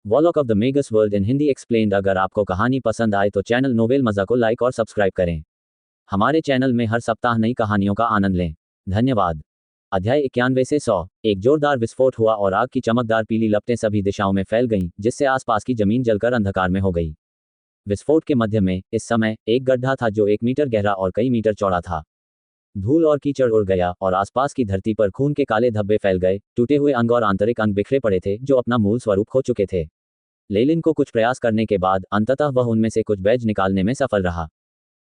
वॉलॉक of the Magus world in Hindi explained. अगर आपको कहानी पसंद आए तो चैनल नोवेल मज़ा को लाइक और सब्सक्राइब करें। हमारे चैनल में हर सप्ताह नई कहानियों का आनंद लें। धन्यवाद। अध्याय 91 से 100। एक जोरदार विस्फोट हुआ और आग की चमकदार पीली लपटें सभी दिशाओं में फैल गईं, जिससे आसपास की जमीन जलकर अंधकार में हो गई। विस्फोट के मध्य में इस समय एक गड्ढा था जो 1 मीटर गहरा और कई मीटर चौड़ा था। धूल और कीचड़ उड़ गया और आसपास की धरती पर खून के काले धब्बे फैल गए। टूटे हुए अंग और आंतरिक अंग बिखरे पड़े थे जो अपना मूल स्वरूप खो चुके थे। लेलिन को कुछ प्रयास करने के बाद अंततः वह उनमें से कुछ बैज निकालने में सफल रहा।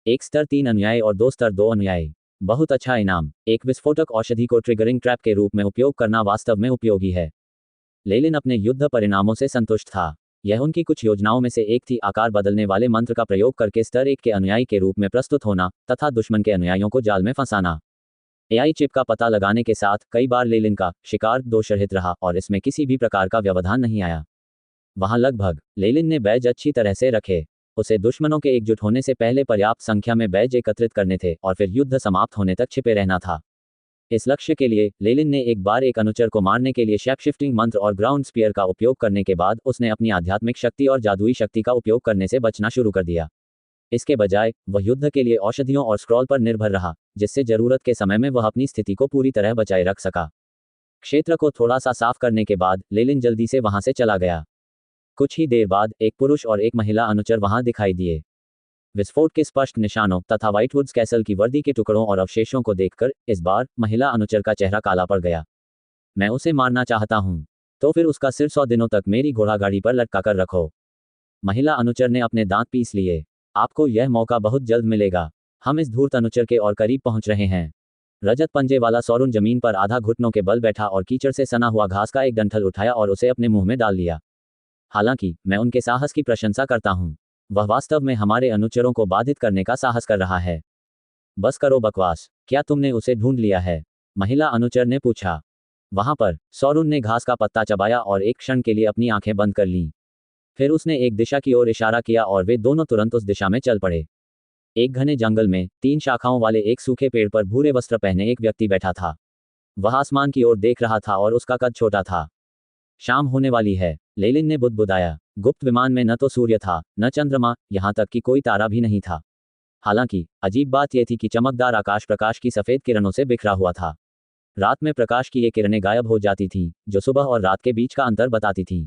एक स्तर 3 अनुयायी और 2 स्तर 2 अनुयायी। बहुत अच्छा इनाम। एक विस्फोटक औषधि को ट्रिगरिंग ट्रैप के रूप में उपयोग करना वास्तव में उपयोगी है। लेलिन अपने युद्ध परिणामों से संतुष्ट था। यह उनकी कुछ योजनाओं में से एक थी, आकार बदलने वाले मंत्र का प्रयोग करके स्तर 1 के अनुयायी के रूप में प्रस्तुत होना तथा दुश्मन के अनुयायियों को जाल में फंसाना। एआई चिप का पता लगाने के साथ कई बार लेलिन का शिकार दोषरहित रहा और इसमें किसी भी प्रकार का व्यवधान नहीं आया। वहां लगभग लेलिन ने बैज अच्छी तरह से रखे। उसे दुश्मनों के एकजुट होने से पहले पर्याप्त संख्या में बैज एकत्रित करने थे और फिर युद्ध समाप्त होने तक छिपे रहना था। इस लक्ष्य के लिए लेलिन ने एक बार एक अनुचर को मारने के लिए शैपशिफ्टिंग मंत्र और ग्राउंड स्पीयर का उपयोग करने के बाद उसने अपनी आध्यात्मिक शक्ति और जादुई शक्ति का उपयोग करने से बचना शुरू कर दिया। इसके बजाय वह युद्ध के लिए औषधियों और स्क्रॉल पर निर्भर रहा, जिससे जरूरत के समय में वह अपनी स्थिति को पूरी तरह बचाए रख सका। क्षेत्र को थोड़ा सा साफ करने के बाद लेलिन जल्दी से वहां से चला गया। कुछ ही देर बाद एक पुरुष और एक महिला अनुचर वहां दिखाई दिए। विस्फोट के स्पष्ट निशानों तथा व्हाइटवुड्स कैसल की वर्दी के टुकड़ों और अवशेषों को देखकर इस बार महिला अनुचर का चेहरा काला पड़ गया। मैं उसे मारना चाहता हूं। तो फिर उसका सिर 100 दिनों तक मेरी घोड़ागाड़ी पर लटका कर रखो। महिला अनुचर ने अपने दांत पीस लिए। आपको यह मौका बहुत जल्द मिलेगा। हम इस धूर्त अनुचर के और करीब पहुंच रहे हैं। रजत पंजे वाला सौरुन जमीन पर आधा घुटनों के बल बैठा और कीचड़ से सना हुआ घास का एक डंठल उठाया और उसे अपने मुंह में डाल लिया। हालांकि मैं उनके साहस की प्रशंसा करता हूं, वह वास्तव में हमारे अनुचरों को बाधित करने का साहस कर रहा है। बस करो बकवास। क्या तुमने उसे ढूंढ लिया है? महिला अनुचर ने पूछा। वहां पर सौरुन ने घास का पत्ता चबाया और एक क्षण के लिए अपनी आंखें बंद कर लीं। फिर उसने एक दिशा की ओर इशारा किया और वे दोनों तुरंत उस दिशा में चल पड़े। एक घने जंगल में 3 शाखाओं वाले एक सूखे पेड़ पर भूरे वस्त्र पहने एक व्यक्ति बैठा था। वह आसमान की ओर देख रहा था और उसका कद छोटा था। शाम होने वाली है, लेलिन ने बुदबुदाया। गुप्त विमान में न तो सूर्य था, न चंद्रमा, यहां तक कि कोई तारा भी नहीं था। हालांकि अजीब बात यह थी कि चमकदार आकाश प्रकाश की सफेद किरणों से बिखरा हुआ था। रात में प्रकाश की ये किरणें गायब हो जाती थीं, जो सुबह और रात के बीच का अंतर बताती थीं।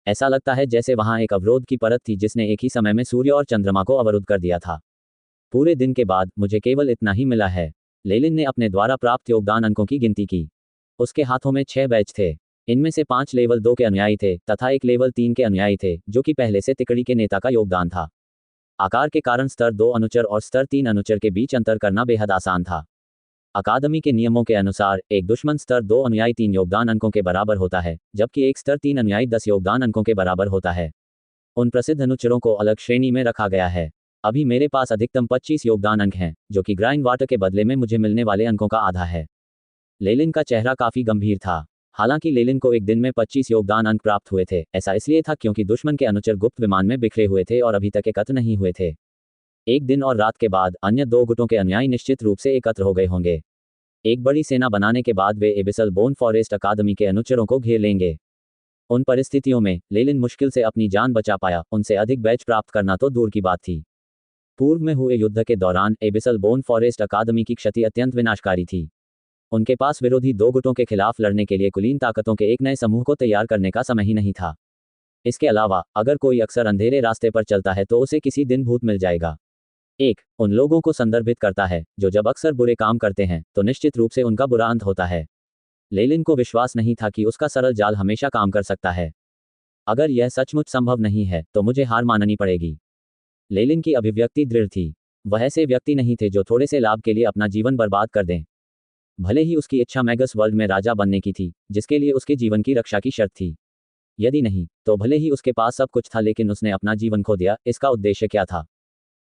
ऐसा लगता है जैसे वहां एक अवरोध की परत थी जिसने एक ही समय में सूर्य और चंद्रमा को अवरुद्ध कर दिया था। पूरे दिन के बाद मुझे केवल इतना ही मिला है। लेलिन ने अपने द्वारा प्राप्त योगदान अंकों की गिनती की। उसके हाथों में 6 बैज थे। इनमें से 5 लेवल 2 के अनुयायी थे तथा एक लेवल 3 के अनुयायी थे, जो कि पहले से तिकड़ी के नेता का योगदान था। आकार के कारण स्तर 2 अनुचर और स्तर 3 अनुचर के बीच अंतर करना बेहद आसान था। अकादमी के नियमों के अनुसार एक दुश्मन स्तर 2 अनुयायी 3 योगदान अंकों के बराबर होता है, जबकि एक स्तर 3 अनुयायी 10 योगदान अंकों के बराबर होता है। उन प्रसिद्ध अनुचरों को अलग श्रेणी में रखा गया है। अभी मेरे पास अधिकतम 25 योगदान अंक हैं, जो कि ग्राइंड वाटर के बदले में मुझे मिलने वाले अंकों का आधा है। लेलिन का चेहरा काफी गंभीर था। हालांकि लेलिन को एक दिन में 25 योगदान अंक प्राप्त हुए थे। ऐसा इसलिए था क्योंकि दुश्मन के अनुचर गुप्त विमान में बिखरे हुए थे और अभी तक एकत्र नहीं हुए थे। एक दिन और रात के बाद अन्य 2 गुटों के अनुयायी निश्चित रूप से एकत्र हो गए होंगे। एक बड़ी सेना बनाने के बाद वे एबिसल बोन फॉरेस्ट अकादमी के अनुचरों को घेर लेंगे। उन परिस्थितियों में लेलिन मुश्किल से अपनी जान बचा पाया। उनसे अधिक बैच प्राप्त करना तो दूर की बात थी। पूर्व में हुए युद्ध के दौरान एबिसल बोन फॉरेस्ट अकादमी की क्षति अत्यंत विनाशकारी थी। उनके पास विरोधी 2 गुटों के खिलाफ लड़ने के लिए कुलीन ताकतों के एक नए समूह को तैयार करने का समय ही नहीं था। इसके अलावा अगर कोई अक्सर अंधेरे रास्ते पर चलता है तो उसे किसी दिन भूत मिल जाएगा। एक उन लोगों को संदर्भित करता है जो जब अक्सर बुरे काम करते हैं तो निश्चित रूप से उनका बुरा अंत होता है। लेलिन को विश्वास नहीं था कि उसका सरल जाल हमेशा काम कर सकता है। अगर यह सचमुच संभव नहीं है तो मुझे हार माननी पड़ेगी। लेलिन की अभिव्यक्ति दृढ़ थी। वह ऐसे व्यक्ति नहीं थे जो थोड़े से लाभ के लिए अपना जीवन बर्बाद कर दें। भले ही उसकी इच्छा मैगस वर्ल्ड में राजा बनने की थी, जिसके लिए उसके जीवन की रक्षा की शर्त थी। यदि नहीं तो भले ही उसके पास सब कुछ था, लेकिन उसने अपना जीवन खो दिया। इसका उद्देश्य क्या था?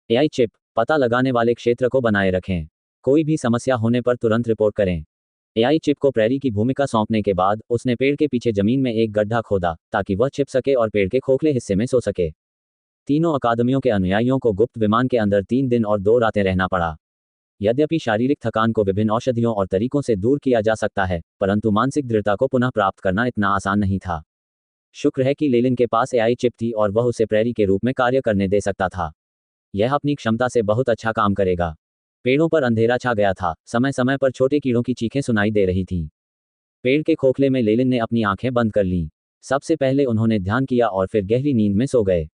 एआई चिप पता लगाने वाले क्षेत्र को बनाए रखें। कोई भी समस्या होने पर तुरंत रिपोर्ट करें। एआई चिप को प्रेरी की भूमिका सौंपने के बाद उसने पेड़ के पीछे जमीन में एक गड्ढा खोदा ताकि वह छिप सके और पेड़ के खोखले हिस्से में सो सके। तीनों अकादमियों के अनुयायियों को गुप्त विमान के अंदर 3 दिन और 2 रातें रहना पड़ा। यद्यपि शारीरिक थकान को विभिन्न औषधियों और तरीकों से दूर किया जा सकता है, परंतु मानसिक दृढ़ता को पुनः प्राप्त करना इतना आसान नहीं था। शुक्र है कि लेलिन के पास एआई चिप थी और वह उसे प्रेरी के रूप में कार्य करने दे सकता था। यह अपनी क्षमता से बहुत अच्छा काम करेगा। पेड़ों पर अंधेरा छा गया था, समय समय पर छोटे कीड़ों की चीखें सुनाई दे रही थीं। पेड़ के खोखले में लेलिन ने अपनी आंखें बंद कर लीं। सबसे पहले उन्होंने ध्यान किया और फिर गहरी नींद में सो गए।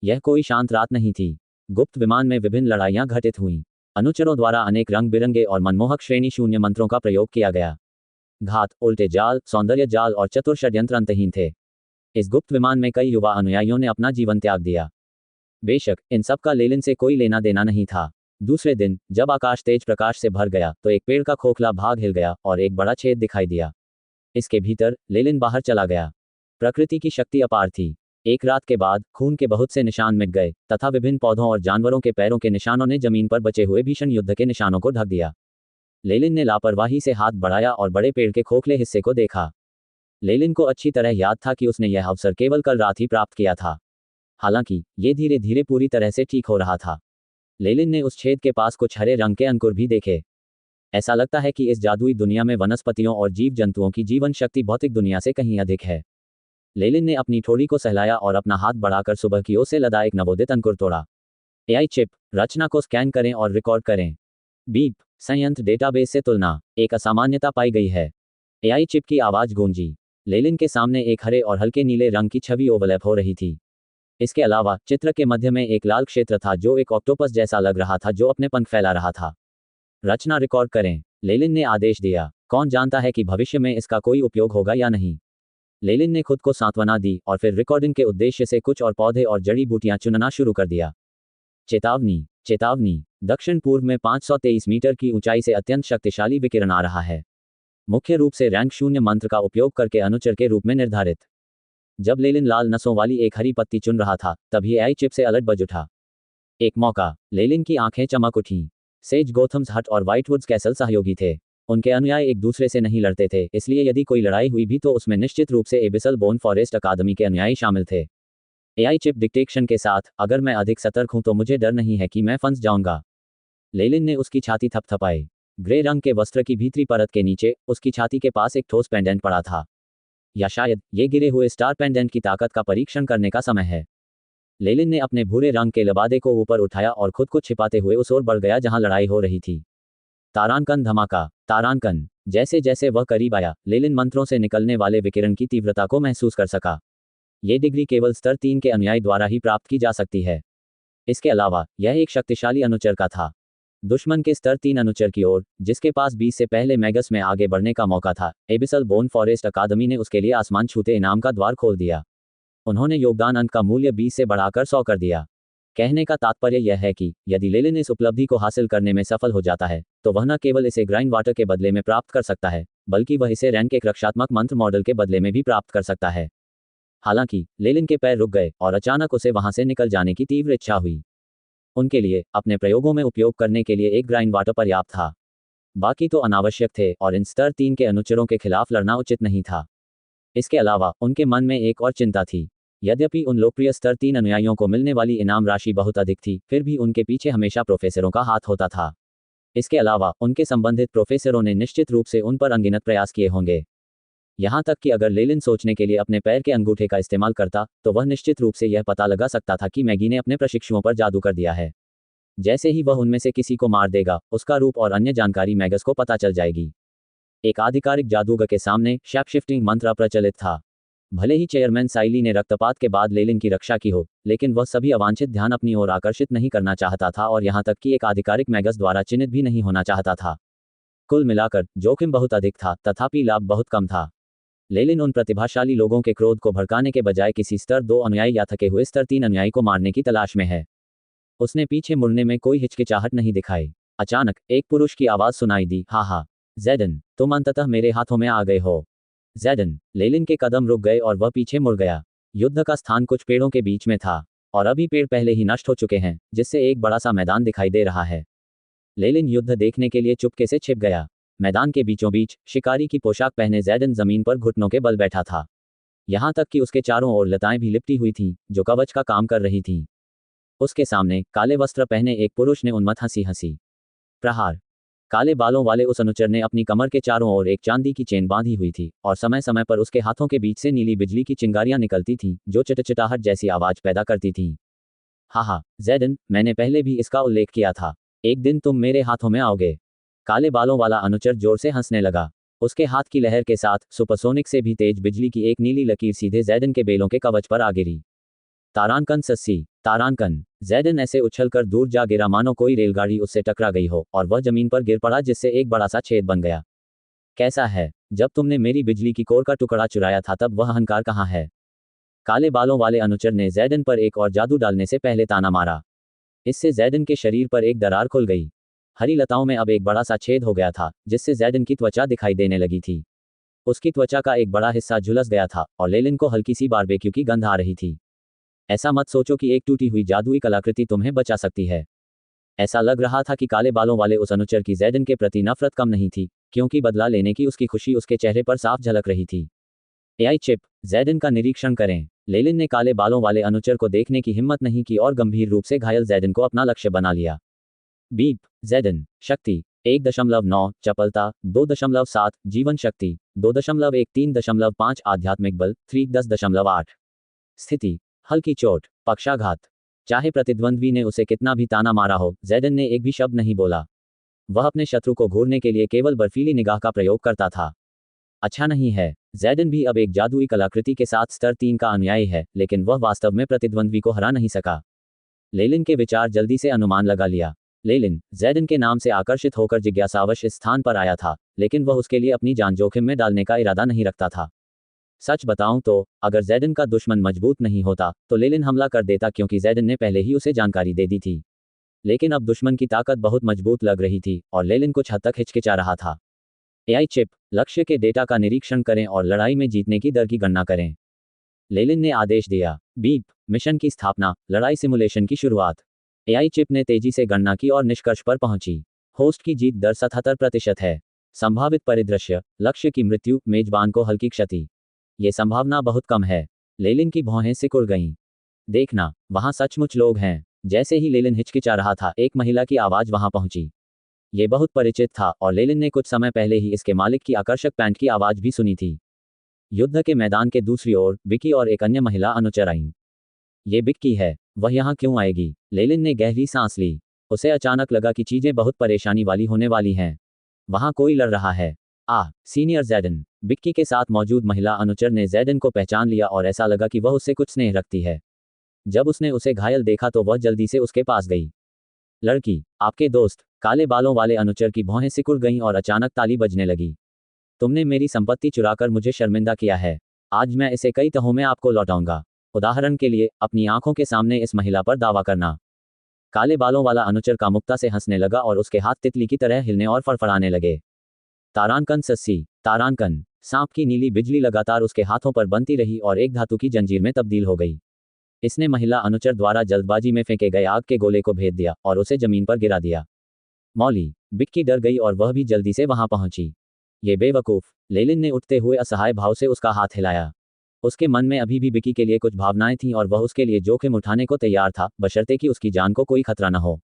यह कोई शांत रात नहीं थी। गुप्त विमान में विभिन्न लड़ाइयां घटित हुईं। अनुचरों द्वारा अनेक रंग बिरंगे और मनमोहक श्रेणी शून्य मंत्रों का प्रयोग किया गया। घात, उल्टे जाल, सौंदर्य जाल और चतुर षड्यंत्र अंतहीन थे। इस गुप्त विमान में कई युवा अनुयायियों ने अपना जीवन त्याग दिया। बेशक इन सब का लेलिन से कोई लेना देना नहीं था। दूसरे दिन जब आकाश तेज प्रकाश से भर गया तो एक पेड़ का खोखला भाग हिल गया और एक बड़ा छेद दिखाई दिया। इसके भीतर लेलिन बाहर चला गया। प्रकृति की शक्ति अपार थी। एक रात के बाद खून के बहुत से निशान मिट गए तथा विभिन्न पौधों और जानवरों के पैरों के निशानों ने जमीन पर बचे हुए भीषण युद्ध के निशानों को ढक दिया। लेलिन ने लापरवाही से हाथ बढ़ाया और बड़े पेड़ के खोखले हिस्से को देखा। लेलिन को अच्छी तरह याद था कि उसने यह अवसर केवल कल रात ही प्राप्त किया था। हालांकि ये धीरे धीरे पूरी तरह से ठीक हो रहा था। लेलिन ने उस छेद के पास कुछ हरे रंग के अंकुर भी देखे। ऐसा लगता है कि इस जादुई दुनिया में वनस्पतियों और जीव जंतुओं की जीवन शक्ति भौतिक दुनिया से कहीं अधिक है। लेलिन ने अपनी ठोड़ी को सहलाया और अपना हाथ बढ़ाकर सुबह की ओर से लदा एक नवोदित अंकुर तोड़ा। एआई चिप, रचना को स्कैन करें और रिकॉर्ड करें। बीप, संयंत्र डेटाबेस से तुलना, एक असामान्यता पाई गई है। एआई चिप की आवाज गूंजी। लेलिन के सामने एक हरे और हल्के नीले रंग की छवि ओवरलैप हो रही थी। इसके अलावा चित्र के मध्य में एक लाल क्षेत्र था जो एक ऑक्टोपस जैसा लग रहा था जो अपने पंख फैला रहा था। रचना रिकॉर्ड करें, लेलिन ने आदेश दिया। कौन जानता है कि भविष्य में इसका कोई उपयोग होगा या नहीं। लेलिन ने खुद को सांत्वना दी और फिर रिकॉर्डिंग के उद्देश्य से कुछ और पौधे और जड़ी बूटियां चुनना शुरू कर दिया। चेतावनी, चेतावनी, दक्षिण पूर्व में 523 मीटर की ऊंचाई से अत्यंत शक्तिशाली विकिरण आ रहा है। मुख्य रूप से रैंक शून्य मंत्र का उपयोग करके अनुचर के रूप में निर्धारित। जब लेलिन लाल नसों वाली एक हरी पत्ती चुन रहा था तभी एआई चिप से अलर्ट बज उठा। एक मौका, लेलिन की आंखें चमक उठीं। सेज गोथम्स हट और व्हाइटवुड्स कैसल सहयोगी थे। उनके अनुयायी एक दूसरे से नहीं लड़ते थे, इसलिए यदि कोई लड़ाई हुई भी तो उसमें निश्चित रूप से एबिसल बोन फॉरेस्ट अकादमी के अनुयायी शामिल थे। एआई चिप डिटेक्शन के साथ, अगर मैं अधिक सतर्क हूं तो मुझे डर नहीं है कि मैं फंस जाऊंगा। लेलिन ने उसकी छाती थपथपाई। ग्रे रंग के वस्त्र की भीतरी परत के नीचे उसकी छाती के पास एक ठोस पेंडेंट पड़ा था। या शायद ये गिरे हुए स्टार पेंडेंट की ताकत का परीक्षण करने का समय है। लेलिन ने अपने भूरे रंग के लबादे को ऊपर उठाया और खुद को छिपाते हुए उस ओर बढ़ गया जहां लड़ाई हो रही थी। तारांकन धमाका, तारांकन। जैसे जैसे वह करीब आया, लेलिन मंत्रों से निकलने वाले विकिरण की तीव्रता को महसूस कर सका। ये डिग्री केवल स्तर 3 के अनुयायी द्वारा ही प्राप्त की जा सकती है। इसके अलावा यह एक शक्तिशाली अनुचर का था। दुश्मन के स्तर 3 अनुचर की ओर, जिसके पास 20 से पहले मैगस में आगे बढ़ने का मौका था, एबिसल बोन फॉरेस्ट अकादमी ने उसके लिए आसमान छूते इनाम का द्वार खोल दिया। उन्होंने योगदान अंक का मूल्य 20 से बढ़ाकर 100 कर दिया। कहने का तात्पर्य यह है कि यदि लेलिन इस उपलब्धि को हासिल करने में सफल हो जाता है तो वह न केवल इसे ग्राइंड वाटर के बदले में प्राप्त कर सकता है, बल्कि वह इसे रैंक एक रक्षात्मक मंत्र मॉडल के बदले में भी प्राप्त कर सकता है। हालांकि लेलिन के पैर रुक गए और अचानक उसे वहां से निकल जाने की तीव्र इच्छा हुई। उनके लिए अपने प्रयोगों में उपयोग करने के लिए एक ग्राइंड वाटर पर्याप्त था। बाकी तो अनावश्यक थे और इन स्तर 3 के अनुचरों के खिलाफ लड़ना उचित नहीं था। इसके अलावा उनके मन में एक और चिंता थी। यद्यपि उन लोकप्रिय स्तर 3 अनुयायियों को मिलने वाली इनाम राशि बहुत अधिक थी, फिर भी उनके पीछे हमेशा प्रोफेसरों का हाथ होता था। इसके अलावा उनके संबंधित प्रोफेसरों ने निश्चित रूप से उन पर अनगिनत प्रयास किए होंगे। यहाँ तक कि अगर लेलिन सोचने के लिए अपने पैर के अंगूठे का इस्तेमाल करता तो वह निश्चित रूप से यह पता लगा सकता था कि मैगी ने अपने प्रशिक्षुओं पर जादू कर दिया है। जैसे ही वह उनमें से किसी को मार देगा, उसका रूप और अन्य जानकारी मैगस को पता चल जाएगी। एक आधिकारिक जादूगर के सामने शैप शिफ्टिंग मंत्र अप्रचलित था। भले ही चेयरमैन साइली ने रक्तपात के बाद लेलिन की रक्षा की हो, लेकिन वह सभी अवांछित ध्यान अपनी ओर आकर्षित नहीं करना चाहता था और यहाँ तक कि एक आधिकारिक मैगस द्वारा चिन्हित भी नहीं होना चाहता था। कुल मिलाकर जोखिम बहुत अधिक था, तथापि लाभ बहुत कम था। लेलिन उन प्रतिभाशाली लोगों के क्रोध को भड़काने के बजाय किसी स्तर 2 अनुयायी या थके हुए स्तर 3 अनुयायी को मारने की तलाश में है। उसने पीछे मुड़ने में कोई हिचकिचाहट नहीं दिखाई। अचानक एक पुरुष की आवाज सुनाई दी, हा हा, ज़ेडन, तुम अंततः मेरे हाथों में आ गए हो। ज़ेडन। लेलिन के कदम रुक गए और वह पीछे मुड़ गया। युद्ध का स्थान कुछ पेड़ों के बीच में था और अभी पेड़ पहले ही नष्ट हो चुके हैं, जिससे एक बड़ा सा मैदान दिखाई दे रहा है। लेलिन युद्ध देखने के लिए चुपके से छिप गया। मैदान के बीचों बीच शिकारी की पोशाक पहने ज़ेडन जमीन पर घुटनों के बल बैठा था। यहाँ तक कि उसके चारों ओर लताएं भी लिपटी हुई थीं, जो कवच का काम कर रही थीं। उसके सामने काले वस्त्र पहने एक पुरुष ने उन्मत्त हंसी हंसी प्रहार काले बालों वाले उस अनुचर ने अपनी कमर के चारों ओर एक चांदी की चेन बांधी हुई थी और समय समय पर उसके हाथों के बीच से नीली बिजली की चिंगारियां निकलती थीं जो चटचटाहट जैसी आवाज पैदा करती थीं। हाहा जैडन, मैंने पहले भी इसका उल्लेख किया था। एक दिन तुम मेरे हाथों में आओगे। काले बालों वाला अनुचर जोर से हंसने लगा। उसके हाथ की लहर के साथ सुपरसोनिक से भी तेज बिजली की एक नीली लकीर सीधे जैडन के बेलों के कवच पर आ गिरी। तारांकन सस्सी तारांकन। जैडन ऐसे उछलकर दूर जा गिरा मानो कोई रेलगाड़ी उससे टकरा गई हो और वह जमीन पर गिर पड़ा जिससे एक बड़ा सा छेद बन गया। कैसा है? जब तुमने मेरी बिजली की कोर का टुकड़ा चुराया था तब वह अहंकार कहाँ है? काले बालों वाले अनुचर ने जैडन पर एक और जादू डालने से पहले ताना मारा। इससे जैडन के शरीर पर एक दरार खुल गई। हरी लताओं में अब एक बड़ा सा छेद हो गया था जिससे जैडन की त्वचा दिखाई देने लगी थी। उसकी त्वचा का एक बड़ा हिस्सा झुलस गया था और लेलिन को हल्की सी बारबेक्यू की गंध आ रही थी। ऐसा मत सोचो कि एक टूटी हुई जादुई कलाकृति तुम्हें बचा सकती है। ऐसा लग रहा था कि काले बालों वाले उस अनुचर की जैडन के प्रति नफरत कम नहीं थी, क्योंकि बदला लेने की उसकी खुशी उसके चेहरे पर साफ झलक रही थी। एआई चिप, जैडन का निरीक्षण करें। लेलिन ने काले बालों वाले अनुचर को देखने की हिम्मत नहीं की और गंभीर रूप से घायल जैडन को अपना लक्ष्य बना लिया। बीप, जैडन, शक्ति 1.9, चपलता 2.7, जीवन शक्ति 2.1, 3.5, आध्यात्मिक बल 3 10.8, स्थिति हल्की चोट, पक्षाघात। चाहे प्रतिद्वंद्वी ने उसे कितना भी ताना मारा हो, जैडन ने एक भी शब्द नहीं बोला। वह अपने शत्रु को घूरने के लिए केवल बर्फीली निगाह का प्रयोग करता था। अच्छा नहीं है, जैडन भी अब एक जादुई कलाकृति के साथ स्तर 3 का अनुयायी है, लेकिन वह वास्तव में प्रतिद्वंद्वी को हरा नहीं सका। लेलिन के विचार जल्दी से अनुमान लगा लिया। लेलिन, जैडन के नाम से आकर्षित होकर जिज्ञासावश इस स्थान पर आया था, लेकिन वह उसके लिए अपनी जान जोखिम में डालने का इरादा नहीं रखता था। सच बताऊं तो, अगर जैडन का दुश्मन मजबूत नहीं होता, तो लेलिन हमला कर देता क्योंकि जैडन ने पहले ही उसे जानकारी दे दी थी। लेकिन अब दुश्मन की ताकत बहुत मजबूत लग रही थी और लेलिन कुछ हद तक हिचकिचा रहा था। एआई चिप, लक्ष्य के डेटा का निरीक्षण करें और लड़ाई में जीतने की दर की गणना करें। लेलिन ने आदेश दिया। बीप, मिशन की स्थापना, लड़ाई सिमुलेशन की शुरुआत। एआई चिप ने तेजी से गणना की और निष्कर्ष पर पहुंची। होस्ट की जीत दर 77% है। संभावित परिदृश्य, लक्ष्य की मृत्यु, मेजबान को हल्की क्षति। ये संभावना बहुत कम है। लेलिन की भौहें सिकुड़ गईं। देखना, वहां सचमुच लोग हैं। जैसे ही लेलिन हिचकिचा रहा था, एक महिला की आवाज वहां पहुंची। ये बहुत परिचित था और लेलिन ने कुछ समय पहले ही इसके मालिक की आकर्षक पैंट की आवाज भी सुनी थी। युद्ध के मैदान के दूसरी ओर बिक्की और एक अन्य महिला अनुचर आईं। ये बिक्की है, वह यहाँ क्यों आएगी? लेलिन ने गहरी सांस ली। उसे अचानक लगा कि चीजें बहुत परेशानी वाली होने वाली हैं। वहां कोई लड़ रहा है। Senior Jadon. बिक्की के साथ मौजूद महिला अनुचर ने जैडन को पहचान लिया और ऐसा लगा कि वह उससे कुछ स्नेह रखती है। जब उसने उसे घायल देखा तो वह जल्दी से उसके पास गई। लड़की, आपके दोस्त। काले बालों वाले अनुचर की भौहें सिकुड़ गईं और अचानक ताली बजने लगी। तुमने मेरी संपत्ति चुराकर मुझे शर्मिंदा किया है। आज मैं इसे कई तहों में आपको लौटाऊंगा। उदाहरण के लिए, अपनी आंखों के सामने इस महिला पर दावा करना। काले बालों वाला अनुचर कामुकता से हंसने लगा और उसके हाथ तितली की तरह हिलने और फड़फड़ाने लगे। तारांकन सस्सी तारांकन। सांप की नीली बिजली लगातार उसके हाथों पर बनती रही और एक धातु की जंजीर में तब्दील हो गई। इसने महिला अनुचर द्वारा जल्दबाजी में फेंके गए आग के गोले को भेद दिया और उसे जमीन पर गिरा दिया। मौली, बिक्की डर गई और वह भी जल्दी से वहां पहुंची। ये बेवकूफ। लेलिन ने उठते हुए असहाय भाव से उसका हाथ हिलाया। उसके मन में अभी भी बिक्की के लिए कुछ भावनाएं थीं और वह उसके लिए जोखिम उठाने को तैयार था, बशर्ते कि उसकी जान को कोई खतरा न हो।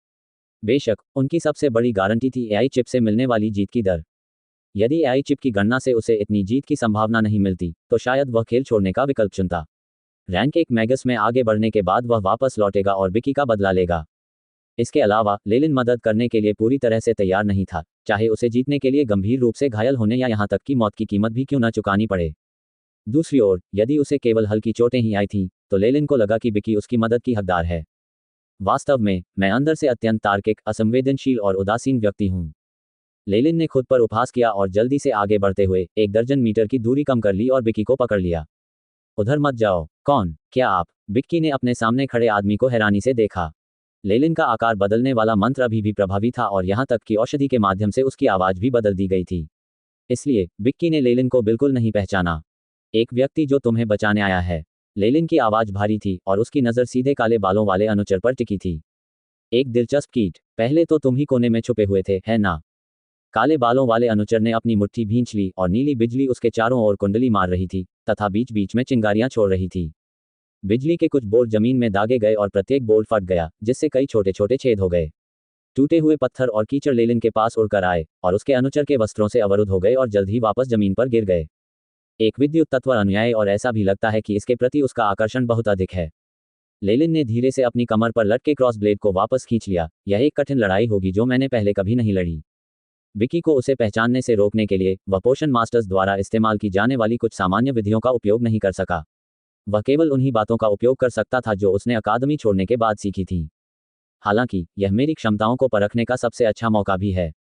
बेशक, उनकी सबसे बड़ी गारंटी थी एआई चिप से मिलने वाली जीत की दर। यदि एआई चिप की गणना से उसे इतनी जीत की संभावना नहीं मिलती, तो शायद वह खेल छोड़ने का विकल्प चुनता। रैंक 1 मैगस में आगे बढ़ने के बाद वह वापस लौटेगा और बिक्की का बदला लेगा। इसके अलावा, लेलिन मदद करने के लिए पूरी तरह से तैयार नहीं था, चाहे उसे जीतने के लिए गंभीर रूप से घायल होने या यहां तक कि मौत की कीमत भी क्यों न चुकानी पड़े। दूसरी ओर, यदि उसे केवल हल्की चोटें ही आई थीं, तो लेलिन को लगा कि बिक्की उसकी मदद की हकदार है। वास्तव में, मैं अंदर से अत्यंत तार्किक, असंवेदनशील और उदासीन व्यक्ति हूं। लेलिन ने खुद पर उपहास किया और जल्दी से आगे बढ़ते हुए 1 दर्जन मीटर की दूरी कम कर ली और बिक्की को पकड़ लिया। उधर मत जाओ। कौन? क्या आप? बिक्की ने अपने सामने खड़े आदमी को हैरानी से देखा। लेलिन का आकार बदलने वाला मंत्र अभी भी प्रभावी था और यहां तक कि औषधि के माध्यम से उसकी आवाज भी बदल दी गई थी। इसलिए बिक्की ने लेलिन को बिल्कुल नहीं पहचाना। एक व्यक्ति जो तुम्हें बचाने आया है। लेलिन की आवाज भारी थी और उसकी नजर सीधे काले बालों वाले अनुचर पर टिकी थी। एक दिलचस्प कीट। पहले तो तुम ही कोने में छुपे हुए थे, है ना? काले बालों वाले अनुचर ने अपनी मुट्ठी भींच ली और नीली बिजली उसके चारों ओर कुंडली मार रही थी तथा बीच बीच में चिंगारियां छोड़ रही थी। बिजली के कुछ बोल्ट जमीन में दागे गए और प्रत्येक बोल्ट फट गया, जिससे कई छोटे छोटे छेद हो गए। टूटे हुए पत्थर और कीचड़ लेलिन के पास उड़कर आए और उसके अनुचर के वस्त्रों से अवरुद्ध हो गए और जल्द ही वापस जमीन पर गिर गए। एक विद्युत तत्व अनुयायी और ऐसा भी लगता है कि इसके प्रति उसका आकर्षण बहुत अधिक है। लेलिन ने धीरे से अपनी कमर पर लटके क्रॉस ब्लेड को वापस खींच लिया। यह एक कठिन लड़ाई होगी जो मैंने पहले कभी नहीं लड़ी। विक्की को उसे पहचानने से रोकने के लिए वह पोशन मास्टर्स द्वारा इस्तेमाल की जाने वाली कुछ सामान्य विधियों का उपयोग नहीं कर सका। वह केवल उन्हीं बातों का उपयोग कर सकता था जो उसने अकादमी छोड़ने के बाद सीखी थी। हालांकि यह मेरी क्षमताओं को परखने का सबसे अच्छा मौका भी है।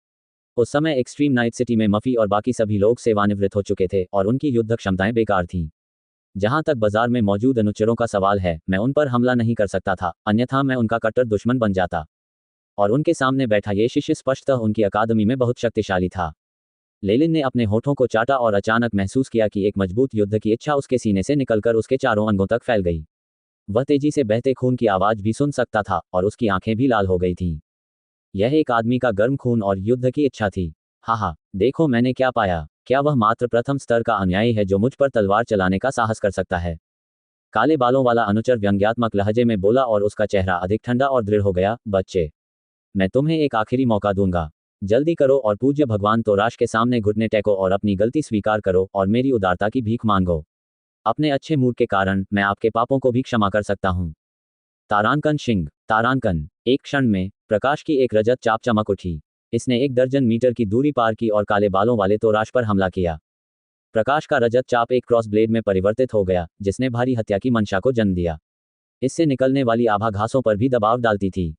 उस समय एक्सट्रीम नाइट सिटी में मफी और बाकी सभी लोग सेवानिवृत्त हो चुके थे और उनकी युद्ध क्षमताएं बेकार थीं। जहां तक बाजार में मौजूद अनुचरों का सवाल है, मैं उन पर हमला नहीं कर सकता था, अन्यथा मैं उनका कट्टर दुश्मन बन जाता। और उनके सामने बैठा ये शिष्य स्पष्टतः उनकी अकादमी में बहुत शक्तिशाली था। लेलिन ने अपने होठों को चाटा और अचानक महसूस किया कि एक मजबूत युद्ध की इच्छा उसके सीने से निकलकर उसके चारों अंगों तक फैल गई। वह तेजी से बहते खून की आवाज भी सुन सकता था और उसकी आंखें भी लाल हो गई थीं। यह एक आदमी का गर्म खून और युद्ध की इच्छा थी। हाँ, देखो मैंने क्या पाया। क्या वह मात्र प्रथम स्तर का अनुयायी है जो मुझ पर तलवार चलाने का साहस कर सकता है? काले बालों वाला अनुचर व्यंग्यात्मक लहजे में बोला और उसका चेहरा अधिक ठंडा और दृढ़ हो गया। बच्चे, मैं तुम्हें एक आखिरी मौका दूंगा। जल्दी करो और पूज्य भगवान तोराश के सामने घुटने टेको और अपनी गलती स्वीकार करो और मेरी उदारता की भीख मांगो। अपने अच्छे मूड के कारण मैं आपके पापों को भी क्षमा कर सकता हूँ। तारांकन शिंग। तारांकन। एक क्षण में प्रकाश की एक रजत चाप चमक उठी। इसने 1 दर्जन मीटर की दूरी पार की और काले बालों वाले तोराश पर हमला किया। प्रकाश का रजत चाप एक क्रॉस ब्लेड में परिवर्तित हो गया, जिसने भारी हत्या की मंशा को जन्म दिया। इससे निकलने वाली आभा घासों पर भी दबाव डालती थी।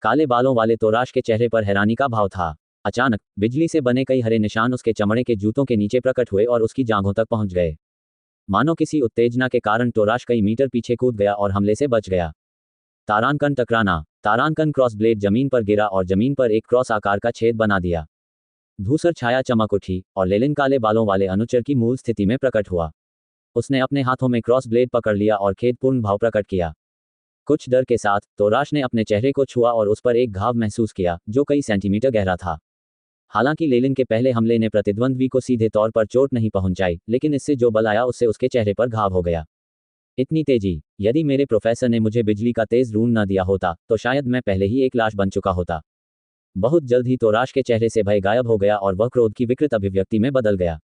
काले बालों वाले तोराश के चेहरे पर हैरानी का भाव था। अचानक बिजली से बने कई हरे निशान उसके चमड़े के जूतों के नीचे प्रकट हुए और उसकी जांघों तक पहुंच गए। मानो किसी उत्तेजना के कारण तोराश कई मीटर पीछे कूद गया और हमले से बच गया। तारांकन टकराना। तारांकन क्रॉस ब्लेड जमीन पर गिरा और जमीन पर एक क्रॉस आकार का छेद बना दिया। धूसर छाया चमक उठी और लेलिन काले बालों वाले अनुचर की मूल स्थिति में प्रकट हुआ। उसने अपने हाथों में क्रॉस ब्लेड पकड़ लिया और खेदपूर्ण भाव प्रकट किया। कुछ डर के साथ तोराश ने अपने चेहरे को छुआ और उस पर एक घाव महसूस किया जो कई सेंटीमीटर गहरा था। हालांकि लेलिन के पहले हमले ने प्रतिद्वंद्वी को सीधे तौर पर चोट नहीं पहुंचाई, लेकिन इससे जो बल आया उससे उसके चेहरे पर घाव हो गया। इतनी तेजी! यदि मेरे प्रोफेसर ने मुझे बिजली का तेज रून न दिया होता तो शायद मैं पहले ही एक लाश बन चुका होता। बहुत जल्द ही तोराश के चेहरे से भय गायब हो गया और वह क्रोध की विकृत अभिव्यक्ति में बदल गया।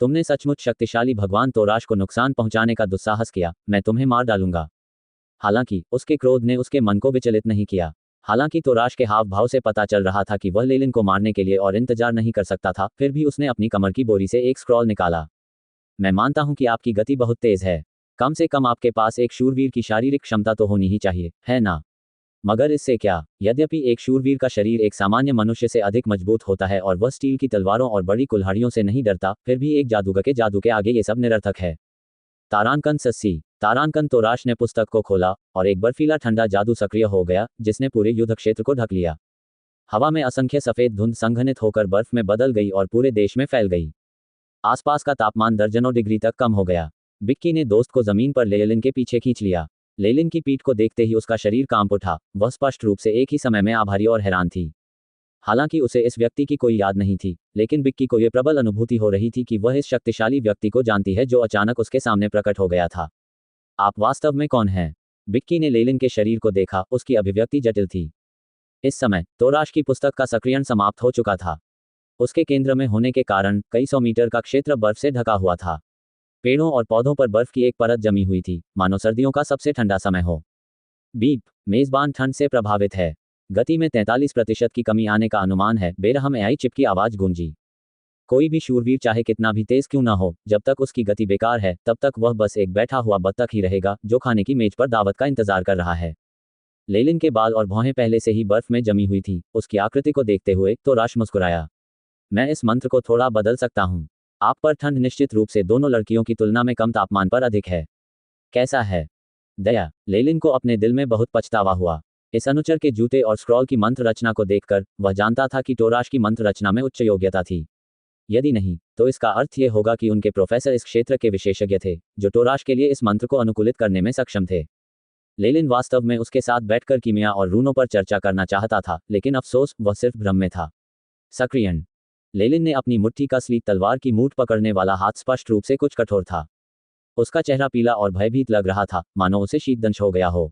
तुमने सचमुच शक्तिशाली भगवान तोराश को नुकसान पहुंचाने का दुस्साहस किया। मैं तुम्हें मार डालूंगा। हालांकि उसके क्रोध ने उसके मन को विचलित नहीं किया। हालांकि तोराश के हाव भाव से पता चल रहा था कि वह लेलिन को मारने के लिए और इंतजार नहीं कर सकता था, फिर भी उसने अपनी कमर की बोरी से एक स्क्रॉल निकाला। मैं मानता हूं कि आपकी गति बहुत तेज है। कम से कम आपके पास एक शूरवीर की शारीरिक क्षमता तो होनी ही चाहिए, है ना? मगर इससे क्या? यद्यपि एक शूरवीर का शरीर एक सामान्य मनुष्य से अधिक मजबूत होता है और वह स्टील की तलवारों और बड़ी कुल्हाड़ियों से नहीं डरता, फिर भी एक जादूगर के जादू के आगे ये सब निरर्थक है। तारांकन सस्सी। तारांकन तोराश ने पुस्तक को खोला और एक बर्फीला ठंडा जादू सक्रिय हो गया जिसने पूरे युद्ध क्षेत्र को ढक लिया। हवा में असंख्य सफेद धुंध संघनित होकर बर्फ में बदल गई और पूरे देश में फैल गई। आसपास का तापमान दर्जनों डिग्री तक कम हो गया। विक्की ने दोस्त को जमीन पर लेलिन के पीछे खींच लिया। लेलिन की पीठ को देखते ही उसका शरीर कांप उठा। वह स्पष्ट रूप से एक ही समय में आभारी और हैरान थी। हालांकि उसे इस व्यक्ति की कोई याद नहीं थी, लेकिन विक्की को यह प्रबल अनुभूति हो रही थी कि वह इस शक्तिशाली व्यक्ति को जानती है जो अचानक उसके सामने प्रकट हो गया था। आप वास्तव में कौन हैं? विक्की ने लेलिन के शरीर को देखा। उसकी अभिव्यक्ति जटिल थी। इस समय तोराश की पुस्तक का सक्रियण समाप्त हो चुका था। उसके केंद्र में होने के कारण कई 100 मीटर का क्षेत्र बर्फ से ढका हुआ था। पेड़ों और पौधों पर बर्फ की एक परत जमी हुई थी, मानो सर्दियों का सबसे ठंडा समय हो। बीप। मेजबान ठंड से प्रभावित है। गति में 43% की कमी आने का अनुमान है। बेरहम एआई चिप की आवाज गूंजी। कोई भी शूरवीर चाहे कितना भी तेज क्यों ना हो, जब तक उसकी गति बेकार है तब तक वह बस एक बैठा हुआ बत्तख ही रहेगा जो खाने की मेज पर दावत का इंतजार कर रहा है। लेलिन के बाल और भौहें पहले से ही बर्फ में जमी हुई थी। उसकी आकृति को देखते हुए तोराश मुस्कुराया। मैं इस मंत्र को थोड़ा बदल सकता हूँ। आप पर ठंड निश्चित रूप से दोनों लड़कियों की तुलना में कम तापमान पर अधिक है। कैसा है? दया। लेलिन को अपने दिल में बहुत पछतावा हुआ। इस अनुचर के जूते और स्क्रॉल की मंत्र रचना को देखकर वह जानता था कि तोराश की मंत्र रचना में उच्च योग्यता थी। यदि नहीं, तो इसका अर्थ यह होगा कि उनके प्रोफेसर इस क्षेत्र के विशेषज्ञ थे जो तोराश के लिए इस मंत्र को अनुकूलित करने में सक्षम थे। लेलिन वास्तव में उसके साथ बैठकर कीमिया और रूनों पर चर्चा करना चाहता था, लेकिन अफसोस वह सिर्फ भ्रम में था। सक्रियण। लेलिन ने अपनी मुट्ठी का स्लीक तलवार की मूठ पकड़ने वाला हाथ स्पष्ट रूप से कुछ कठोर था। उसका चेहरा पीला और भयभीत लग रहा था, मानो उसे शीतदंश हो गया हो।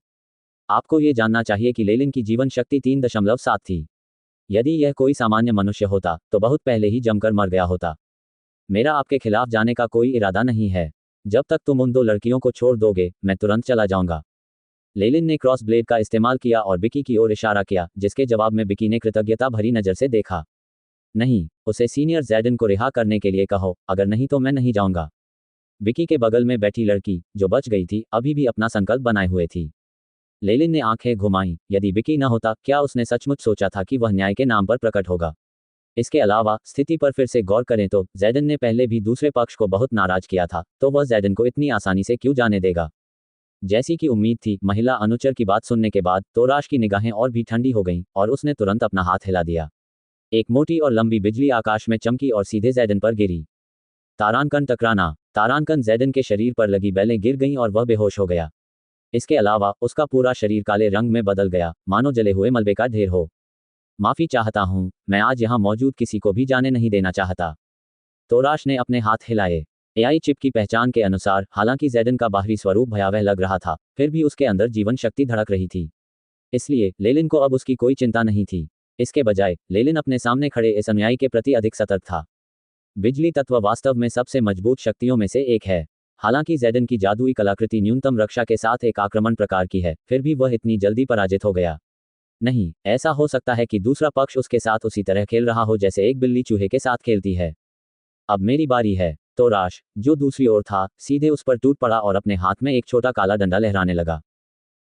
आपको ये जानना चाहिए कि लेलिन की जीवन शक्ति 3.7 थी। यदि यह कोई सामान्य मनुष्य होता तो बहुत पहले ही जमकर मर गया होता। मेरा आपके खिलाफ जाने का कोई इरादा नहीं है। जब तक तुम उन 2 लड़कियों को छोड़ दोगे मैं तुरंत चला जाऊंगा। लेलिन ने क्रॉस ब्लेड का इस्तेमाल किया और बिकी की ओर इशारा किया, जिसके जवाब में बिकी ने कृतज्ञता भरी नज़र से देखा। नहीं, उसे सीनियर जैडन को रिहा करने के लिए कहो, अगर नहीं तो मैं नहीं जाऊंगा। बिकी के बगल में बैठी लड़की, जो बच गई थी, अभी भी अपना संकल्प बनाए हुए थी। लेलिन ने आंखें घुमाई। यदि बिकी न होता, क्या उसने सचमुच सोचा था कि वह न्याय के नाम पर प्रकट होगा? इसके अलावा स्थिति पर फिर से गौर करें तो जैडन ने पहले भी दूसरे पक्ष को बहुत नाराज किया था, तो वह जैडन को इतनी आसानी से क्यों जाने देगा? जैसी कि उम्मीद थी, महिला अनुचर की बात सुनने के बाद तोराश की निगाहें और भी ठंडी हो गईं और उसने तुरंत अपना हाथ हिला दिया। एक मोटी और लंबी बिजली आकाश में चमकी और सीधे जैडन पर गिरी। तारांकन टकराना। तारांकन जैडन के शरीर पर लगी बेलें गिर गईं और वह बेहोश हो गया। इसके अलावा उसका पूरा शरीर काले रंग में बदल गया, मानो जले हुए मलबे का ढेर हो। माफी चाहता हूं, मैं आज यहां मौजूद किसी को भी जाने नहीं देना चाहता। तोराश ने अपने हाथ हिलाए। एआई चिप की पहचान के अनुसार हालांकि जैडन का बाहरी स्वरूप भयावह लग रहा था, फिर भी उसके अंदर जीवन शक्ति धड़क रही थी। इसलिए लेलिन को अब उसकी कोई चिंता नहीं थी। इसके बजाय लेलिन अपने सामने खड़े इस अनुयायी के प्रति अधिक सतर्क था। बिजली तत्व वास्तव में सबसे मजबूत शक्तियों में से एक है। हालांकि जैडन की जादुई कलाकृति न्यूनतम रक्षा के साथ एक आक्रमण प्रकार की है, फिर भी वह इतनी जल्दी पराजित हो गया। नहीं, ऐसा हो सकता है कि दूसरा पक्ष उसके साथ उसी तरह खेल रहा हो जैसे एक बिल्ली चूहे के साथ खेलती है। अब मेरी बारी है। तोराश, जो दूसरी ओर था, सीधे उस पर टूट पड़ा और अपने हाथ में एक छोटा काला डंडा लहराने लगा।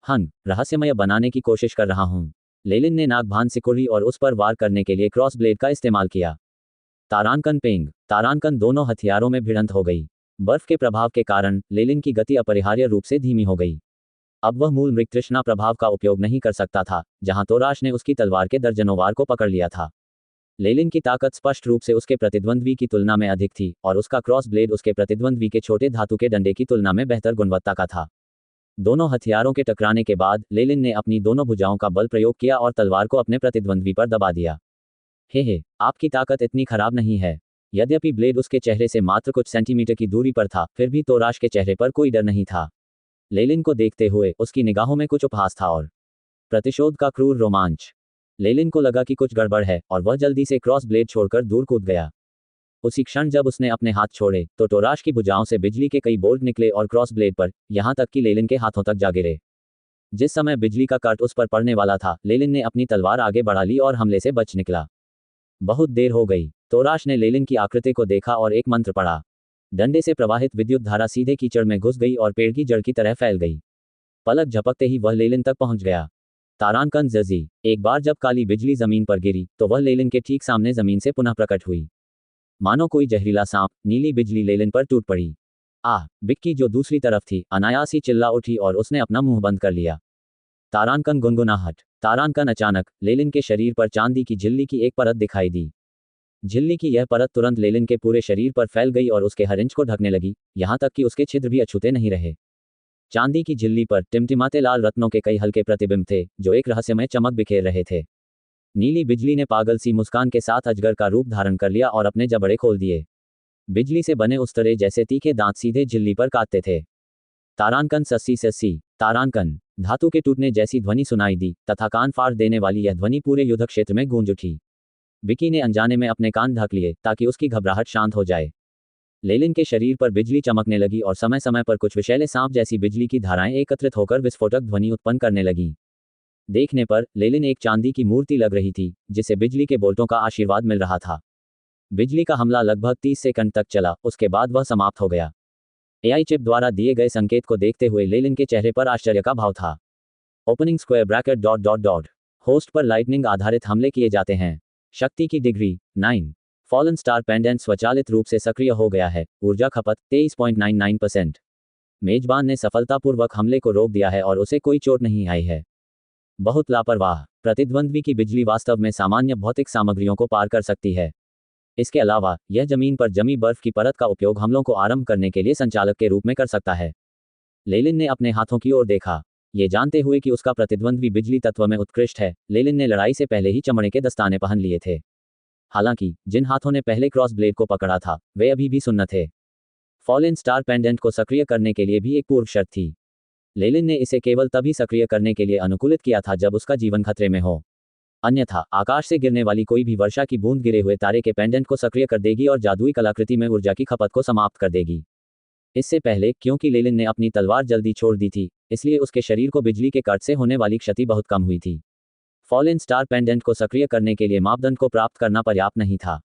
रहस्यमय बनाने की कोशिश कर रहा हूं। लेलिन ने नाक भान सिकुड़ी और उस पर वार करने के लिए क्रॉस ब्लेड का इस्तेमाल किया। तारांकन पेंग। तारांकन दोनों हथियारों में भिड़ंत हो गई। बर्फ के प्रभाव के कारण लेलिन की गति अपरिहार्य रूप से धीमी हो गई। अब वह मूल मृगतृष्णा प्रभाव का उपयोग नहीं कर सकता था, जहां तोराश ने उसकी तलवार के दर्जनों वार को पकड़ लिया था। लेलिन की ताकत स्पष्ट रूप से उसके प्रतिद्वंद्वी की तुलना में अधिक थी और उसका क्रॉस ब्लेड उसके प्रतिद्वंद्वी के छोटे धातु के डंडे की तुलना में बेहतर गुणवत्ता का था। दोनों हथियारों के टकराने के बाद लेलिन ने अपनी दोनों भुजाओं का बल प्रयोग किया और तलवार को अपने प्रतिद्वंद्वी पर दबा दिया। हे, आपकी ताकत इतनी खराब नहीं है। यद्यपि ब्लेड उसके चेहरे से मात्र कुछ सेंटीमीटर की दूरी पर था, फिर भी तोराश के चेहरे पर कोई डर नहीं था। लेलिन को देखते हुए उसकी निगाहों में कुछ उपहास था और प्रतिशोध का क्रूर रोमांच। लेलिन को लगा कि कुछ गड़बड़ है और वह जल्दी से क्रॉस ब्लेड छोड़कर दूर कूद गया। उसी क्षण जब उसने अपने हाथ छोड़े तो तोराश की भुजाओं से बिजली के कई बोल्ट निकले और क्रॉस ब्लेड पर, यहां तक कि लेलिन के हाथों तक जा गिरे। जिस समय बिजली का कट उस पर पड़ने वाला था, लेलिन ने अपनी तलवार आगे बढ़ा ली और हमले से बच निकला। बहुत देर हो गई। तोराश ने लेलिन की आकृति को देखा और एक मंत्र पढ़ा। डंडे से प्रवाहित विद्युत धारा सीधे कीचड़ में घुस गई और पेड़ की जड़ की तरह फैल गई। पलक झपकते ही वह लेलिन तक पहुंच गया। तारांकन जजी। एक बार जब काली बिजली जमीन पर गिरी तो वह लेलिन के ठीक सामने जमीन से पुनः प्रकट हुई। मानो कोई जहरीला सांप, नीली बिजली लेलिन पर टूट पड़ी। बिक्की जो दूसरी तरफ थी, अनायास ही चिल्ला उठी और उसने अपना मुंह बंद कर लिया। तारांकन गुनगुनाहट। तारांकन अचानक लेलिन के शरीर पर चांदी की झिल्ली की एक परत दिखाई दी। झिल्ली की यह परत तुरंत लेलिन के पूरे शरीर पर फैल गई और उसके हर इंच को ढकने लगी, यहां तक कि उसके छिद्र भी अछूते नहीं रहे। चांदी की झिल्ली पर टिमटिमाते लाल रत्नों के कई हल्के प्रतिबिंब थे, जो एक रहस्यमय चमक बिखेर रहे थे। नीली बिजली ने पागल सी मुस्कान के साथ अजगर का रूप धारण कर लिया और अपने जबड़े खोल दिए। बिजली से बने उस्तरे जैसे तीखे दांत सीधे झिल्ली पर काटते थे। तारांकन सस्सी सस्सी। तारांकन। धातु के टूटने जैसी ध्वनि सुनाई दी तथा कान फाड़ देने वाली यह ध्वनि पूरे युद्ध क्षेत्र में गूंज उठी। बिकी ने अनजाने में अपने कान ढक लिए ताकि उसकी घबराहट शांत हो जाए। लेलिन के शरीर पर बिजली चमकने लगी और समय समय पर कुछ विषैले सांप जैसी बिजली की धाराएं एकत्रित होकर विस्फोटक ध्वनि उत्पन्न करने लगीं। देखने पर लेलिन एक चांदी की मूर्ति लग रही थी, जिसे बिजली के बोल्टों का आशीर्वाद मिल रहा था। बिजली का हमला लगभग 30 सेकंड तक चला, उसके बाद वह समाप्त हो गया। एआई चिप द्वारा दिए गए संकेत को देखते हुए लेलिन के चेहरे पर आश्चर्य का भाव था। ओपनिंग स्क्वायर ब्रैकेट ... होस्ट पर लाइटनिंग आधारित हमले किए जाते हैं। शक्ति की डिग्री 9। फॉलन स्टार पेंडेंट स्वचालित रूप से सक्रिय हो गया है। ऊर्जा खपत 23.99%। मेजबान ने सफलतापूर्वक हमले को रोक दिया है और उसे कोई चोट नहीं आई है। बहुत लापरवाह। प्रतिद्वंद्वी की बिजली वास्तव में सामान्य भौतिक सामग्रियों को पार कर सकती है। इसके अलावा यह जमीन पर जमी बर्फ की परत का उपयोग हमलों को आरंभ करने के लिए संचालक के रूप में कर सकता है। लेलिन ने अपने हाथों की ओर देखा। ये जानते हुए कि उसका प्रतिद्वंद्वी बिजली तत्व में उत्कृष्ट है, लेलिन ने लड़ाई से पहले ही चमड़े के दस्ताने पहन लिए थे। हालांकि जिन हाथों ने पहले क्रॉस ब्लेड को पकड़ा था, वे अभी भी सुन्न थे। फॉलन स्टार पेंडेंट को सक्रिय करने के लिए भी एक पूर्व शर्त थी। लेलिन ने इसे केवल तभी सक्रिय करने के लिए अनुकूलित किया था जब उसका जीवन खतरे में हो। अन्यथा आकाश से गिरने वाली कोई भी वर्षा की बूंद गिरे हुए तारे के पेंडेंट को सक्रिय कर देगी और जादुई कलाकृति में ऊर्जा की खपत को समाप्त कर देगी। इससे पहले क्योंकि लेलिन ने अपनी तलवार जल्दी छोड़ दी थी, इसलिए उसके शरीर को बिजली के कट से होने वाली क्षति बहुत कम हुई थी। फॉलन स्टार पेंडेंट को सक्रिय करने के लिए मापदंड को प्राप्त करना पर्याप्त नहीं था।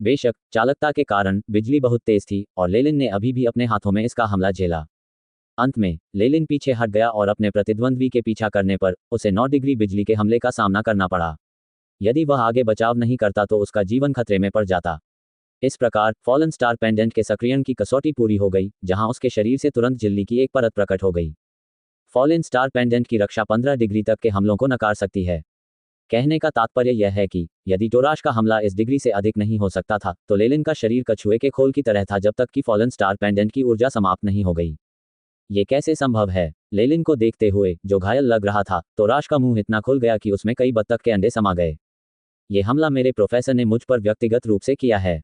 बेशक चालकता के कारण बिजली बहुत तेज थी और लेलिन ने अभी भी अपने हाथों में इसका हमला झेला। अंत में लेलिन पीछे हट गया और अपने प्रतिद्वंद्वी के पीछा करने पर उसे 9 डिग्री बिजली के हमले का सामना करना पड़ा। यदि वह आगे बचाव नहीं करता तो उसका जीवन खतरे में पड़ जाता। इस प्रकार फॉलन स्टार पेंडेंट के सक्रियण की कसौटी पूरी हो गई, जहां उसके शरीर से तुरंत झिल्ली की एक परत प्रकट हो गई। फॉलन स्टार पेंडेंट की रक्षा 15 डिग्री तक के हमलों को नकार सकती है। कहने का तात्पर्य यह है कि यदि टोराश का हमला इस डिग्री से अधिक नहीं हो सकता था तो लेलिन का शरीर कछुए के खोल की तरह था जब तक कि फॉलन स्टार पेंडेंट की ऊर्जा समाप्त नहीं हो गई। ये कैसे संभव है? लेलिन को देखते हुए, जो घायल लग रहा था, टोराश का मुंह इतना खुल गया कि उसमें कई बत्तख के अंडे समा गए। ये हमला मेरे प्रोफेसर ने मुझ पर व्यक्तिगत रूप से किया है।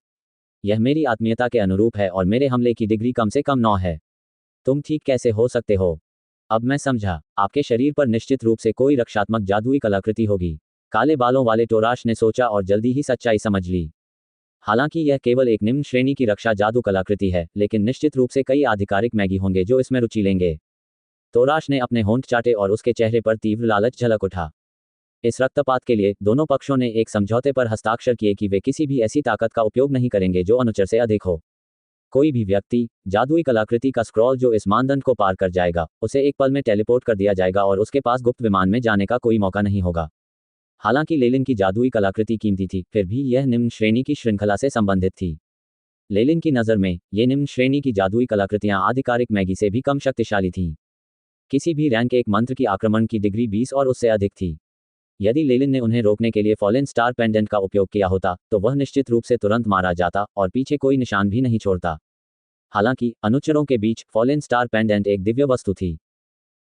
यह मेरी आत्मीयता के अनुरूप है और मेरे हमले की डिग्री कम से कम 9 है। तुम ठीक कैसे हो सकते हो? अब मैं समझा, आपके शरीर पर निश्चित रूप से कोई रक्षात्मक जादुई कलाकृति होगी। काले बालों वाले टोराश ने सोचा और जल्दी ही सच्चाई समझ ली। हालांकि यह केवल एक निम्न श्रेणी की रक्षा जादू कलाकृति है, लेकिन निश्चित रूप से कई आधिकारिक मैगी होंगे जो इसमें रुचि लेंगे। टोराश ने अपने होंठ चाटे और उसके चेहरे पर तीव्र लालच झलक उठा। इस रक्तपात के लिए दोनों पक्षों ने एक समझौते पर हस्ताक्षर किए कि वे किसी भी ऐसी ताकत का उपयोग नहीं करेंगे जो अनुचर से अधिक हो। कोई भी व्यक्ति जादुई कलाकृति का स्क्रॉल जो इस मानदंड को पार कर जाएगा, उसे एक पल में टेलीपोर्ट कर दिया जाएगा और उसके पास गुप्त विमान में जाने का कोई मौका नहीं होगा। हालांकि लेलिन की जादुई कलाकृति कीमती थी, फिर भी यह निम्न श्रेणी की श्रृंखला से संबंधित थी। लेलिन की नज़र में ये निम्न श्रेणी की जादुई कलाकृतियां आधिकारिक मैगी से भी कम शक्तिशाली थीं। किसी भी रैंक एक मंत्र की आक्रमण की डिग्री 20 और उससे अधिक थी। यदि लेलिन ने उन्हें रोकने के लिए फॉलन स्टार पेंडेंट का उपयोग किया होता तो वह निश्चित रूप से तुरंत मारा जाता और पीछे कोई निशान भी नहीं छोड़ता। हालांकि अनुचरों के बीच फॉलन स्टार पेंडेंट एक दिव्य वस्तु थी।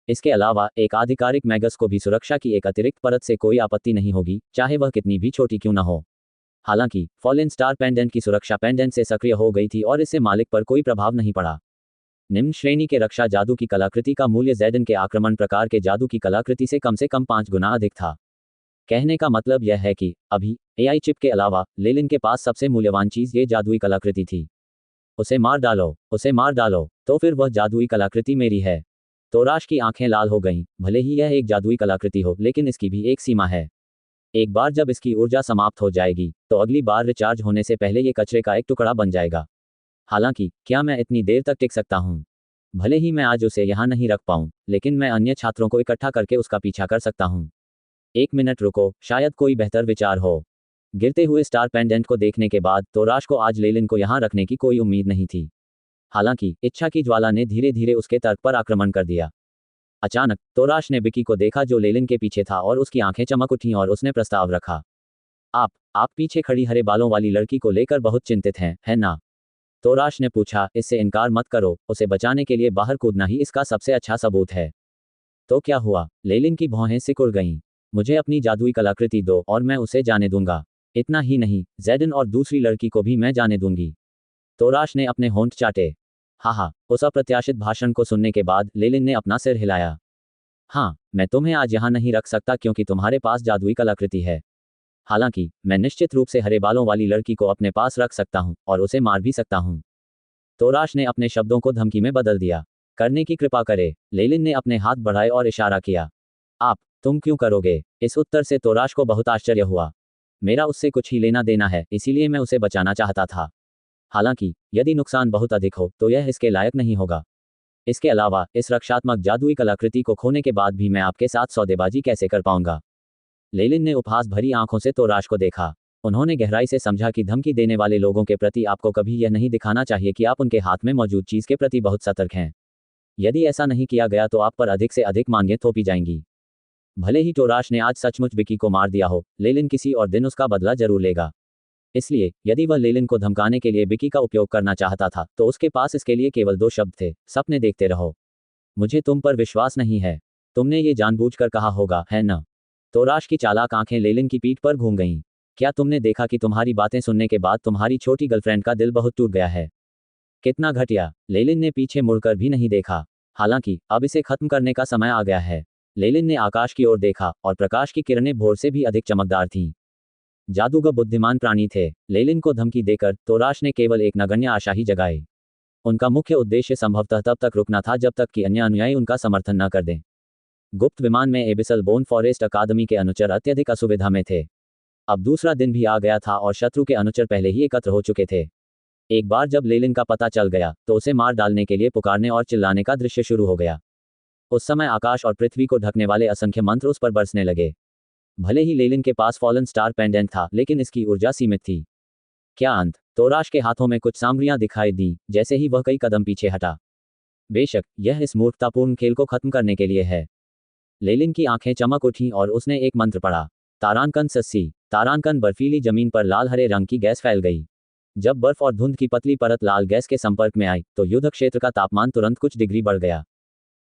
इसके अलावा एक आधिकारिक मैगस को भी सुरक्षा की एक अतिरिक्त परत से कोई आपत्ति नहीं होगी, चाहे वह कितनी भी छोटी क्यों न हो। हालांकि फॉलन स्टार पेंडेंट की सुरक्षा पेंडेंट से सक्रिय हो गई थी और इससे मालिक पर कोई प्रभाव नहीं पड़ा। निम्न श्रेणी के रक्षा जादू की कलाकृति का मूल्य ज़ेडन के आक्रमण प्रकार के जादू की कलाकृति से कम 5 गुना अधिक था। कहने का मतलब यह है कि अभी एआई चिप के अलावा लेलिन के पास सबसे मूल्यवान चीज ये जादुई कलाकृति थी। उसे मार डालो, उसे मार डालो, तो फिर वह जादुई कलाकृति मेरी है। टोराश की आंखें लाल हो गईं। भले ही यह एक जादुई कलाकृति हो, लेकिन इसकी भी एक सीमा है। एक बार जब इसकी ऊर्जा समाप्त हो जाएगी तो अगली बार रिचार्ज होने से पहले ये कचरे का एक टुकड़ा बन जाएगा। हालांकि क्या मैं इतनी देर तक टिक सकता हूँ? भले ही मैं आज उसे यहाँ नहीं रख पाऊँ, लेकिन मैं अन्य छात्रों को इकट्ठा करके उसका पीछा कर सकता हूँ। 1 मिनट रुको, शायद कोई बेहतर विचार हो। गिरते हुए स्टार पेंडेंट को देखने के बाद टोराश को आज लेलिन को यहाँ रखने की कोई उम्मीद नहीं थी। हालांकि इच्छा की ज्वाला ने धीरे धीरे उसके तर्क पर आक्रमण कर दिया। अचानक टोराश ने बिकी को देखा जो लेलिन के पीछे था और उसकी आंखें चमक उठीं और उसने प्रस्ताव रखा। आप पीछे खड़ी हरे बालों वाली लड़की को लेकर बहुत चिंतित हैं, है ना? टोराश ने पूछा। इससे इनकार मत करो, उसे बचाने के लिए बाहर कूदना ही इसका सबसे अच्छा सबूत है। तो क्या हुआ? लेलिन की भौहें सिकुड़ गईं। मुझे अपनी जादुई कलाकृति दो और मैं उसे जाने दूंगा। इतना ही नहीं, ज़ेडन और दूसरी लड़की को भी मैं जाने दूंगी। टोराश ने अपने होंठ चाटे। हाँ, उस अप्रत्याशित भाषण को सुनने के बाद लेलिन ने अपना सिर हिलाया। हाँ, मैं तुम्हें आज यहाँ नहीं रख सकता क्योंकि तुम्हारे पास जादुई कलाकृति है। हालांकि मैं निश्चित रूप से हरे बालों वाली लड़की को अपने पास रख सकता हूँ और उसे मार भी सकता हूँ। टोराश ने अपने शब्दों को धमकी में बदल दिया। करने की कृपा करे। लेलिन ने अपने हाथ बढ़ाए और इशारा किया। तुम क्यों करोगे? इस उत्तर से टोराश को बहुत आश्चर्य हुआ। मेरा उससे कुछ ही लेना देना है, इसीलिए मैं उसे बचाना चाहता था। हालांकि यदि नुकसान बहुत अधिक हो तो यह इसके लायक नहीं होगा। इसके अलावा इस रक्षात्मक जादुई कलाकृति को खोने के बाद भी मैं आपके साथ सौदेबाजी कैसे कर पाऊंगा? लेलिन ने उपहास भरी आंखों से टोराश को देखा। उन्होंने गहराई से समझा कि धमकी देने वाले लोगों के प्रति आपको कभी यह नहीं दिखाना चाहिए कि आप उनके हाथ में मौजूद चीज के प्रति बहुत सतर्क हैं। यदि ऐसा नहीं किया गया तो आप पर अधिक से अधिक मांगें थोपी जाएंगी। भले ही टोराश ने आज सचमुच बिकी को मार दिया हो, लेलिन किसी और दिन उसका बदला जरूर लेगा। इसलिए यदि वह लेलिन को धमकाने के लिए बिकी का उपयोग करना चाहता था तो उसके पास इसके लिए केवल 2 शब्द थे, सपने देखते रहो। मुझे तुम पर विश्वास नहीं है। तुमने ये जानबूझकर कहा होगा, है न? टोराश की चालाक आंखें लेलिन की पीठ पर घूम गईं। क्या तुमने देखा कि तुम्हारी बातें सुनने के बाद तुम्हारी छोटी गर्लफ्रेंड का दिल बहुत टूट गया है? कितना घटिया। लेलिन ने पीछे मुड़कर भी नहीं देखा। हालांकि अब इसे खत्म करने का समय आ गया है। लेलिन ने आकाश की ओर देखा और प्रकाश की किरणें भोर से भी अधिक चमकदार थीं। जादूगर बुद्धिमान प्राणी थे। लेलिन को धमकी देकर तोराश ने केवल एक नगण्य आशा ही जगाई। उनका मुख्य उद्देश्य संभवतः तब तक रुकना था जब तक कि अन्य अनुयायी उनका समर्थन न कर दें। गुप्त विमान में एबिसल बोन फॉरेस्ट अकादमी के अनुचर अत्यधिक असुविधा में थे। अब दूसरा दिन भी आ गया था और शत्रु के अनुचर पहले ही एकत्र हो चुके थे। एक बार जब लेलिन का पता चल गया तो उसे मार डालने के लिए पुकारने और चिल्लाने का दृश्य शुरू हो गया। उस समय आकाश और पृथ्वी को ढकने वाले असंख्य मंत्र उस पर बरसने लगे। भले ही लेलिन के पास फॉलन स्टार पेंडेंट था, लेकिन इसकी ऊर्जा सीमित थी। क्या अंत! तोराश के हाथों में कुछ सामग्रियां दिखाई दी जैसे ही वह कई कदम पीछे हटा। बेशक यह इस मूर्खतापूर्ण खेल को खत्म करने के लिए है। लेलिन की आंखें चमक उठीं और उसने एक मंत्र पढ़ा। तारांकन सस्सी। तारांकन बर्फीली जमीन पर लाल हरे रंग की गैस फैल गई। जब बर्फ और धुंध की पतली परत लाल गैस के संपर्क में आई तो युद्ध क्षेत्र का तापमान तुरंत कुछ डिग्री बढ़ गया।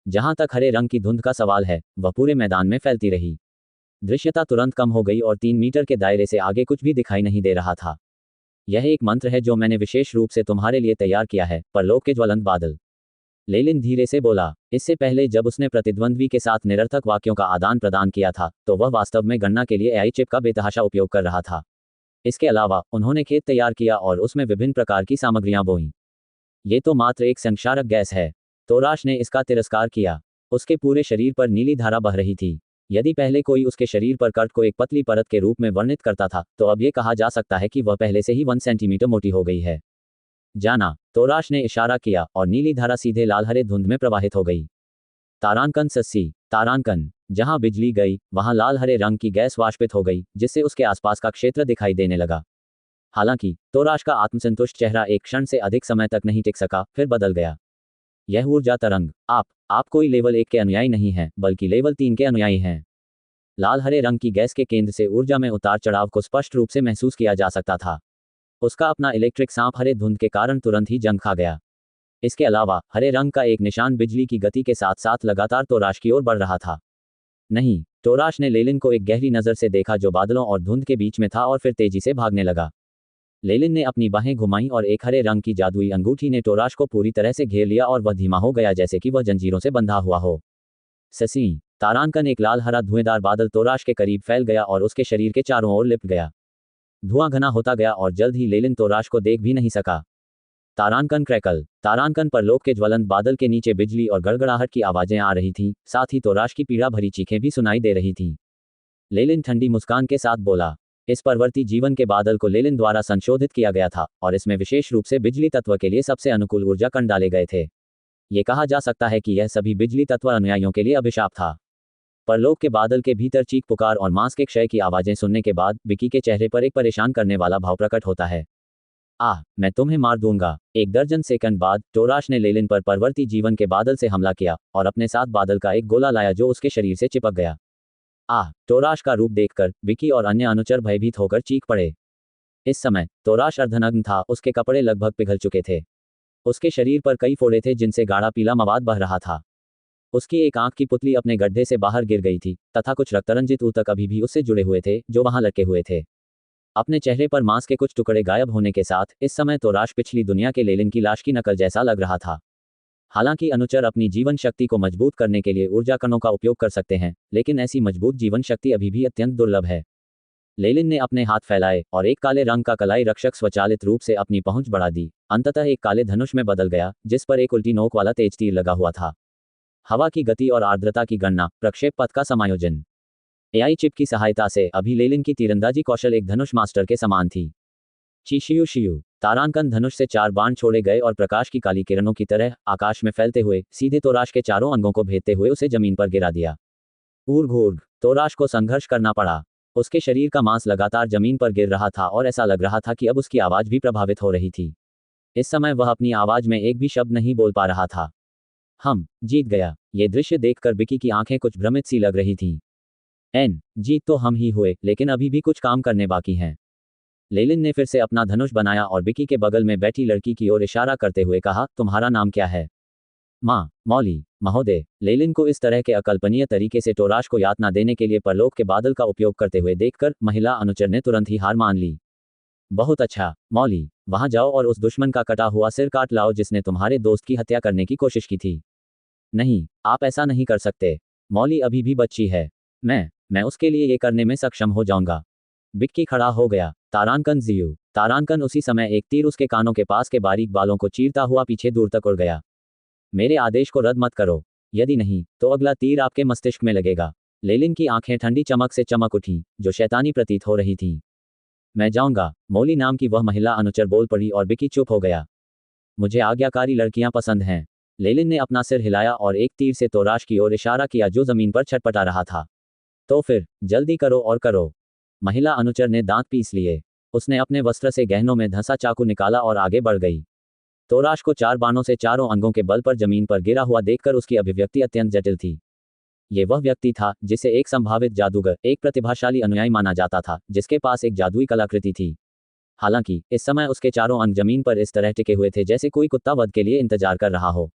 जहां तक हरे रंग की धुंध का सवाल है, वह पूरे मैदान में फैलती रही। दृश्यता तुरंत कम हो गई और 3 मीटर के दायरे से आगे कुछ भी दिखाई नहीं दे रहा था। यह एक मंत्र है जो मैंने विशेष रूप से तुम्हारे लिए तैयार किया है, परलोक के ज्वलंत बादल। लेलिन धीरे से बोला। इससे पहले जब उसने प्रतिद्वंद्वी के साथ निरर्थक वाक्यों का आदान प्रदान किया था तो वह वास्तव में गणना के लिए एआई चिप का बेतहाशा उपयोग कर रहा था। इसके अलावा उन्होंने खेत तैयार किया और उसमें विभिन्न प्रकार की सामग्रियां बोईं। ये तो मात्र एक संक्षारक गैस है। तोराश ने इसका तिरस्कार किया। उसके पूरे शरीर पर नीली धारा बह रही थी। यदि पहले कोई उसके शरीर पर कर्ट को एक पतली परत के रूप में वर्णित करता था तो अब यह कहा जा सकता है कि वह पहले से ही 1 सेंटीमीटर मोटी हो गई है। जाना। तोराश ने इशारा किया और नीली धारा सीधे लाल हरे धुंध में प्रवाहित हो गई। तारांकन सस्सी। तारांकन। जहां बिजली गई वहां लाल हरे रंग की गैस वाष्पित हो गई जिससे उसके आसपास का क्षेत्र दिखाई देने लगा। हालांकि तोराश का आत्मसंतुष्ट चेहरा एक क्षण से अधिक समय तक नहीं टिक सका, फिर बदल गया। यह ऊर्जा तरंग। आप कोई लेवल 1 के अनुयायी नहीं हैं, बल्कि लेवल 3 के अनुयायी हैं। लाल हरे रंग की गैस के केंद्र से ऊर्जा में उतार चढ़ाव को स्पष्ट रूप से महसूस किया जा सकता था। उसका अपना इलेक्ट्रिक सांप हरे धुंध के कारण तुरंत ही जंग खा गया। इसके अलावा हरे रंग का एक निशान बिजली की गति के साथ साथ लगातार तोराश की ओर बढ़ रहा था। नहीं। तोराश ने लेलिन को एक गहरी नज़र से देखा जो बादलों और धुंध के बीच में था और फिर तेजी से भागने लगा। लेलिन ने अपनी बाहें घुमाईं और एक हरे रंग की जादुई अंगूठी ने तोराश को पूरी तरह से घेर लिया और वह धीमा हो गया जैसे कि वह जंजीरों से बंधा हुआ हो। ससी। तारांकन। एक लाल हरा धुएंदार बादल तोराश के करीब फैल गया और उसके शरीर के चारों ओर लिपट गया। धुआं घना होता गया और जल्द ही लेलिन तोराश को देख भी नहीं सका। तारांकन क्रैकल। तारांकन परलोक के ज्वलंत बादल के नीचे बिजली और गड़गड़ाहट की आवाजें आ रही थीं, साथ ही तोराश की पीड़ा भरी चीखें भी सुनाई दे रही थीं। लेलिन ठंडी मुस्कान के साथ बोला। इस परवर्ती जीवन के बादल को लेलिन द्वारा संशोधित किया गया था और इसमें विशेष रूप से बिजली तत्व के लिए सबसे अनुकूल ऊर्जा कण डाले गए थे। ये कहा जा सकता है कि यह सभी बिजली तत्व अनुयायियों के लिए अभिशाप था। परलोक के बादल के भीतर चीख पुकार और मांस के क्षय की आवाजें सुनने के बाद विकी के चेहरे पर एक परेशान करने वाला भाव प्रकट होता है। मैं तुम्हें मार दूंगा। 1 दर्जन सेकंड बाद तोराश ने लेलिन पर परवर्ती जीवन के बादल से हमला किया और अपने साथ बादल का एक गोला लाया जो उसके शरीर से चिपक गया। तोराश का रूप देखकर विकी और अन्य अनुचर भयभीत होकर चीख पड़े। इस समय तोराश अर्धनग्न था, उसके कपड़े लगभग पिघल चुके थे। उसके शरीर पर कई फोड़े थे जिनसे गाढ़ा पीला मवाद बह रहा था। उसकी एक आंख की पुतली अपने गड्ढे से बाहर गिर गई थी तथा कुछ रक्तरंजित ऊतक अभी भी उससे जुड़े हुए थे जो वहां लटके हुए थे। अपने चेहरे पर मांस के कुछ टुकड़े गायब होने के साथ इस समय तोराश पिछली दुनिया के लेलिन की लाश की नकल जैसा लग रहा था। हालांकि अनुचर अपनी जीवन शक्ति को मजबूत करने के लिए ऊर्जा कणों का उपयोग कर सकते हैं, लेकिन ऐसी मजबूत जीवन शक्ति अभी भी अत्यंत दुर्लभ है। लेलिन ने अपने हाथ फैलाए और एक काले रंग का कलाई रक्षक स्वचालित रूप से अपनी पहुंच बढ़ा दी, अंततः एक काले धनुष में बदल गया जिस पर एक उल्टी नोक वाला तेज तीर लगा हुआ था। हवा की गति और आर्द्रता की गणना, प्रक्षेप पथ का समायोजन। एआई चिप की सहायता से अभी लेलिन की तीरंदाजी कौशल एक धनुष मास्टर के समान थी। शियू शियू। तारांकन धनुष से 4 बाण छोड़े गए और प्रकाश की काली किरणों की तरह आकाश में फैलते हुए सीधे तोराश के चारों अंगों को भेदते हुए उसे जमीन पर गिरा दिया। ऊर्घ। तोराश को संघर्ष करना पड़ा। उसके शरीर का मांस लगातार जमीन पर गिर रहा था और ऐसा लग रहा था कि अब उसकी आवाज भी प्रभावित हो रही थी। इस समय वह अपनी आवाज में एक भी शब्द नहीं बोल पा रहा था। हम जीत गया। ये दृश्य देखकर विकी की आंखें कुछ भ्रमित सी लग रही थीं। जीत तो हम ही हुए, लेकिन अभी भी कुछ काम करने बाकी हैं। लेलिन ने फिर से अपना धनुष बनाया और विकी के बगल में बैठी लड़की की ओर इशारा करते हुए कहा, तुम्हारा नाम क्या है? मौली महोदय। लेलिन को इस तरह के अकल्पनीय तरीके से तोराश को यातना देने के लिए परलोक के बादल का उपयोग करते हुए देखकर महिला अनुचर ने तुरंत ही हार मान ली। बहुत अच्छा मौली, वहां जाओ और उस दुश्मन का कटा हुआ सिर काट लाओ जिसने तुम्हारे दोस्त की हत्या करने की कोशिश की थी। नहीं, आप ऐसा नहीं कर सकते। मॉली अभी भी बच्ची है। मैं उसके लिए ये करने में सक्षम हो जाऊंगा। बिक्की खड़ा हो गया। तारांकन जियू। तारांकन उसी समय एक तीर उसके कानों के पास के बारीक बालों को चीरता हुआ पीछे दूर तक उड़ गया। मेरे आदेश को रद्द मत करो। यदि नहीं, तो अगला तीर आपके मस्तिष्क में लगेगा। लेलिन की आंखें ठंडी चमक से चमक उठीं, जो शैतानी प्रतीत हो रही थीं। मैं जाऊंगा, मौली नाम की वह महिला अनुचर बोल पड़ी और बिक्की चुप हो गया। मुझे आज्ञाकारी लड़कियां पसंद हैं। लेलिन ने अपना सिर हिलाया और एक तीर से तोराश की ओर इशारा किया जो जमीन पर छटपटा रहा था। तो फिर जल्दी करो और करो। महिला अनुचर ने दांत पीस लिए। उसने अपने वस्त्र से गहनों में धंसा चाकू निकाला और आगे बढ़ गई। तोराश को 4 बाणों से चारों अंगों के बल पर जमीन पर गिरा हुआ देखकर उसकी अभिव्यक्ति अत्यंत जटिल थी। ये वह व्यक्ति था जिसे एक संभावित जादूगर, एक प्रतिभाशाली अनुयायी माना जाता था, जिसके पास एक जादुई कलाकृति थी। हालांकि इस समय उसके चारों अंग जमीन पर इस तरह टिके हुए थे जैसे कोई कुत्ता वध के लिए इंतजार कर रहा हो।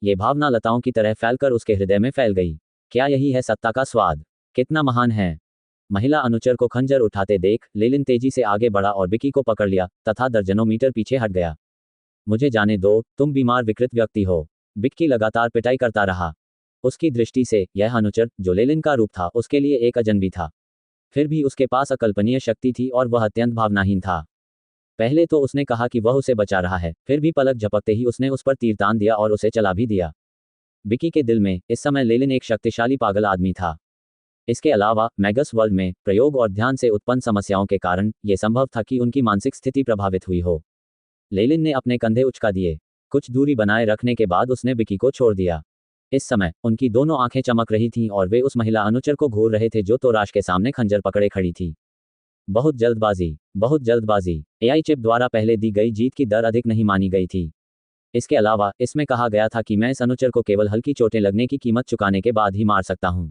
ये भावना लताओं की तरह फैलकर उसके हृदय में फैल गई। क्या यही है सत्ता का स्वाद? कितना महान है! महिला अनुचर को खंजर उठाते देख लेलिन तेजी से आगे बढ़ा और बिक्की को पकड़ लिया तथा दर्जनों मीटर पीछे हट गया। मुझे जाने दो, तुम बीमार विकृत व्यक्ति हो। बिक्की लगातार पिटाई करता रहा। उसकी दृष्टि से यह अनुचर, जो लेलिन का रूप था, उसके लिए एक अजनबी था। फिर भी उसके पास अकल्पनीय शक्ति थी और वह अत्यंत भावनाहीन था। पहले तो उसने कहा कि वह उसे बचा रहा है, फिर भी पलक झपकते ही उसने उस पर तीर तान दिया और उसे चला भी दिया। बिक्की के दिल में इस समय लेलिन एक शक्तिशाली पागल आदमी था। इसके अलावा मैगस वर्ल्ड में प्रयोग और ध्यान से उत्पन्न समस्याओं के कारण यह संभव था कि उनकी मानसिक स्थिति प्रभावित हुई हो। लेलिन ने अपने कंधे उचका दिए। कुछ दूरी बनाए रखने के बाद उसने बिक्की को छोड़ दिया। इस समय उनकी दोनों आंखें चमक रही थीं और वे उस महिला अनुचर को घूर रहे थे जो तोराश के सामने खंजर पकड़े खड़ी थी। बहुत जल्दबाजी, बहुत जल्दबाजी। एआई चिप द्वारा पहले दी गई जीत की दर अधिक नहीं मानी गई थी। इसके अलावा इसमें कहा गया था कि मैं इस अनुचर को केवल हल्की चोटें लगने की कीमत चुकाने के बाद ही मार सकता हूं।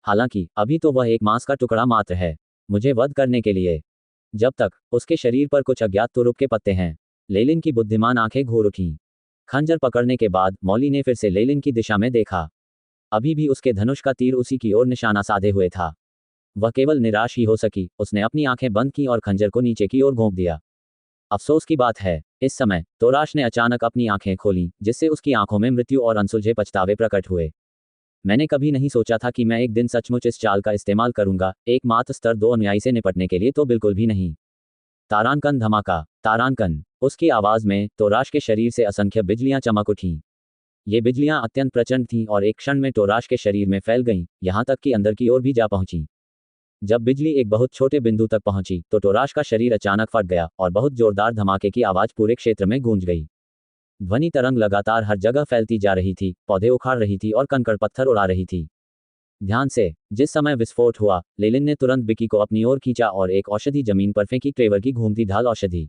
हालांकि अभी तो वह एक मांस का टुकड़ा मात्र है, मुझे वध करने के लिए। जब तक उसके शरीर पर कुछ अज्ञात तुरुप के पत्ते हैं। लेलिन की बुद्धिमान आंखें घूर उठीं। खंजर पकड़ने के बाद मौली ने फिर से लेलिन की दिशा में देखा। अभी भी उसके धनुष का तीर उसी की ओर निशाना साधे हुए था। वह केवल निराश ही हो सकी। उसने अपनी आंखें बंद की और खंजर को नीचे की ओर घोंप दिया। अफसोस की बात है, इस समय तोराश ने अचानक अपनी आंखें खोलीं, जिससे उसकी आंखों में मृत्यु और अनसुलझे पछतावे प्रकट हुए। मैंने कभी नहीं सोचा था कि मैं एक दिन सचमुच इस चाल का इस्तेमाल करूंगा, एकमात्र स्तर 2 अनुयायी से निपटने के लिए तो बिल्कुल भी नहीं। तारांकन धमाका, तारांकन। उसकी आवाज में तोराश के शरीर से असंख्य बिजलियां चमक उठीं। ये बिजलियां अत्यंत प्रचंड थीं और एक क्षण में तोराश के शरीर में फैल गईं, यहां तक कि अंदर की ओर भी जा पहुंची। जब बिजली एक बहुत छोटे बिंदु तक पहुंची तो तोराश का शरीर अचानक फट गया और बहुत जोरदार धमाके की आवाज पूरे क्षेत्र में गूंज गई। ध्वनि तरंग लगातार हर जगह फैलती जा रही थी, पौधे उखाड़ रही थी और कंकड़ पत्थर उड़ा रही थी। ध्यान से। जिस समय विस्फोट हुआ, लेलिन ने तुरंत बिक्की को अपनी ओर खींचा और एक औषधि जमीन पर फेंकी, ट्रेवर की घूमती ढाल औषधि।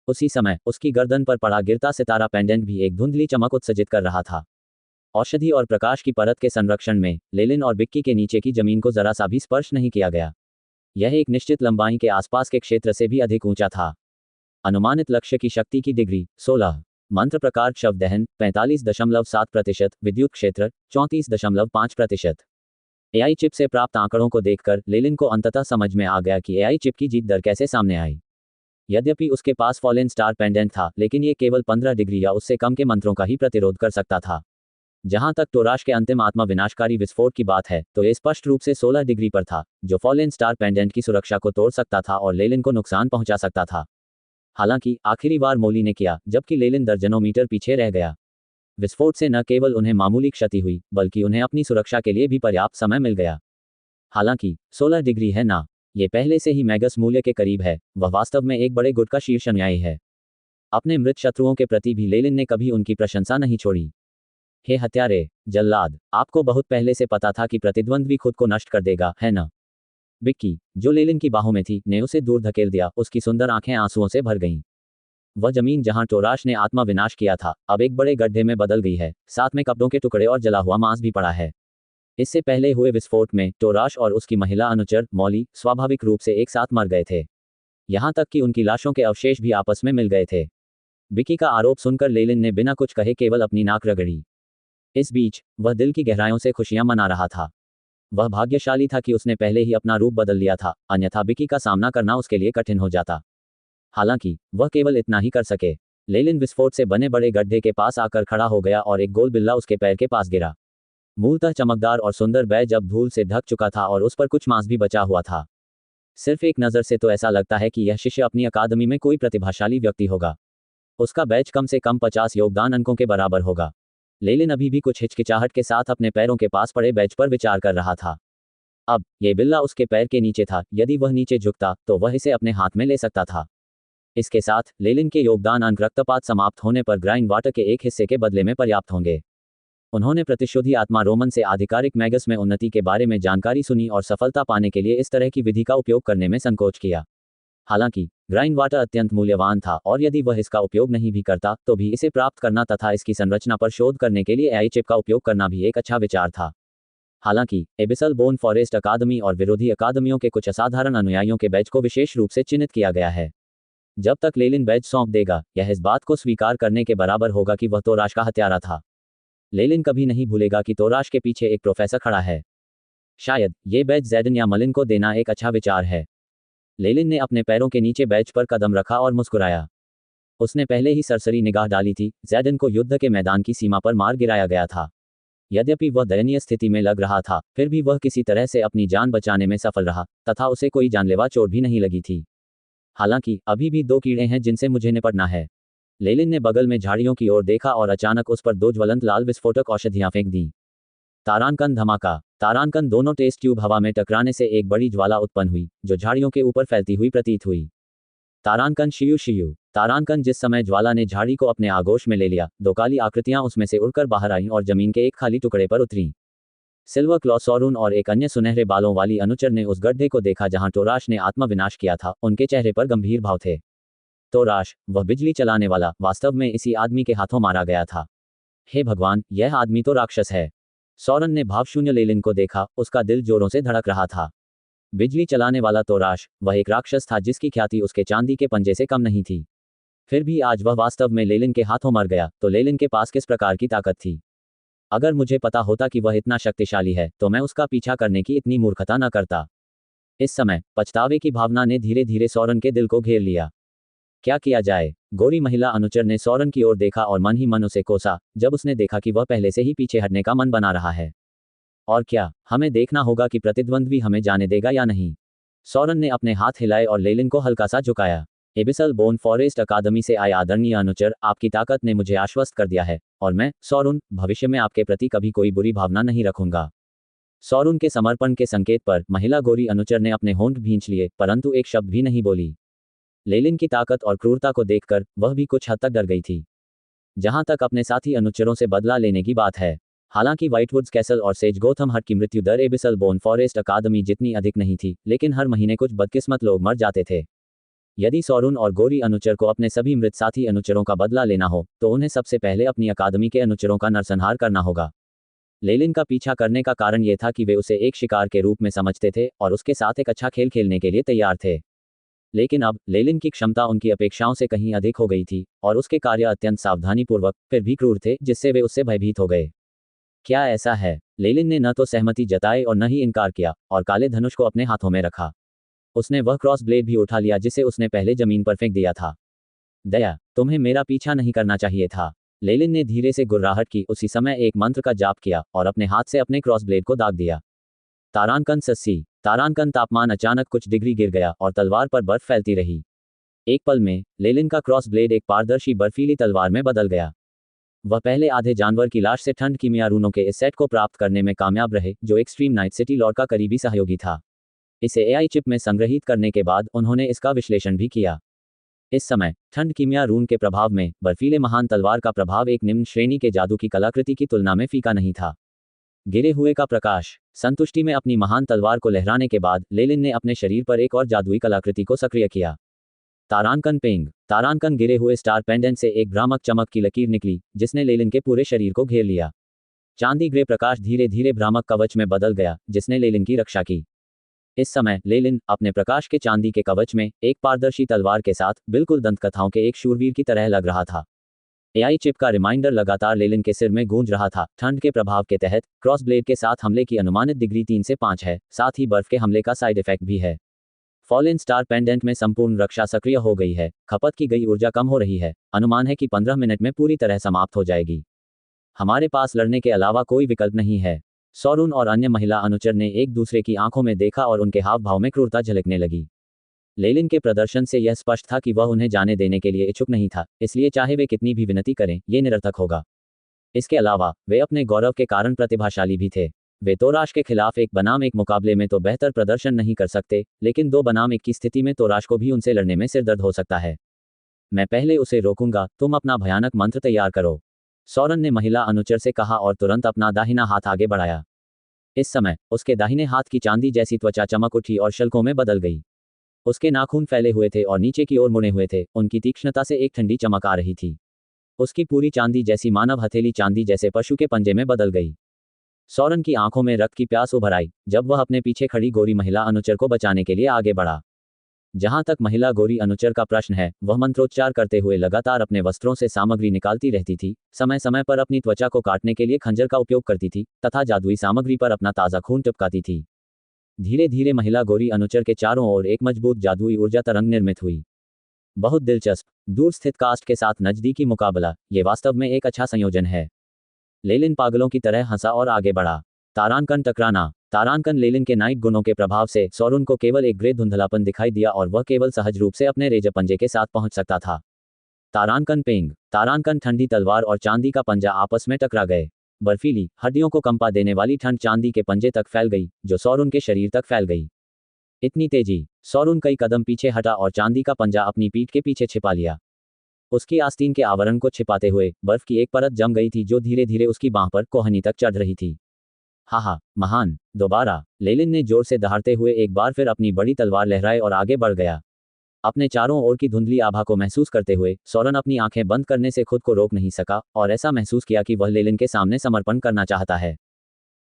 उसी समय उसकी गर्दन पर पड़ा गिरता सितारा पेंडेंट भी एक धुंधली चमक उत्सर्जित कर रहा था। औषधि और प्रकाश की परत के संरक्षण में लेलिन और बिक्की के नीचे की जमीन को जरा सा भी स्पर्श नहीं किया गया। यह एक निश्चित लंबाई के आसपास के क्षेत्र से भी अधिक ऊंचा था। अनुमानित लक्ष्य की शक्ति की डिग्री 16। मंत्र प्रकार शव दहन 45.7%, विद्युत क्षेत्र 34.5%। एआई चिप से प्राप्त आंकड़ों को देखकर लेलिन को अंततः समझ में आ गया कि एआई चिप की जीत दर कैसे सामने आई। यद्यपि उसके पास फॉलेन स्टार पेंडेंट था, लेकिन ये केवल 15 डिग्री या उससे कम के मंत्रों का ही प्रतिरोध कर सकता था। जहां तक तोराश के अंतिम आत्मा विनाशकारी विस्फोट की बात है, तो ये स्पष्ट रूप से 16 डिग्री पर था, जो फॉलेन स्टार पेंडेंट की सुरक्षा को तोड़ सकता था और लेलिन को नुकसान पहुंचा सकता था। हालांकि आखिरी बार मौली ने किया, जबकि लेलिन दर्जनों मीटर पीछे रह गया। विस्फोट से न केवल उन्हें मामूली क्षति हुई, बल्कि उन्हें अपनी सुरक्षा के लिए भी पर्याप्त समय मिल गया। हालांकि 16 डिग्री है ना, ये पहले से ही मैगस मूल्य के करीब है। वह वास्तव में एक बड़े गुट का शीर्ष अनुयायी है। अपने मृत शत्रुओं के प्रति भी लेलिन ने कभी उनकी प्रशंसा नहीं छोड़ी। हे हत्यारे, जल्लाद, आपको बहुत पहले से पता था कि प्रतिद्वंद्वी खुद को नष्ट कर देगा, है ना? बिक्की, जो लेलिन की बाहों में थी, ने उसे दूर धकेल दिया। उसकी सुंदर आंखें आंसुओं से भर गईं। वह जमीन जहां तोराश ने आत्मा विनाश किया था, अब एक बड़े गड्ढे में बदल गई है, साथ में कपड़ों के टुकड़े और जला हुआ मांस भी पड़ा है। इससे पहले हुए विस्फोट में तोराश और उसकी महिला अनुचर मौली स्वाभाविक रूप से एक साथ मर गए थे। यहां तक कि उनकी लाशों के अवशेष भी आपस में मिल गए थे। बिक्की का आरोप सुनकर लेलिन ने बिना कुछ कहे केवल अपनी नाक रगड़ी। इस बीच वह दिल की गहराइयों से खुशियां मना रहा था। वह भाग्यशाली था कि उसने पहले ही अपना रूप बदल लिया था, अन्यथा बिक्की का सामना करना उसके लिए कठिन हो जाता। हालांकि वह केवल इतना ही कर सके। लेलिन विस्फोट से बने बड़े गड्ढे के पास आकर खड़ा हो गया और एक गोल बिल्ला उसके पैर के पास गिरा। मूलतः चमकदार और सुंदर बैज अब धूल से ढक चुका था और उस पर कुछ मांस भी बचा हुआ था। सिर्फ एक नज़र से तो ऐसा लगता है कि यह शिष्य अपनी अकादमी में कोई प्रतिभाशाली व्यक्ति होगा। उसका बैज कम से कम 50 योगदान अंकों के बराबर होगा। लेलिन अभी भी कुछ हिचकिचाहट के साथ अपने पैरों के पास पड़े बैज पर विचार कर रहा था। अब ये बिल्ला उसके पैर के नीचे था, यदि वह नीचे झुकता तो वह इसे अपने हाथ में ले सकता था। इसके साथ लेलिन के योगदान अंक रक्तपात समाप्त होने पर ग्राइंड वाटर के एक हिस्से के बदले में पर्याप्त होंगे। उन्होंने प्रतिशोधी आत्मा रोमन से आधिकारिक मैगस में उन्नति के बारे में जानकारी सुनी और सफलता पाने के लिए इस तरह की विधि का उपयोग करने में संकोच किया। हालांकि ग्राइंड वाटर अत्यंत मूल्यवान था और यदि वह इसका उपयोग नहीं भी करता तो भी इसे प्राप्त करना तथा इसकी संरचना पर शोध करने के लिए एआई चिप का उपयोग करना भी एक अच्छा विचार था। हालांकि एबिसल बोन फॉरेस्ट अकादमी और विरोधी अकादमियों के कुछ असाधारण अनुयायियों के बैच को विशेष रूप से चिन्हित किया गया है। जब तक लेलिन बैच सौंप देगा, यह इस बात को स्वीकार करने के बराबर होगा कि वह तोराश का हत्यारा था। लेलिन कभी नहीं भूलेगा कि तोराश के पीछे एक प्रोफेसर खड़ा है। शायद ये बैच ज़ैडन या मलिन को देना एक अच्छा विचार है। लेलिन ने अपने पैरों के नीचे बैच पर कदम रखा और मुस्कुराया। उसने पहले ही सरसरी निगाह डाली थी। ज़ैडन को युद्ध के मैदान की सीमा पर मार गिराया गया था। यद्यपि वह दयनीय स्थिति में लग रहा था, फिर भी वह किसी तरह से अपनी जान बचाने में सफल रहा तथा उसे कोई जानलेवा चोट भी नहीं लगी थी। हालांकि अभी भी 2 कीड़े हैं जिनसे मुझे निपटना है। लेलिन ने बगल में झाड़ियों की ओर देखा और अचानक उस पर 2 ज्वलंत लाल विस्फोटक औषधियां फेंक दी। तारानकन धमाका। तारानकन दोनों टेस्ट ट्यूब हवा में टकराने से एक बड़ी ज्वाला उत्पन्न हुई जो झाड़ियों के ऊपर फैलती हुई प्रतीत हुई। तारानकन शियू शियू। तारानकन जिस समय ज्वाला ने झाड़ी को अपने आगोश में ले लिया, 2 काली आकृतियां उसमें से उड़कर बाहर आईं और जमीन के एक खाली टुकड़े पर उतरीं। सिल्वर क्लॉ सॉरून और एक अन्य सुनहरे बालों वाली अनुचर ने उस गड्ढे को देखा जहां टोराश ने आत्मविनाश किया था। उनके चेहरे पर गंभीर भाव थे। तोराश, वह बिजली चलाने वाला, वास्तव में इसी आदमी के हाथों मारा गया था। हे भगवान, यह आदमी तो राक्षस है। सॉरन ने भावशून्य लेलिन को देखा, उसका दिल जोरों से धड़क रहा था। बिजली चलाने वाला तोराश, वह एक राक्षस था जिसकी ख्याति उसके चांदी के पंजे से कम नहीं थी। फिर भी आज वह वास्तव में लेलिन के हाथों मर गया, तो लेलिन के पास किस प्रकार की ताकत थी। अगर मुझे पता होता कि वह इतना शक्तिशाली है तो मैं उसका पीछा करने की इतनी मूर्खता न करता। इस समय पछतावे की भावना ने धीरे धीरे सॉरन के दिल को घेर लिया। क्या किया जाए? गोरी महिला अनुचर ने सॉरन की ओर देखा और मन ही मन उसे कोसा जब उसने देखा कि वह पहले से ही पीछे हटने का मन बना रहा है। और क्या, हमें देखना होगा कि प्रतिद्वंद्वी हमें जाने देगा या नहीं। सॉरन ने अपने हाथ हिलाए और लेलिन को हल्का सा झुकाया। एबिसल बोन फॉरेस्ट अकादमी से आए आदरणीय अनुचर, आपकी ताकत ने मुझे आश्वस्त कर दिया है और मैं, सॉरुन, भविष्य में आपके प्रति कभी कोई बुरी भावना नहीं रखूंगा। सॉरुन के समर्पण के संकेत पर महिला गोरी अनुचर ने अपने होंठ भींच लिए, परंतु एक शब्द भी नहीं बोली। लेलिन की ताकत और क्रूरता को देखकर वह भी कुछ हद तक डर गई थी। जहां तक अपने साथी अनुचरों से बदला लेने की बात है, हालांकि व्हाइटवुड्स कैसल और सेज गोथम हट की मृत्यु दर एबिसल बोन फॉरेस्ट अकादमी जितनी अधिक नहीं थी, लेकिन हर महीने कुछ बदकिस्मत लोग मर जाते थे। यदि सॉरुन और गोरी अनुचर को अपने सभी मृत साथी अनुचरों का बदला लेना हो तो उन्हें सबसे पहले अपनी अकादमी के अनुचरों का नरसंहार करना होगा। लेलिन का पीछा करने का कारण यह था कि वे उसे एक शिकार के रूप में समझते थे और उसके साथ एक अच्छा खेल खेलने के लिए तैयार थे। लेकिन अब लेलिन की क्षमता उनकी अपेक्षाओं से कहीं अधिक हो गई थी और उसके कार्य अत्यंत सावधानीपूर्वक फिर भी क्रूर थे, जिससे वे उससे भयभीत हो गए। क्या ऐसा है? लेलिन ने न तो सहमति जताई और न ही इनकार किया और काले धनुष को अपने हाथों में रखा। उसने वह क्रॉस ब्लेड भी उठा लिया जिसे उसने पहले जमीन पर फेंक दिया था। दया, तुम्हें मेरा पीछा नहीं करना चाहिए था। लेलिन ने धीरे से गुर्राहट की। उसी समय एक मंत्र का जाप किया और अपने हाथ से अपने क्रॉस ब्लेड को दाग दिया। तारानकन सस्सी। तारानकन तापमान अचानक कुछ डिग्री गिर गया और तलवार पर बर्फ फैलती रही। एक पल में लेलिन का क्रॉस ब्लेड एक पारदर्शी बर्फीली तलवार में बदल गया। वह पहले आधे जानवर की लाश से ठंड कीमिया रूनों के इस सेट को प्राप्त करने में कामयाब रहे, जो एक्सट्रीम नाइट सिटी लॉर्ड का करीबी सहयोगी था। इसे एआई चिप में संग्रहीत करने के बाद उन्होंने इसका विश्लेषण भी किया। इस समय ठंड कीमिया रून के प्रभाव में बर्फीले महान तलवार का प्रभाव एक निम्न श्रेणी के जादू की कलाकृति की तुलना में फीका नहीं था। गिरे हुए का प्रकाश। संतुष्टि में अपनी महान तलवार को लहराने के बाद लेलिन ने अपने शरीर पर एक और जादुई कलाकृति को सक्रिय किया। तारानकन पेंग। तारानकन गिरे हुए स्टार पेंडेंट से एक भ्रामक चमक की लकीर निकली जिसने लेलिन के पूरे शरीर को घेर लिया। चांदी ग्रे प्रकाश धीरे धीरे भ्रामक कवच में बदल गया जिसने लेलिन की रक्षा की। इस समय लेलिन अपने प्रकाश के चांदी के कवच में एक पारदर्शी तलवार के साथ बिल्कुल दंतकथाओं के एक शूरवीर की तरह लग रहा था। एआई चिप का रिमाइंडर लगातार लेलिन के सिर में गूंज रहा था। ठंड के प्रभाव के तहत क्रॉस ब्लेड के साथ हमले की अनुमानित डिग्री 3 से 5 है, साथ ही बर्फ के हमले का साइड इफेक्ट भी है। फॉलन स्टार पेंडेंट में संपूर्ण रक्षा सक्रिय हो गई है, खपत की गई ऊर्जा कम हो रही है, अनुमान है कि 15 मिनट में पूरी तरह समाप्त हो जाएगी। हमारे पास लड़ने के अलावा कोई विकल्प नहीं है। सोरुन और अन्य महिला अनुचर ने एक दूसरे की आंखों में देखा और उनके हाव भाव में क्रूरता झलकने लगी। लेलिन के प्रदर्शन से यह स्पष्ट था कि वह उन्हें जाने देने के लिए इच्छुक नहीं था, इसलिए चाहे वे कितनी भी विनती करें, ये निरर्थक होगा। इसके अलावा वे अपने गौरव के कारण प्रतिभाशाली भी थे। वे तोराश के खिलाफ एक बनाम एक मुकाबले में तो बेहतर प्रदर्शन नहीं कर सकते, लेकिन 2 बनाम 1 की स्थिति में तोराश को भी उनसे लड़ने में सिरदर्द हो सकता है। मैं पहले उसे रोकूंगा, तुम अपना भयानक मंत्र तैयार करो, सोरन ने महिला अनुचर से कहा और तुरंत अपना दाहिना हाथ आगे बढ़ाया। इस समय उसके दाहिने हाथ की चांदी जैसी त्वचा चमक उठी और शल्कों में बदल गई। उसके नाखून फैले हुए थे और नीचे की ओर मुड़े हुए थे, उनकी तीक्ष्णता से एक ठंडी चमक आ रही थी। उसकी पूरी चांदी जैसी मानव हथेली चांदी जैसे पशु के पंजे में बदल गई। सोरन की आंखों में रक्त की प्यास उभर आई जब वह अपने पीछे खड़ी गोरी महिला अनुचर को बचाने के लिए आगे बढ़ा। जहां तक महिला गोरी अनुचर का प्रश्न है, वह मंत्रोच्चार करते हुए लगातार अपने वस्त्रों से सामग्री निकालती रहती थी, समय समय पर अपनी त्वचा को काटने के लिए खंजर का उपयोग करती थी तथा जादुई सामग्री पर अपना ताज़ा खून टपकाती थी। धीरे धीरे महिला गोरी अनुचर के चारों ओर एक मजबूत जादुई ऊर्जा तरंग निर्मित हुई। बहुत दिलचस्प। दूर स्थित कास्ट के साथ नजदीकी मुकाबला, ये वास्तव में एक अच्छा संयोजन है। लेलिन पागलों की तरह हंसा और आगे बढ़ा। तारांकन टकराना। तारांकन लेलिन के नाइट गुणों के प्रभाव से सोरुन को केवल एक ग्रे धुंधलापन दिखाई दिया और वह केवल सहज रूप से अपने रेज पंजे के साथ पहुंच सकता था। तारांकन पेंग। तारांकन ठंडी तलवार और चांदी का पंजा आपस में टकरा गए। बर्फीली, हड्डियों को कंपा देने वाली ठंड चांदी के पंजे तक फैल गई, जो सोरुन के शरीर तक फैल गई। इतनी तेजी। सोरुन कई कदम पीछे हटा और चांदी का पंजा अपनी पीठ के पीछे छिपा लिया। उसकी आस्तीन के आवरण को छिपाते हुए बर्फ की एक परत जम गई थी जो धीरे धीरे उसकी बांह पर कोहनी तक चढ़ रही थी। हाहा, महान। दोबारा। लेलिन ने जोर से दहाड़ते हुए एक बार फिर अपनी बड़ी तलवार लहराए और आगे बढ़ गया। अपने चारों ओर की धुंधली आभा को महसूस करते हुए सोरन अपनी आंखें बंद करने से खुद को रोक नहीं सका और ऐसा महसूस किया कि वह लेलिन के सामने समर्पण करना चाहता है।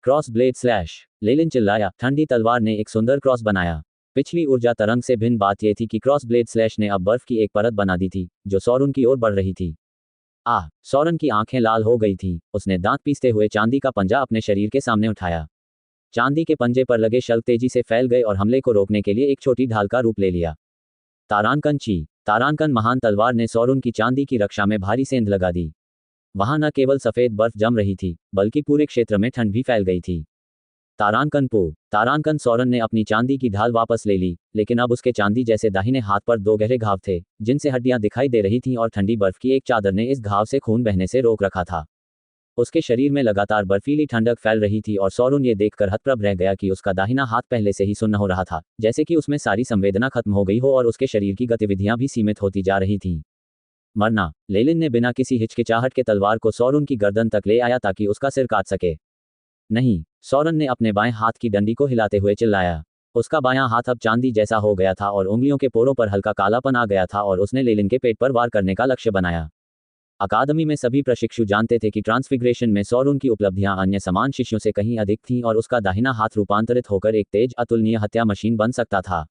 Cross blade slash. लेलिन चिल्लाया। ठंडी तलवार ने एक सुंदर क्रॉस बनाया। पिछली ऊर्जा तरंग से भिन्न बात यह थी कि क्रॉस ब्लेड स्लैश ने अब बर्फ की एक परत बना दी थी जो सोरुन की ओर बढ़ रही थी। सोरन की आंखें लाल हो गई थीं। उसने दांत पीसते हुए चांदी का पंजा अपने शरीर के सामने उठाया। चांदी के पंजे पर लगे शल्क तेजी से फैल गए और हमले को रोकने के लिए एक छोटी ढाल का रूप ले लिया। तारांकन ची। तारांकन महान तलवार ने सोरुन की चांदी की रक्षा में भारी सेंध लगा दी। वहां न केवल सफेद बर्फ जम रही थी, बल्कि पूरे क्षेत्र में ठंड भी फैल गई थी। तारांकन पो। तारांकन सोरन ने अपनी चांदी की ढाल वापस ले ली, लेकिन अब उसके चांदी जैसे दाहिने हाथ पर 2 गहरे घाव थे, जिनसे हड्डियां दिखाई दे रही थीं और ठंडी बर्फ की एक चादर ने इस घाव से खून बहने से रोक रखा था। उसके शरीर में लगातार बर्फीली ठंडक फैल रही थी और सोरुन ये देखकर हतप्रभ रह गया कि उसका दाहिना हाथ पहले से ही सुन्न हो रहा था, जैसे कि उसमें सारी संवेदना खत्म हो गई हो और उसके शरीर की गतिविधियां भी सीमित होती जा रही थीं। मरना। लेलिन ने बिना किसी हिचकिचाहट के तलवार को सोरुन की गर्दन तक ले आया ताकि उसका सिर काट सके। नहीं। सोरन ने अपने बाएं हाथ की डंडी को हिलाते हुए चिल्लाया। उसका बायां हाथ अब चांदी जैसा हो गया था और उंगलियों के पोरों पर हल्का कालापन आ गया था और उसने लेलिन के पेट पर वार करने का लक्ष्य बनाया। अकादमी में सभी प्रशिक्षु जानते थे कि ट्रांसफिग्रेशन में सोरुन की उपलब्धियां अन्य समान शिष्यों से कहीं अधिक थीं और उसका दाहिना हाथ रूपांतरित होकर एक तेज अतुलनीय हत्या मशीन बन सकता था।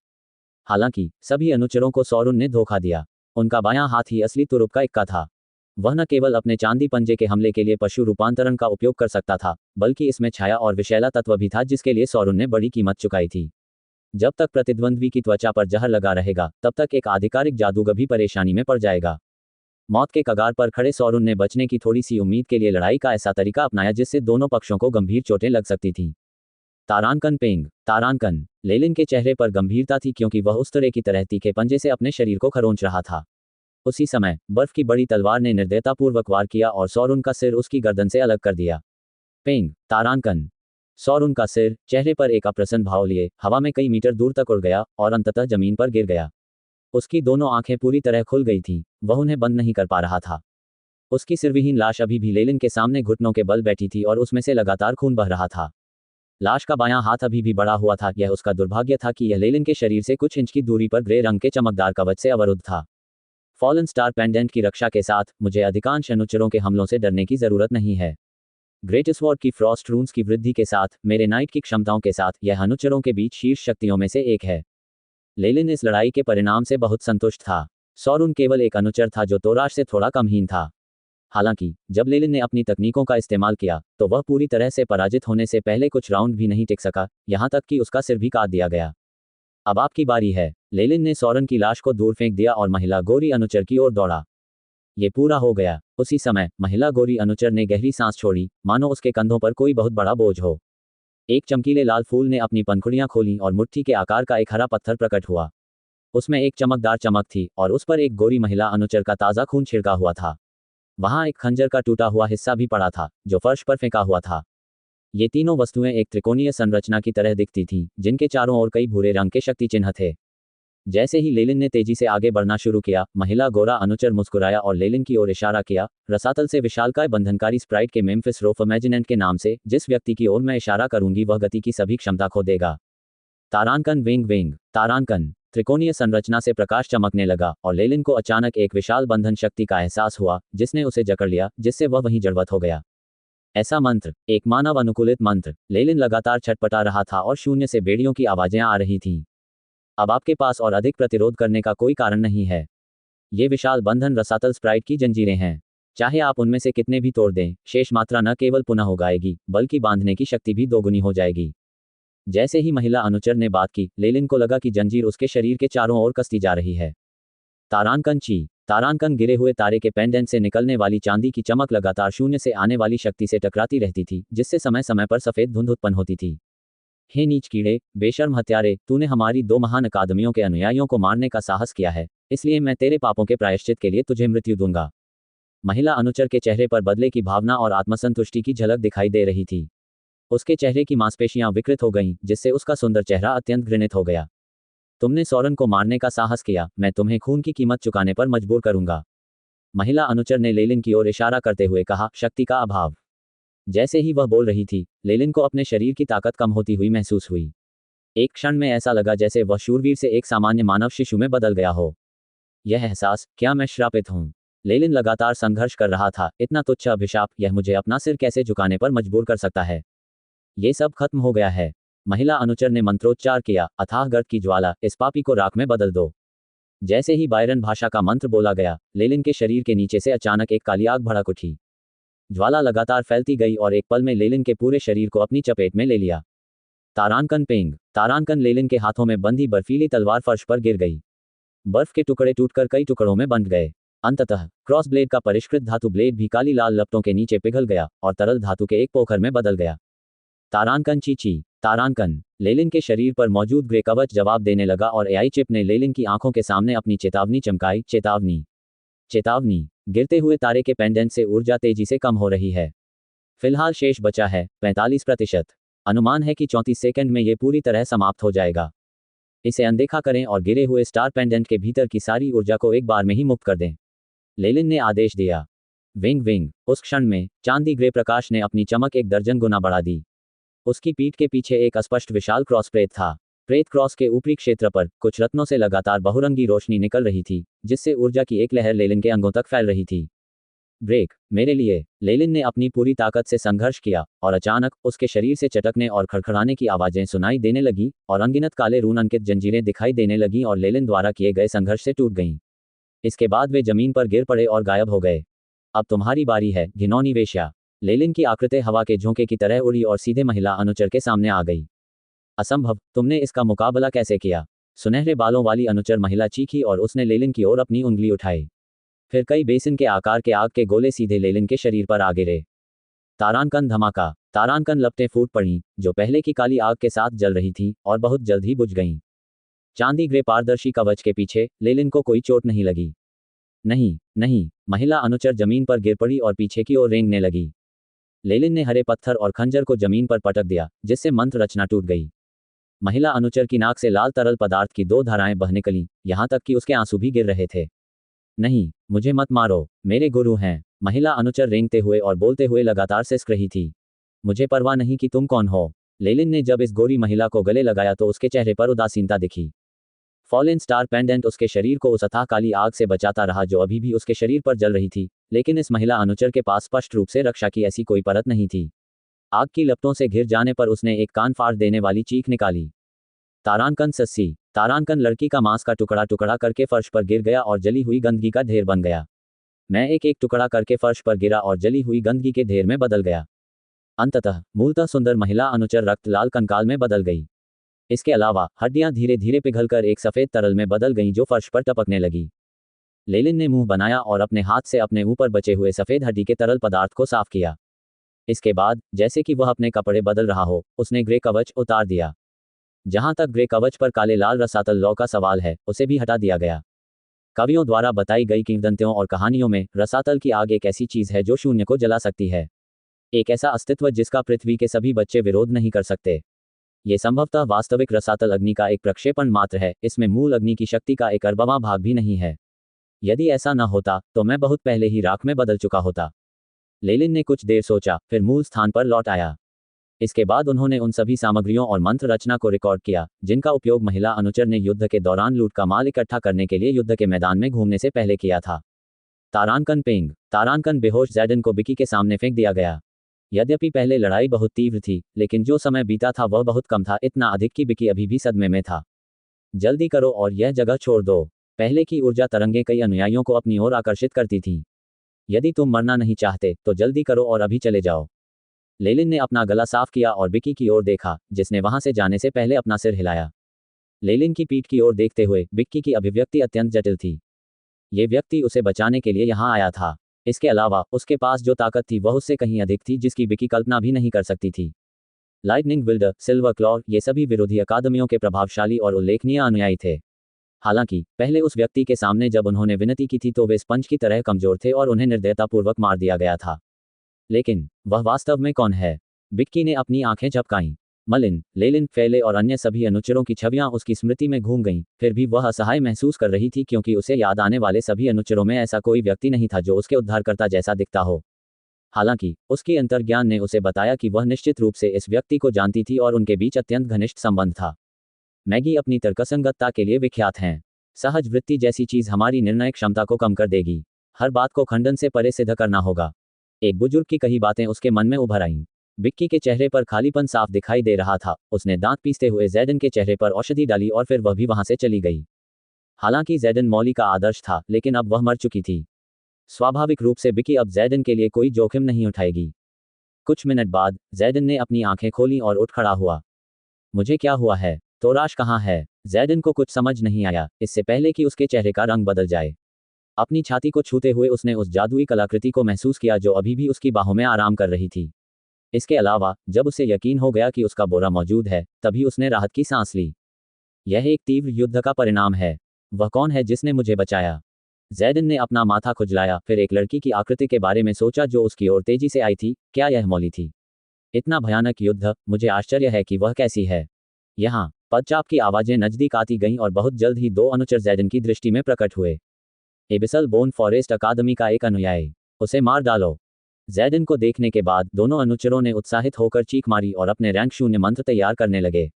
हालांकि सभी अनुचरों को सोरुन ने धोखा दिया। उनका बायां हाथ ही असली तुरुप का इक्का था। वह न केवल अपने चांदी पंजे के हमले के लिए पशु रूपांतरण का उपयोग कर सकता था, बल्कि इसमें छाया और विषैला तत्व भी था जिसके लिए सोरुन ने बड़ी कीमत चुकाई थी। जब तक प्रतिद्वंद्वी की त्वचा पर जहर लगा रहेगा, तब तक एक आधिकारिक जादूगर भी परेशानी में पड़ जाएगा। मौत के कगार पर खड़े सोरुन ने बचने की थोड़ी सी उम्मीद के लिए लड़ाई का ऐसा तरीका अपनाया जिससे दोनों पक्षों को गंभीर चोटें लग सकती थीं। तारांकन पेंग। तारांकन। लेलिन के चेहरे पर गंभीरता थी क्योंकि वह उस तरह की तरह तीखे पंजे से अपने शरीर को खरोंच रहा था। उसी समय बर्फ की बड़ी तलवार ने निर्दयतापूर्वक वार किया और सोरुन का सिर उसकी गर्दन से अलग कर दिया। पेंग। तारांकन। सोरुन का सिर, चेहरे पर एक अप्रसन्न भाव लिए, हवा में कई मीटर दूर तक उड़ गया और अंततः जमीन पर गिर गया। उसकी दोनों आंखें पूरी तरह खुल गई थीं, वह उन्हें बंद नहीं कर पा रहा था। उसकी सिरविहीन लाश अभी भी लेलिन के सामने घुटनों के बल बैठी थी और उसमें से लगातार खून बह रहा था। लाश का बायां हाथ अभी भी बढ़ा हुआ था। यह उसका दुर्भाग्य था कि यह लेलिन के शरीर से कुछ इंच की दूरी पर ग्रे रंग के चमकदार कवच से अवरुद्ध था। फॉलन स्टार पेंडेंट की रक्षा के साथ मुझे अधिकांश अनुचरों के हमलों से डरने की जरूरत नहीं है। ग्रेट स्वॉर्ड की फ्रॉस्ट रून्स की वृद्धि के साथ मेरे नाइट की क्षमताओं के साथ यह अनुचरों के बीच शीर्ष शक्तियों में से एक है। लेलिन इस लड़ाई के परिणाम से बहुत संतुष्ट था। सोरुन केवल एक अनुचर था जो तोराश से थोड़ा कमहीन था। हालांकि जब लेलिन ने अपनी तकनीकों का इस्तेमाल किया तो वह पूरी तरह से पराजित होने से पहले कुछ राउंड भी नहीं टिक सका, यहां तक कि उसका सिर भी काट दिया गया। अब आपकी बारी है। लेलिन ने सौरन की लाश को दूर फेंक दिया और महिला गोरी अनुचर की ओर दौड़ा। ये पूरा हो गया। उसी समय महिला गोरी अनुचर ने गहरी सांस छोड़ी, मानो उसके कंधों पर कोई बहुत बड़ा बोझ हो। एक चमकीले लाल फूल ने अपनी पंखुड़ियां खोलीं और मुट्ठी के आकार का एक हरा पत्थर प्रकट हुआ। उसमें एक चमकदार चमक थी और उस पर एक गोरी महिला अनुचर का ताज़ा खून छिड़का हुआ था। वहां एक खंजर का टूटा हुआ हिस्सा भी पड़ा था, जो फर्श पर फेंका हुआ था। ये तीनों वस्तुएं एक त्रिकोणीय संरचना की तरह दिखती थीं, जिनके चारों ओर कई भूरे रंग के शक्ति चिन्ह थे। जैसे ही लेलिन ने तेजी से आगे बढ़ना शुरू किया, महिला गोरा अनुचर मुस्कुराया और लेलिन की ओर इशारा किया। रसातल से विशालकाय बंधनकारी स्प्राइट के मेम्फिस रोफमेजिनेंट के नाम से जिस व्यक्ति की ओर मैं इशारा करूंगी वह गति की सभी क्षमता खो देगा। तारांकन वेंग वेंग। तारांकन। त्रिकोणीय संरचना से प्रकाश चमकने लगा और लेलिन को अचानक एक विशाल बंधन शक्ति का एहसास हुआ, जिसने उसे जकड़ लिया, जिससे वह वहीं जड़वत हो गया। ऐसा मंत्र, एक मानव अनुकूलित मंत्र। लेलिन लगातार छटपटा रहा था और शून्य से बेड़ियों की आवाजें आ रही थीं। अब आपके पास और अधिक प्रतिरोध करने का कोई कारण नहीं है। ये विशाल बंधन रसातल स्प्राइट की जंजीरें हैं। चाहे आप उनमें से कितने भी तोड़ दें, शेष मात्रा न केवल पुनः उगाएगी, बल्कि बांधने की शक्ति भी दोगुनी हो जाएगी। जैसे ही महिला अनुचर ने बात की, लेलिन को लगा कि जंजीर उसके शरीर के चारों ओर कसती जा रही है। तारांकन ची। तारांकन। गिरे हुए तारे के पेंडेंट से निकलने वाली चांदी की चमक लगातार शून्य से आने वाली शक्ति से टकराती रहती थी, जिससे समय समय पर सफेद धुंध उत्पन्न होती थी। हे नीच कीड़े, बेशर्म हत्यारे, तूने हमारी 2 महान अकादमियों के अनुयायियों को मारने का साहस किया है, इसलिए मैं तेरे पापों के प्रायश्चित के लिए तुझे मृत्यु दूंगा। महिला अनुचर के चेहरे पर बदले की भावना और आत्मसंतुष्टि की झलक दिखाई दे रही थी। उसके चेहरे की मांसपेशियां विकृत हो गईं, जिससे उसका सुंदर चेहरा अत्यंत घृणित हो गया। तुमने सौरन को मारने का साहस किया, मैं तुम्हें खून की कीमत चुकाने पर मजबूर करूंगा। महिला अनुचर ने लेलिन की ओर इशारा करते हुए कहा, शक्ति का अभाव। जैसे ही वह बोल रही थी, लेलिन को अपने शरीर की ताकत कम होती हुई महसूस हुई। एक क्षण में ऐसा लगा जैसे वह शूरवीर से एक सामान्य मानव शिशु में बदल गया हो। यह एहसास, क्या मैं श्रापित हूं? लेलिन लगातार संघर्ष कर रहा था। इतना तुच्छ अभिशाप, यह मुझे अपना सिर कैसे झुकाने पर मजबूर कर सकता है? ये सब खत्म हो गया है। महिला अनुचर ने मंत्रोच्चार किया, अथाह गर्त की ज्वाला, इस पापी को राख में बदल दो। जैसे ही बायरन भाषा का मंत्र बोला गया, लेलिन के शरीर के नीचे से अचानक एक काली आग भड़क उठी। ज्वाला लगातार फैलती गई और एक पल में लेलिन के पूरे शरीर को अपनी चपेट में ले लिया। तारांकन पेंग। तारांकन। लेलिन के हाथों में बंधी बर्फीली तलवार फर्श पर गिर गई। बर्फ के टुकड़े टूटकर कई टुकड़ों में बंट गए। अंततः क्रॉस ब्लेड का परिष्कृत धातु ब्लेड भी काली लाल लपटों के नीचे पिघल गया और तरल धातु के एक पोखर में बदल गया। तारांकन चीची। तारांकन। लेलिन के शरीर पर मौजूद ग्रे कवच जवाब देने लगा और एआई चिप ने लेलिन की आंखों के सामने अपनी चेतावनी चमकाई। चेतावनी। चेतावनी। गिरते हुए तारे के पेंडेंट से ऊर्जा तेजी से कम हो रही है। फिलहाल शेष बचा है 45%। अनुमान है कि 34 सेकंड में यह पूरी तरह समाप्त हो जाएगा। इसे अनदेखा करें और गिरे हुए स्टार पेंडेंट के भीतर की सारी ऊर्जा को एक बार में ही मुक्त कर दें। लेलिन ने आदेश दिया। Wing wing. उस क्षण में चांदी ग्रे प्रकाश ने अपनी चमक 1 दर्जन गुना बढ़ा दी। उसकी पीठ के पीछे एक अस्पष्ट विशाल क्रॉस प्रेत था। प्रेत क्रॉस के ऊपरी क्षेत्र पर कुछ रत्नों से लगातार बहुरंगी रोशनी निकल रही थी, जिससे ऊर्जा की एक लहर लेलिन के अंगों तक फैल रही थी। ब्रेक, मेरे लिए। लेलिन ने अपनी पूरी ताकत से संघर्ष किया और अचानक उसके शरीर से चटकने और खड़खड़ाने की आवाजें सुनाई देने लगी और अनगिनत काले रून अंकित जंजीरें दिखाई देने लगीं और लेलिन द्वारा किए गए संघर्ष से टूट गईं। इसके बाद वे जमीन पर गिर पड़े और गायब हो गए। अब तुम्हारी बारी है, घिनौनी वेश्या। लेलिन की आकृति हवा के झोंके की तरह उड़ी और सीधे महिला अनुचर के सामने आ गई। असंभव, तुमने इसका मुकाबला कैसे किया? सुनहरे बालों वाली अनुचर महिला चीखी और उसने लेलिन की ओर अपनी उंगली उठाई। फिर कई बेसिन के आकार के आग के गोले सीधे लेलिन के शरीर पर आ गिरे। तारांकन धमाका। तारांकन लपटें फूट पड़ीं, जो पहले की काली आग के साथ जल रही थीं और बहुत जल्द ही बुझ गईं। चांदी ग्रे पारदर्शी कवच के पीछे लेलिन को कोई चोट नहीं लगी। नहीं, नहीं। महिला अनुचर जमीन पर गिर पड़ी और पीछे की ओर रेंगने लगी। लेलिन ने हरे पत्थर और खंजर को जमीन पर पटक दिया, जिससे मंत्र रचना टूट गई। महिला अनुचर की नाक से लाल तरल पदार्थ की 2 धाराएं बह निकलीं, यहां तक कि उसके आंसू भी गिर रहे थे। नहीं, मुझे मत मारो, मेरे गुरु हैं। महिला अनुचर रेंगते हुए और बोलते हुए लगातार सिसक रही थी। मुझे परवाह नहीं कि तुम कौन हो। लेलिन ने जब इस गोरी महिला को गले लगाया तो उसके चेहरे पर उदासीनता दिखी। फॉलन स्टार पेंडेंट उसके शरीर को उस अथाह काली आग से बचाता रहा जो अभी भी उसके शरीर पर जल रही थी, लेकिन इस महिला अनुचर के पास स्पष्ट रूप से रक्षा की ऐसी कोई परत नहीं थी। आग की लपटों से घिर जाने पर उसने एक कान फाड़ देने वाली चीख निकाली। तारांकन सस्सी। तारांकन लड़की का मांस का टुकड़ा टुकड़ा करके फर्श पर गिर गया और जली हुई गंदगी का ढेर बन गया। मैं एक एक टुकड़ा करके फर्श पर गिरा और जली हुई गंदगी के ढेर में बदल गया। अंततः मूलतः सुंदर महिला अनुचर रक्त लाल कंकाल में बदल गई। इसके अलावा हड्डियां धीरे धीरे पिघलकर एक सफेद तरल में बदल गईं जो फर्श पर टपकने लगी। लेलिन ने मुंह बनाया और अपने हाथ से अपने ऊपर बचे हुए सफेद हड्डी के तरल पदार्थ को साफ किया। इसके बाद जैसे कि वह अपने कपड़े बदल रहा हो, उसने ग्रे कवच उतार दिया। जहां तक ग्रे कवच पर काले लाल रसातल लौ का सवाल है, उसे भी हटा दिया गया। कवियों द्वारा बताई गई किंवदंतियों और कहानियों में रसातल की आग एक ऐसी चीज है जो शून्य को जला सकती है। एक ऐसा अस्तित्व जिसका पृथ्वी के सभी बच्चे विरोध नहीं कर सकते। ये संभवतः वास्तविक रसातल अग्नि का एक प्रक्षेपण मात्र है, इसमें मूल अग्नि की शक्ति का एक अरबवां भाग भी नहीं है। यदि ऐसा न होता तो मैं बहुत पहले ही राख में बदल चुका होता। लेलिन ने कुछ देर सोचा, फिर मूल स्थान पर लौट आया। इसके बाद उन्होंने उन सभी सामग्रियों और मंत्र रचना को रिकॉर्ड किया जिनका उपयोग महिला अनुचर ने युद्ध के दौरान लूट का माल इकट्ठा करने के लिए युद्ध के मैदान में घूमने से पहले किया था। तारांकन पेंग। तारांकन बेहोश जैडन को बिकी के सामने फेंक दिया गया। यद्यपि पहले लड़ाई बहुत तीव्र थी, लेकिन जो समय बीता था वह बहुत कम था, इतना अधिक कि बिकी अभी भी सदमे में था। जल्दी करो और यह जगह छोड़ दो। पहले की ऊर्जा तरंगें कई अनुयायियों को अपनी ओर आकर्षित करती थीं। यदि तुम मरना नहीं चाहते तो जल्दी करो और अभी चले जाओ। लेलिन ने अपना गला साफ किया और बिकी की ओर देखा, जिसने वहां से जाने से पहले अपना सिर हिलाया। लेलिन की पीठ की ओर देखते हुए बिक्की की अभिव्यक्ति अत्यंत जटिल थी। ये व्यक्ति उसे बचाने के लिए यहां आया था। इसके अलावा उसके पास जो ताकत थी वह उससे कहीं अधिक थी, जिसकी बिकी कल्पना भी नहीं कर सकती थी। लाइटनिंग विल्डर, सिल्वर क्लॉ, ये सभी विरोधी अकादमियों के प्रभावशाली और उल्लेखनीय अनुयायी थे। हालांकि पहले उस व्यक्ति के सामने जब उन्होंने विनती की थी तो वे स्पंज की तरह कमजोर थे और उन्हें निर्दयतापूर्वक मार दिया गया था। लेकिन वह वास्तव में कौन है? बिक्की ने अपनी आंखें झपकाईं। मलिन, लेलिन, फेले और अन्य सभी अनुचरों की छवियां उसकी स्मृति में घूम गईं। फिर भी वह असहाय महसूस कर रही थी क्योंकि उसे याद आने वाले सभी अनुचरों में ऐसा कोई व्यक्ति नहीं था जो उसके उद्धारकर्ता जैसा दिखता हो। हालांकि उसकी अंतर्ज्ञान ने उसे बताया कि वह निश्चित रूप से इस व्यक्ति को जानती थी और उनके बीच अत्यंत घनिष्ठ संबंध था। मैगी अपनी तर्कसंगतता के लिए विख्यात हैं। सहज वृत्ति जैसी चीज हमारी निर्णय क्षमता को कम कर देगी। हर बात को खंडन से परे सिद्ध करना होगा। एक बुजुर्ग की कही बातें उसके मन में उभर आईं। बिक्की के चेहरे पर खालीपन साफ दिखाई दे रहा था। उसने दांत पीसते हुए जैडन के चेहरे पर औषधि डाली और फिर वह भी वहां से चली गई। हालांकि जैडन मौली का आदर्श था, लेकिन अब वह मर चुकी थी। स्वाभाविक रूप से बिक्की अब जैडन के लिए कोई जोखिम नहीं उठाएगी। कुछ मिनट बाद जैडन ने अपनी आंखें खोली और उठ खड़ा हुआ। मुझे क्या हुआ है? तोराश कहाँ है? जैडन को कुछ समझ नहीं आया, इससे पहले कि उसके चेहरे का रंग बदल जाए। अपनी छाती को छूते हुए उसने उस जादुई कलाकृति को महसूस किया जो अभी भी उसकी बाहों में आराम कर रही थी। इसके अलावा जब उसे यकीन हो गया कि उसका बोरा मौजूद है, तभी उसने राहत की सांस ली। यह एक तीव्र युद्ध का परिणाम है। वह कौन है जिसने मुझे बचाया? जैडन ने अपना माथा खुजलाया, फिर एक लड़की की आकृति के बारे में सोचा जो उसकी ओर तेजी से आई थी। क्या यह मौली थी? इतना भयानक युद्ध, मुझे आश्चर्य है कि वह कैसी है। यहाँ पदचाप की आवाजें नजदीक आती गईं और बहुत जल्द ही दो अनुचर जैडन की दृष्टि में प्रकट हुए। एबिसल बोन फॉरेस्ट अकादमी का एक अनुयायी। उसे मार डालो। जैडन को देखने के बाद दोनों अनुचरों ने उत्साहित होकर चीख मारी और अपने रैंक शून्य मंत्र तैयार करने लगे।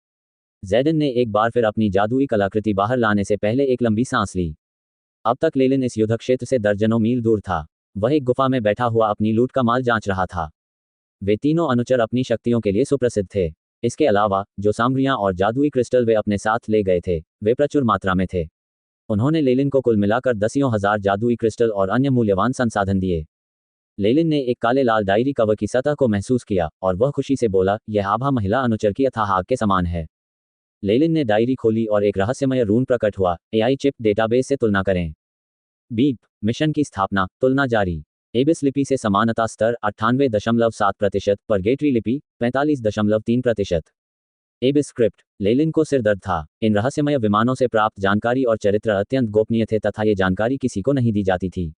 जैडन ने एक बार फिर अपनी जादुई कलाकृति बाहर लाने से पहले एक लंबी सांस ली। अब तक लेलिन इस युद्ध क्षेत्र से दर्जनों मील दूर था। वह एक गुफा में बैठा हुआ अपनी लूट का माल जांच रहा था। वे तीनों अनुचर अपनी शक्तियों के लिए सुप्रसिद्ध थे। इसके अलावा जो सामग्रियां और जादुई क्रिस्टल वे अपने साथ ले गए थे, वे प्रचुर मात्रा में थे। उन्होंने लेलिन को कुल मिलाकर दसियों हजार जादुई क्रिस्टल और अन्य मूल्यवान संसाधन दिए। लेलिन ने एक काले लाल डायरी कवर की सतह को महसूस किया और वह खुशी से बोला, यह आभा महिला अनुचर की अथाह आग के समान है। लेलिन ने डायरी खोली और एक रहस्यमय रून प्रकट हुआ। एआई चिप डेटाबेस से तुलना करें। बीप मिशन की स्थापना, तुलना जारी। एबिस लिपि से समानता स्तर 98.7%, परगेटरी लिपि 45.3%। एबिस स्क्रिप्ट। लेलिन को सिरदर्द था। इन रहस्यमय विमानों से प्राप्त जानकारी और चरित्र अत्यंत गोपनीय थे तथा ये जानकारी किसी को नहीं दी जाती थी।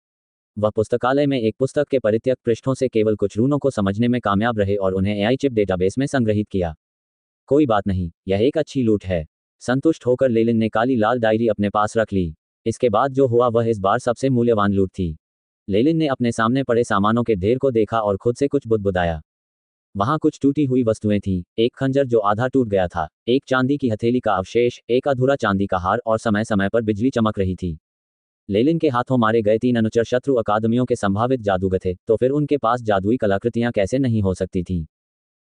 वह पुस्तकालय में एक पुस्तक के परित्यक्त पृष्ठों से केवल कुछ रूनों को समझने में कामयाब रहे और उन्हें एआई चिप डेटाबेस में संग्रहित किया। कोई बात नहीं, यह एक अच्छी लूट है। संतुष्ट होकर लेलिन ने काली लाल डायरी अपने पास रख ली। इसके बाद जो हुआ वह इस बार सबसे मूल्यवान लूट थी। लेलिन ने अपने सामने पड़े सामानों के ढेर को देखा और खुद से कुछ बुदबुदाया। वहां कुछ टूटी हुई वस्तुएं थीं, एक खंजर जो आधा टूट गया था, एक चांदी की हथेली का अवशेष, एक अधूरा चांदी का हार और समय समय पर बिजली चमक रही थी। लेलिन के हाथों मारे गए 3 अनुचर शत्रु अकादमियों के संभावित जादूगर थे, तो फिर उनके पास जादुई कलाकृतियां कैसे नहीं हो सकती थीं?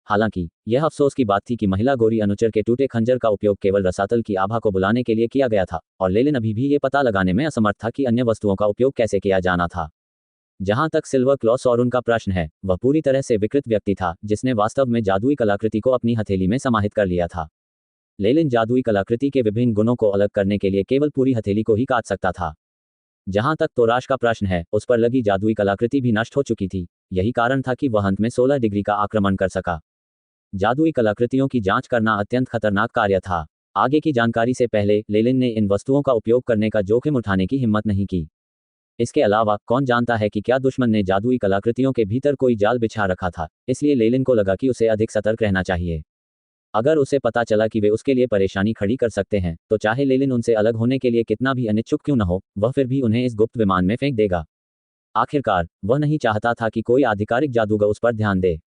हालांकि यह अफसोस की बात थी कि महिला गोरी अनुचर के टूटे खंजर का उपयोग केवल रसातल की आभा को बुलाने के लिए किया गया था और लेलिन अभी भी ये पता लगाने में असमर्थ था कि अन्य वस्तुओं का उपयोग कैसे किया जाना था। जहां तक सिल्वर क्लॉस और उनका प्रश्न है, वह पूरी तरह से विकृत व्यक्ति था जिसने वास्तव में जादुई कलाकृति को अपनी हथेली में समाहित कर लिया था। लेलिन जादुई कलाकृति के विभिन्न गुणों को अलग करने के लिए केवल पूरी हथेली को ही काट सकता था। जहां तक तोराश का प्रश्न है, उस पर लगी जादुई कलाकृति भी नष्ट हो चुकी थी। यही कारण था कि वह अंत में 16 डिग्री का आक्रमण कर सका। जादुई कलाकृतियों की जांच करना अत्यंत खतरनाक कार्य था। आगे की जानकारी से पहले लेलिन ने इन वस्तुओं का उपयोग करने का जोखिम उठाने की हिम्मत नहीं की। इसके अलावा कौन जानता है कि क्या दुश्मन ने जादुई कलाकृतियों के भीतर कोई जाल बिछा रखा था, इसलिए लेलिन को लगा कि उसे अधिक सतर्क रहना चाहिए। अगर उसे पता चला कि वे उसके लिए परेशानी खड़ी कर सकते हैं, तो चाहे लेलिन उनसे अलग होने के लिए कितना भी अनिच्छुक क्यों न हो, वह फिर भी उन्हें इस गुप्त विमान में फेंक देगा। आखिरकार वह नहीं चाहता था कि कोई आधिकारिक जादूगर उस पर ध्यान दे।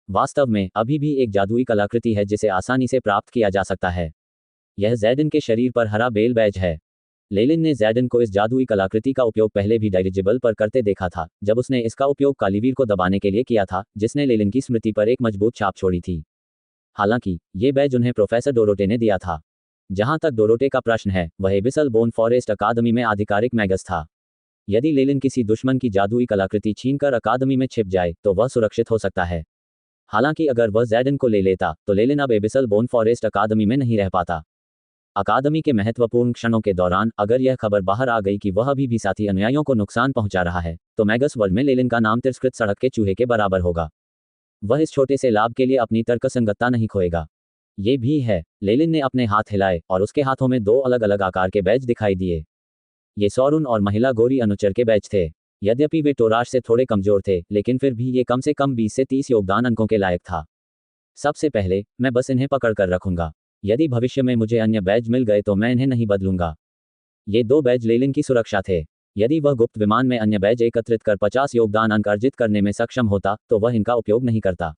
वास्तव में अभी भी एक जादुई कलाकृति है जिसे आसानी से प्राप्त किया जा सकता है। यह ज़ैडिन के शरीर पर हरा बेल बैज है। लेलिन ने ज़ैडिन को इस जादुई कलाकृति का उपयोग पहले भी डायरिजिबल पर करते देखा था, जब उसने इसका उपयोग कालीवीर को दबाने के लिए किया था, जिसने लेलिन की स्मृति पर एक मजबूत छाप छोड़ी थी। हालांकि ये बैज उन्हें प्रोफेसर डोरोटे ने दिया था। जहां तक डोरोटे का प्रश्न है, वह एबिसल बोन फॉरेस्ट अकादमी में आधिकारिक मैगस था। यदि लेलिन किसी दुश्मन की जादुई कलाकृति छीनकर अकादमी में छिप जाए, तो वह सुरक्षित हो सकता है। हालांकि अगर वह ज़ैडिन को ले लेता, तो लेलिन अब एबिसल बोन फॉरेस्ट अकादमी में नहीं रह पाता। अकादमी के महत्वपूर्ण क्षणों के दौरान अगर यह खबर बाहर आ गई कि वह अभी भी साथी अनुयायियों को नुकसान पहुंचा रहा है, तो मैगस वर्ल्ड में लेलिन का नाम तिरस्कृत सड़क के चूहे के बराबर होगा। वह इस छोटे से लाभ के लिए अपनी तर्कसंगतता नहीं खोएगा। ये भी है, लेलिन ने अपने हाथ हिलाए और उसके हाथों में 2 अलग अलग आकार के बैज दिखाई दिए। ये सौरुन और महिला गोरी अनुचर के बैज थे। यद्यपि वे टोराश से थोड़े कमजोर थे, लेकिन फिर भी ये कम से कम 20 से 30 योगदान अंकों के लायक था। सबसे पहले मैं बस इन्हें पकड़ कर रखूंगा। यदि भविष्य में मुझे अन्य बैज मिल गए तो मैं इन्हें नहीं बदलूंगा। ये 2 बैज लेलिन की सुरक्षा थे। यदि वह गुप्त विमान में अन्य बैज एकत्रित कर 50 योगदान अंक अर्जित करने में सक्षम होता, तो वह इनका उपयोग नहीं करता।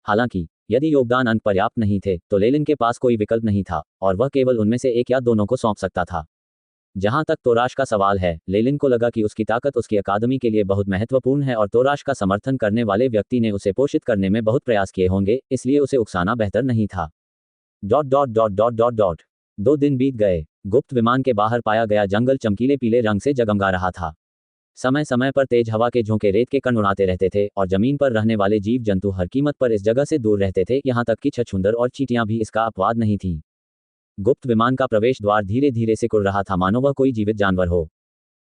हालांकि यदि योगदान अंक पर्याप्त नहीं थे, तो लेलिन के पास कोई विकल्प नहीं था और वह केवल उनमें से एक या दोनों को सौंप सकता था। जहां तक तोराश का सवाल है, लेलिन को लगा कि उसकी ताकत उसकी अकादमी के लिए बहुत महत्वपूर्ण है और तोराश का समर्थन करने वाले व्यक्ति ने उसे पोषित करने में बहुत प्रयास किए होंगे, इसलिए उसे उकसाना बेहतर नहीं था। ... 2 दिन बीत गए। गुप्त विमान के बाहर पाया गया जंगल चमकीले पीले रंग से जगमगा रहा था। समय समय पर तेज हवा के झोंके रेत के कण उड़ाते रहते थे और जमीन पर रहने वाले जीव जंतु हर कीमत पर इस जगह से दूर रहते थे, यहाँ तक कि छछूंदर और चींटियां भी इसका अपवाद नहीं थीं। गुप्त विमान का प्रवेश द्वार धीरे धीरे सिकुड़ रहा था, मानो वह कोई जीवित जानवर हो।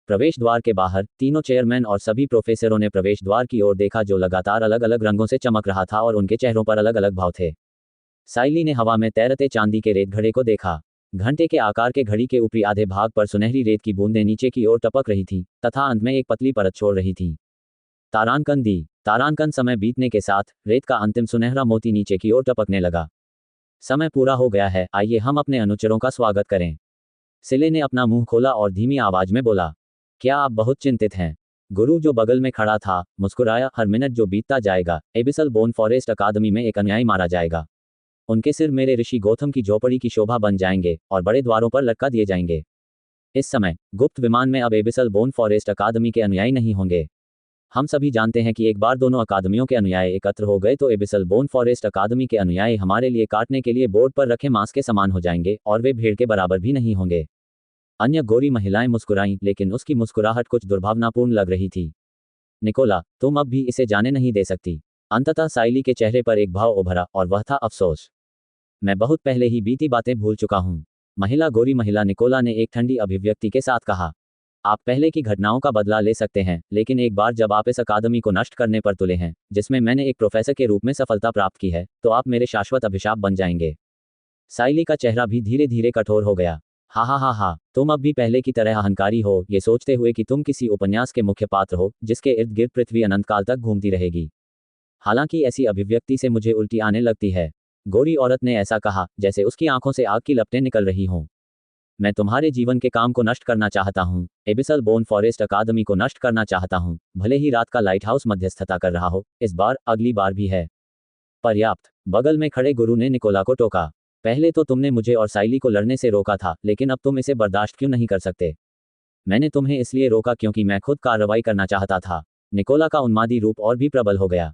प्रवेश द्वार के बाहर तीनों चेयरमैन और सभी प्रोफेसरों ने प्रवेश द्वार की ओर देखा, जो लगातार अलग अलग रंगों से चमक रहा था और उनके चेहरों पर अलग अलग भाव थे। साइली ने हवा में तैरते चांदी के रेत घड़े को देखा। घंटे के आकार के घड़ी के ऊपरी आधे भाग पर सुनहरी रेत की बूंदें नीचे की ओर टपक रही थीं, तथा अंत में एक पतली परत छोड़ रही थीं। तारांकन दी। तारांकन समय बीतने के साथ रेत का अंतिम सुनहरा मोती नीचे की ओर टपकने लगा। समय पूरा हो गया है, आइए हम अपने अनुचरों का स्वागत करें। सिले ने अपना मुंह खोला और धीमी आवाज में बोला, क्या आप बहुत चिंतित हैं? गुरु, जो बगल में खड़ा था, मुस्कुराया। हर मिनट जो बीतता जाएगा, एबिसल बोन फॉरेस्ट अकादमी में एक अनुयायी मारा जाएगा। उनके सिर मेरे ऋषि गौतम की झोपड़ी की शोभा बन जाएंगे और बड़े द्वारों पर लटका दिए जाएंगे। इस समय गुप्त विमान में अब एबिसल बोन फॉरेस्ट अकादमी के अनुयायी नहीं होंगे। हम सभी जानते हैं कि एक बार दोनों अकादमियों के अनुयायी एकत्र हो गए तो एबिसल बोन फॉरेस्ट अकादमी के अनुयायी हमारे लिए काटने के लिए बोर्ड पर रखे मांस के समान हो जाएंगे और वे भीड़ के बराबर भी नहीं होंगे। अन्य गोरी महिलाएं मुस्कुराईं, लेकिन उसकी मुस्कुराहट कुछ दुर्भावनापूर्ण लग रही थी। निकोला, तुम अब भी इसे जाने नहीं दे सकती। अंततः साइली के चेहरे पर एक भाव उभरा और वह था अफसोस। मैं बहुत पहले ही बीती बातें भूल चुका हूं। महिला गोरी महिला निकोला ने एक ठंडी अभिव्यक्ति के साथ कहा, आप पहले की घटनाओं का बदला ले सकते हैं, लेकिन एक बार जब आप इस अकादमी को नष्ट करने पर तुले हैं, जिसमें मैंने एक प्रोफेसर के रूप में सफलता प्राप्त की है, तो आप मेरे शाश्वत अभिशाप बन जाएंगे। साइली का चेहरा भी धीरे धीरे कठोर हो गया। हा हा हा हा, तुम अब भी पहले की तरह अहंकारी हो, ये सोचते हुए कि तुम किसी उपन्यास के मुख्य पात्र हो जिसके इर्द गिर्द पृथ्वी अनंत काल तक घूमती रहेगी। हालांकि ऐसी अभिव्यक्ति से मुझे उल्टी आने लगती है। गोरी औरत ने ऐसा कहा जैसे उसकी आंखों से आग की लपटें निकल रही हों। मैं तुम्हारे जीवन के काम को नष्ट करना चाहता हूँ, एबिसल बोन फॉरेस्ट अकादमी को नष्ट करना चाहता हूँ, भले ही रात का लाइट हाउस मध्यस्थता कर रहा हो। इस बार, अगली बार भी है। पर्याप्त। बगल में खड़े गुरु ने निकोला को टोका। पहले तो तुमने मुझे और साइली को लड़ने से रोका था, लेकिन अब तुम इसे बर्दाश्त क्यों नहीं कर सकते? मैंने तुम्हें इसलिए रोका क्योंकि मैं खुद कार्रवाई करना चाहता था। निकोला का उन्मादी रूप और भी प्रबल हो गया।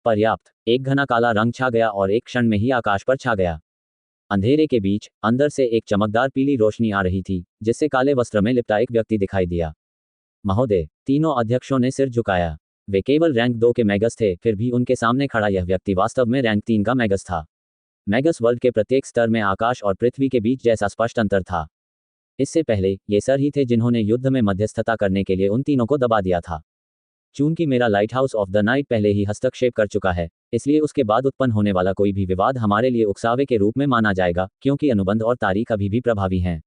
पर्याप्त। एक घना काला रंग छा गया और एक क्षण में ही आकाश पर छा गया। अंधेरे के बीच अंदर से एक चमकदार पीली रोशनी आ रही थी, जिससे काले वस्त्र में लिपटा एक व्यक्ति दिखाई दिया। महोदय, तीनों अध्यक्षों ने सिर झुकाया। वे केवल रैंक 2 के मैगस थे, फिर भी उनके सामने खड़ा यह व्यक्ति वास्तव में रैंक 3 का मैगस था। मैगस वर्ल्ड के प्रत्येक स्तर में आकाश और पृथ्वी के बीच जैसा स्पष्ट अंतर था। इससे पहले ये सर ही थे जिन्होंने युद्ध में मध्यस्थता करने के लिए उन तीनों को दबा दिया था। चूंकि मेरा light house of the night पहले ही हस्तक्षेप कर चुका है, इसलिए उसके बाद उत्पन्न होने वाला कोई भी विवाद हमारे लिए उकसावे के रूप में माना जाएगा, क्योंकि अनुबंध और तारीख अभी भी प्रभावी हैं।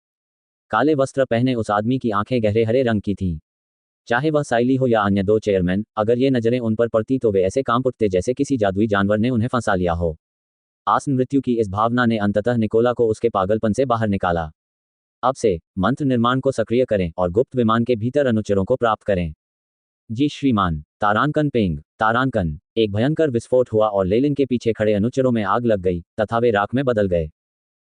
काले वस्त्र पहने उस आदमी की आंखें गहरे हरे रंग की थीं। चाहे वह साइली हो या अन्य दो चेयरमैन, अगर ये नजरें उन पर पड़ती तो वे ऐसे कांप उठते जैसे किसी जादुई जानवर ने उन्हें फंसा लिया हो। आसन मृत्यु की इस भावना ने अंततः निकोला को उसके पागलपन से बाहर निकाला। अब से मंत्र निर्माण को सक्रिय करें और गुप्त विमान के भीतर अनुचरों को प्राप्त करें। जी श्रीमान। तारांकन पेंग। तारांकन। एक भयंकर विस्फोट हुआ और लेलिन के पीछे खड़े अनुचरों में आग लग गई तथा वे राख में बदल गए।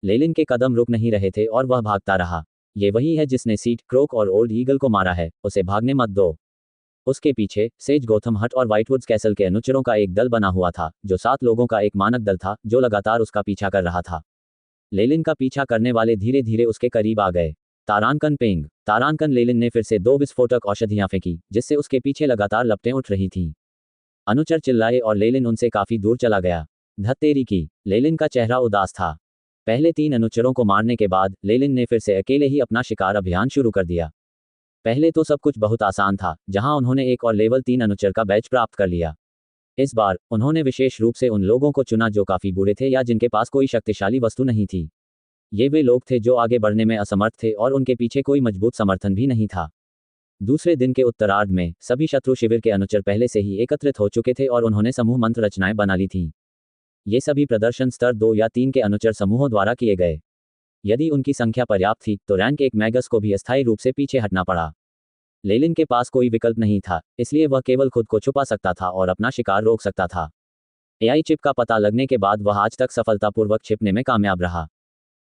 लेलिन के कदम रुक नहीं रहे थे और वह भागता रहा। ये वही है जिसने सीट, क्रोक और ओल्ड ईगल को मारा है, उसे भागने मत दो। उसके पीछे सेज गोथम हट और व्हाइटवुड्स कैसल के अनुचरों का एक दल बना हुआ था, जो 7 लोगों का एक मानक दल था जो लगातार उसका पीछा कर रहा था। लेलिन का पीछा करने वाले धीरे धीरे उसके करीब आ गए। तारांकन पेंग। तारांकन। लेलिन ने फिर से 2 विस्फोटक औषधियां फेंकी, जिससे उसके पीछे लगातार लपटें उठ रही थीं। अनुचर चिल्लाए और लेलिन उनसे काफी दूर चला गया। धत्तेरी की। लेलिन का चेहरा उदास था। पहले 3 अनुचरों को मारने के बाद लेलिन ने फिर से अकेले ही अपना शिकार अभियान शुरू कर दिया। पहले तो सब कुछ बहुत आसान था, जहां उन्होंने एक और लेवल 3 अनुचर का बैच प्राप्त कर लिया। इस बार उन्होंने विशेष रूप से उन लोगों को चुना जो काफी बूढ़े थे या जिनके पास कोई शक्तिशाली वस्तु नहीं थी। ये वे लोग थे जो आगे बढ़ने में असमर्थ थे और उनके पीछे कोई मजबूत समर्थन भी नहीं था। दूसरे दिन के उत्तरार्ध में सभी शत्रु शिविर के अनुचर पहले से ही एकत्रित हो चुके थे और उन्होंने समूह मंत्र रचनाएं बना ली थीं। ये सभी प्रदर्शन स्तर 2 या 3 के अनुचर समूहों द्वारा किए गए। यदि उनकी संख्या पर्याप्त थी तो रैंक 1 मैगस को भी अस्थायी रूप से पीछे हटना पड़ा। लेलिन के पास कोई विकल्प नहीं था, इसलिए वह केवल खुद को छुपा सकता था और अपना शिकार रोक सकता था। एआई चिप का पता लगने के बाद वह आज तक सफलतापूर्वक छिपने में कामयाब रहा।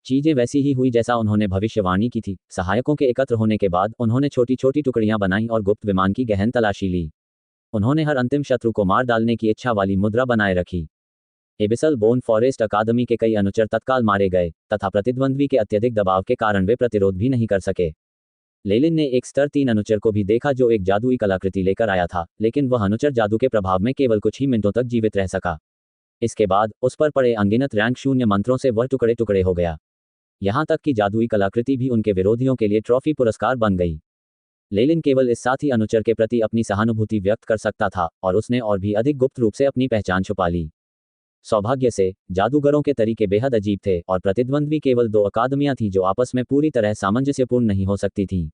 चीजें वैसी ही हुई जैसा उन्होंने भविष्यवाणी की थी। सहायकों के एकत्र होने के बाद उन्होंने छोटी छोटी टुकड़ियां बनाई और गुप्त विमान की गहन तलाशी ली। उन्होंने हर अंतिम शत्रु को मार डालने की इच्छा वाली मुद्रा बनाए रखी। एबिसल बोन फॉरेस्ट अकादमी के कई अनुचर तत्काल मारे गए तथा प्रतिद्वंद्वी के अत्यधिक दबाव के कारण वे प्रतिरोध भी नहीं कर सके। लेलिन ने एक स्तर 3 अनुचर को भी देखा जो एक जादुई कलाकृति लेकर आया था, लेकिन वह अनुचर जादू के प्रभाव में केवल कुछ ही मिनटों तक जीवित रह सका। इसके बाद उस पर पड़े अनगिनत रैंक 0 मंत्रों से वह टुकड़े टुकड़े हो गया। यहां तक कि जादुई कलाकृति भी उनके विरोधियों के लिए ट्रॉफी पुरस्कार बन गई। लेलिन केवल इस साथी अनुचर के प्रति अपनी सहानुभूति व्यक्त कर सकता था और उसने और भी अधिक गुप्त रूप से अपनी पहचान छुपा ली। सौभाग्य से जादूगरों के तरीके बेहद अजीब थे और प्रतिद्वंद्वी केवल 2 अकादमियां थीं जो आपस में पूरी तरह सामंजस्यपूर्ण नहीं हो सकती थीं।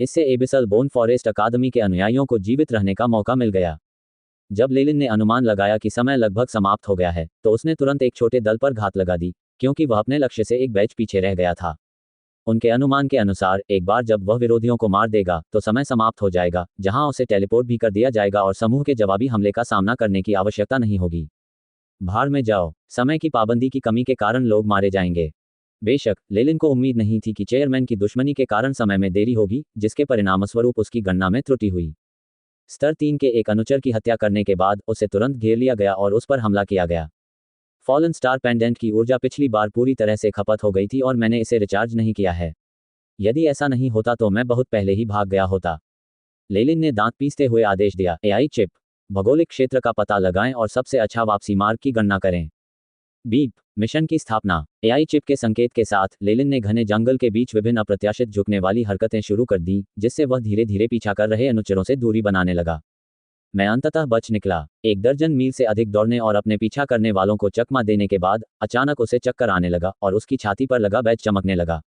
इससे एबिसल बोन फॉरेस्ट अकादमी के अनुयायियों को जीवित रहने का मौका मिल गया। जब लेलिन ने अनुमान लगाया कि समय लगभग समाप्त हो गया है, तो उसने तुरंत एक छोटे दल पर घात लगा दी, क्योंकि वह अपने लक्ष्य से एक बैच पीछे रह गया था। उनके अनुमान के अनुसार एक बार जब वह विरोधियों को मार देगा तो समय समाप्त हो जाएगा, जहां उसे टेलीपोर्ट भी कर दिया जाएगा और समूह के जवाबी हमले का सामना करने की आवश्यकता नहीं होगी। भाड़ में जाओ। समय की पाबंदी की कमी के कारण लोग मारे जाएंगे। बेशक लेलिन को उम्मीद नहीं थी कि चेयरमैन की दुश्मनी के कारण समय में देरी होगी, जिसके परिणामस्वरूप उसकी गणना में त्रुटि हुई। स्तर 3 के एक अनुचर की हत्या करने के बाद उसे तुरंत घेर लिया गया और उस पर हमला किया गया। फॉलन स्टार पेंडेंट की ऊर्जा पिछली बार पूरी तरह से खपत हो गई थी और मैंने इसे रिचार्ज नहीं किया है। यदि ऐसा नहीं होता तो मैं बहुत पहले ही भाग गया होता। लेलिन ने दांत पीसते हुए आदेश दिया, एआई चिप, भौगोलिक क्षेत्र का पता लगाएं और सबसे अच्छा वापसी मार्ग की गणना करें। बीप। मिशन की स्थापना। एआई चिप के संकेत के साथ लेलिन ने घने जंगल के बीच विभिन्न अप्रत्याशित झुकने वाली हरकतें शुरू कर दी, जिससे वह धीरे धीरे पीछा कर रहे अनुचरों से दूरी बनाने लगा। मैं अंततः बच निकला। 1 दर्जन मील से अधिक दौड़ने और अपने पीछा करने वालों को चकमा देने के बाद अचानक उसे चक्कर आने लगा और उसकी छाती पर लगा बैज चमकने लगा।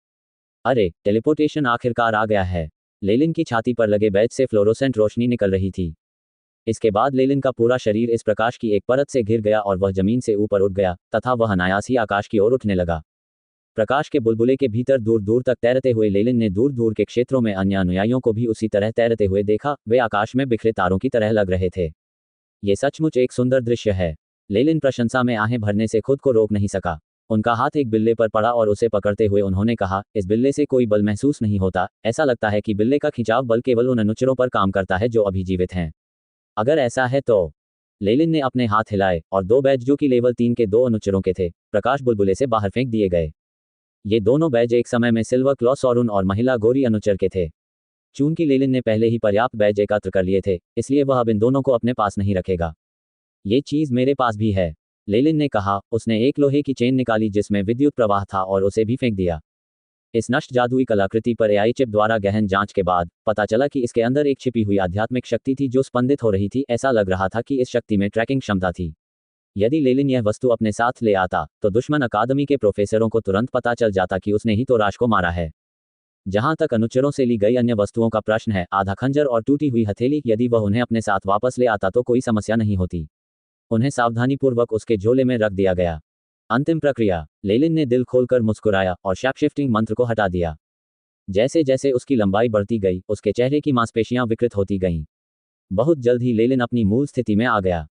अरे, टेलीपोर्टेशन आखिरकार आ गया है। लेलिन की छाती पर लगे बैज से फ्लोरोसेंट रोशनी निकल रही थी। इसके बाद लेलिन का पूरा शरीर इस प्रकाश की एक परत से घिर गया और वह जमीन से ऊपर उठ गया तथा वह अनायास ही आकाश की ओर उठने लगा। प्रकाश के बुलबुले के भीतर दूर दूर तक तैरते हुए लेलिन ने दूर दूर के क्षेत्रों में अन्य अनुयायियों को भी उसी तरह तैरते हुए देखा। वे आकाश में बिखरे तारों की तरह लग रहे थे। ये सचमुच एक सुंदर दृश्य है। लेलिन प्रशंसा में आहें भरने से खुद को रोक नहीं सका। उनका हाथ एक बिल्ले पर पड़ा और उसे पकड़ते हुए उन्होंने कहा, इस बिल्ले से कोई बल महसूस नहीं होता। ऐसा लगता है कि बिल्ले का खिंचाव बल केवल उन अनुचरों पर काम करता है जो अभी जीवित हैं। अगर ऐसा है तो। लेलिन ने अपने हाथ हिलाए और 2 बैज जो कि लेवल 3 के 2 अनुचरों के थे, प्रकाश बुलबुले से बाहर फेंक दिए गए। ये दोनों बैज एक समय में सिल्वर क्लॉ सॉरुन और महिला गोरी अनुचर के थे। चूंकि लेलिन ने पहले ही पर्याप्त बैज एकत्र कर लिए थे, इसलिए वह अब इन दोनों को अपने पास नहीं रखेगा। ये चीज मेरे पास भी है। लेलिन ने कहा। उसने एक लोहे की चेन निकाली जिसमें विद्युत प्रवाह था और उसे भी फेंक दिया। इस नष्ट जादुई कलाकृति पर एआई चिप द्वारा गहन जांच के बाद पता चला कि इसके अंदर एक छिपी हुई आध्यात्मिक शक्ति थी जो स्पंदित हो रही थी। ऐसा लग रहा था कि इस शक्ति में ट्रैकिंग क्षमता थी। यदि लेलिन यह वस्तु अपने साथ ले आता तो दुश्मन अकादमी के प्रोफेसरों को तुरंत पता चल जाता कि उसने ही तो राज को मारा है। जहां तक अनुचरों से ली गई अन्य वस्तुओं का प्रश्न है, आधा खंजर और टूटी हुई हथेली, यदि वह उन्हें अपने साथ वापस ले आता तो कोई समस्या नहीं होती। उन्हें सावधानीपूर्वक उसके झोले में रख दिया गया। अंतिम प्रक्रिया। लेलिन ने दिल खोलकर मुस्कुराया और शैपशिफ्टिंग मंत्र को हटा दिया। जैसे जैसे उसकी लंबाई बढ़ती गई, उसके चेहरे की मांसपेशियां विकृत होती गईं। बहुत जल्द ही लेलिन अपनी मूल स्थिति में आ गया।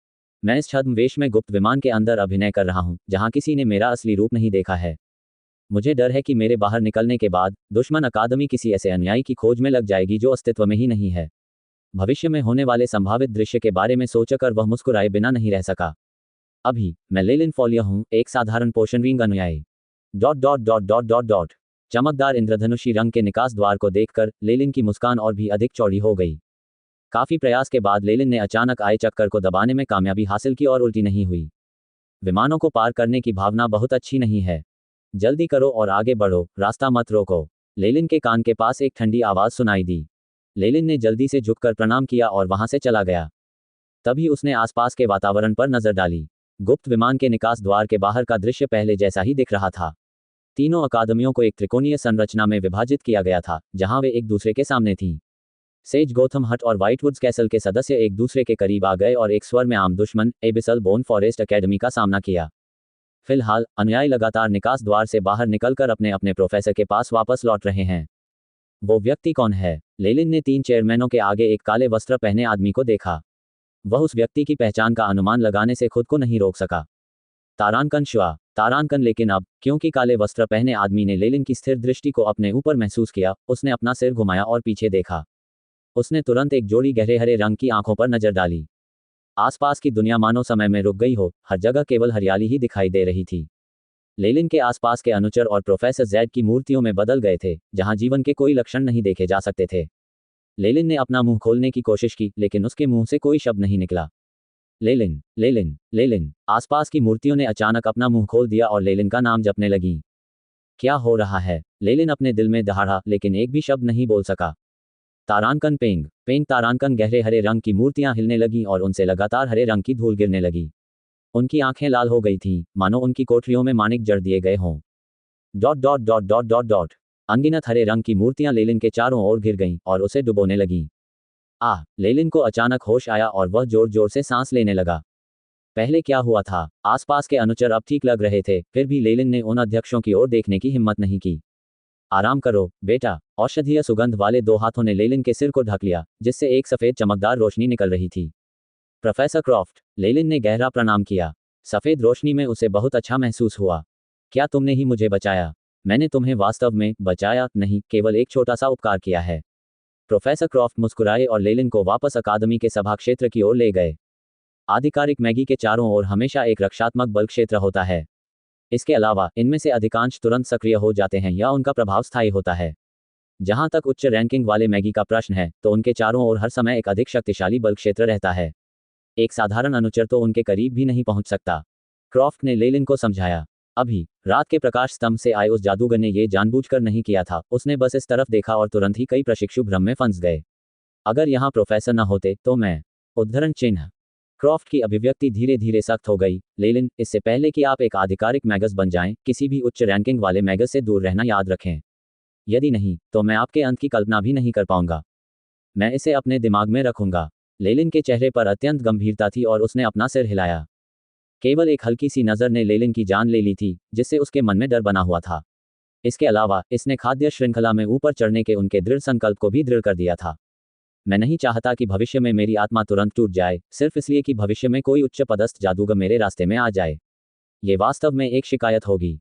मैं इस छद्मवेश में गुप्त विमान के अंदर अभिनय कर रहा हूं, जहां किसी ने मेरा असली रूप नहीं देखा है। मुझे डर है कि मेरे बाहर निकलने के बाद दुश्मन अकादमी किसी ऐसे अनुयायी की खोज में लग जाएगी जो अस्तित्व में ही नहीं है। भविष्य में होने वाले संभावित दृश्य के बारे में सोचकर वह मुस्कुराए बिना नहीं रह सका। अभी मैं लेलिन फोलिया हूं, एक साधारण पोषण रिंग अनुयायी। Dot dot dot dot dot dot. चमकदार इंद्रधनुषी रंग के निकास द्वार को देखकर लेलिन की मुस्कान और भी अधिक चौड़ी हो गई। काफी प्रयास के बाद लेलिन ने अचानक आए चक्कर को दबाने में कामयाबी हासिल की और उल्टी नहीं हुई। विमानों को पार करने की भावना बहुत अच्छी नहीं है। जल्दी करो और आगे बढ़ो, रास्ता मत रोको। लेलिन के कान के पास एक ठंडी आवाज सुनाई दी। लेलिन ने जल्दी से झुककर प्रणाम किया और वहां से चला गया। तभी उसने आसपास के वातावरण पर नजर डाली। गुप्त विमान के निकास द्वार के बाहर का दृश्य पहले जैसा ही दिख रहा था। तीनों अकादमियों को एक त्रिकोणीय संरचना में विभाजित किया गया था, जहां वे एक दूसरे के सामने थीं। सेज गोथम हट और व्हाइटवुड्स कैसल के सदस्य एक दूसरे के करीब आ गए और एक स्वर में आम दुश्मन एबिसल बोन फॉरेस्ट एकेडमी का सामना किया। फिलहाल अनुयायी लगातार निकास द्वार से बाहर निकलकर अपने अपने प्रोफेसर के पास वापस लौट रहे हैं। वो व्यक्ति कौन है? लेलिन ने 3 चेयरमैनों के आगे एक काले वस्त्र पहने आदमी को देखा। वह उस व्यक्ति की पहचान का अनुमान लगाने से खुद को नहीं रोक सका। तारांकन शुआ, तारांकन। लेकिन अब क्योंकि काले वस्त्र पहने आदमी ने लेलिन की स्थिर दृष्टि को अपने ऊपर महसूस किया, उसने अपना सिर घुमाया और पीछे देखा। उसने तुरंत एक जोड़ी गहरे हरे रंग की आंखों पर नजर डाली। आसपास की दुनिया मानो समय में रुक गई हो, हर जगह केवल हरियाली ही दिखाई दे रही थी। लेलिन के आसपास के अनुचर और प्रोफेसर जैड की मूर्तियों में बदल गए थे, जहां जीवन के कोई लक्षण नहीं देखे जा सकते थे। लेलिन ने अपना मुंह खोलने की कोशिश की, लेकिन उसके मुंह से कोई शब्द नहीं निकला। लेलिन, लेलिन, लेलिन। आसपास की मूर्तियों ने अचानक अपना मुंह खोल दिया और लेलिन का नाम जपने लगीं। क्या हो रहा है? लेलिन अपने दिल में दहाड़ा, लेकिन एक भी शब्द नहीं बोल सका। तारांकन पेंग, पेंग। तारांकन। गहरे हरे रंग की मूर्तियां हिलने लगीं और उनसे लगातार हरे रंग की धूल गिरने लगी। उनकी आंखें लाल हो गई थीं, मानो उनकी कोठरियों में माणिक जड़ दिए गए हों। Dot dot dot dot dot dot. अनगिनत हरे रंग की मूर्तियां लेलिन के चारों ओर घिर गईं और उसे डुबोने लगीं। लेलिन को अचानक होश आया और वह जोर जोर से सांस लेने लगा। पहले क्या हुआ था? आसपास के अनुचर अब ठीक लग रहे थे, फिर भी लेलिन ने उन अध्यक्षों की ओर देखने की हिम्मत नहीं की। आराम करो, बेटा। औषधीय सुगंध वाले 2 हाथों ने लेलिन के सिर को ढक लिया, जिससे एक सफेद चमकदार रोशनी निकल रही थी। Professor craft. लेलिन ने गहरा प्रणाम किया। सफेद रोशनी में उसे बहुत अच्छा महसूस हुआ। क्या तुमने ही मुझे बचाया? मैंने तुम्हें वास्तव में बचाया नहीं, केवल एक छोटा सा उपकार किया है। प्रोफेसर क्रॉफ्ट मुस्कुराए और लेलिन को वापस अकादमी के सभा क्षेत्र की ओर ले गए। आधिकारिक मैगी के चारों ओर हमेशा एक रक्षात्मक बल क्षेत्र होता है। इसके अलावा इनमें से अधिकांश तुरंत सक्रिय हो जाते हैं या उनका प्रभाव स्थायी होता है। जहां तक उच्च रैंकिंग वाले मैगी का प्रश्न है, तो उनके चारों ओर हर समय एक अधिक शक्तिशाली बल क्षेत्र रहता है। एक साधारण अनुचर तो उनके करीब भी नहीं पहुंच सकता। क्रॉफ्ट ने लेलिन को समझाया। अभी रात के प्रकाश स्तंभ से आए उस जादूगर ने यह जानबूझकर नहीं किया था, उसने बस इस तरफ देखा और तुरंत ही कई प्रशिक्षु भ्रम में फंस गए। अगर यहाँ प्रोफेसर न होते तो मैं। उद्धरण चिन्ह। क्रॉफ्ट की अभिव्यक्ति धीरे धीरे सख्त हो गई। लेलिन, इससे पहले कि आप एक आधिकारिक मैगस बन जाएं, किसी भी उच्च रैंकिंग वाले मैगस से दूर रहना याद रखें। यदि नहीं, तो मैं आपके अंत की कल्पना भी नहीं कर पाऊंगा। मैं इसे अपने दिमाग में रखूंगा। लेलिन के चेहरे पर अत्यंत गंभीरता थी और उसने अपना सिर हिलाया। केवल एक हल्की सी नज़र ने लेलिन की जान ले ली थी, जिससे उसके मन में डर बना हुआ था। इसके अलावा इसने खाद्य श्रृंखला में ऊपर चढ़ने के उनके दृढ़ संकल्प को भी दृढ़ कर दिया था। मैं नहीं चाहता कि भविष्य में मेरी आत्मा तुरंत टूट जाए, सिर्फ इसलिए कि भविष्य में कोई उच्च पदस्थ जादूगर मेरे रास्ते में आ जाए। ये वास्तव में एक शिकायत होगी।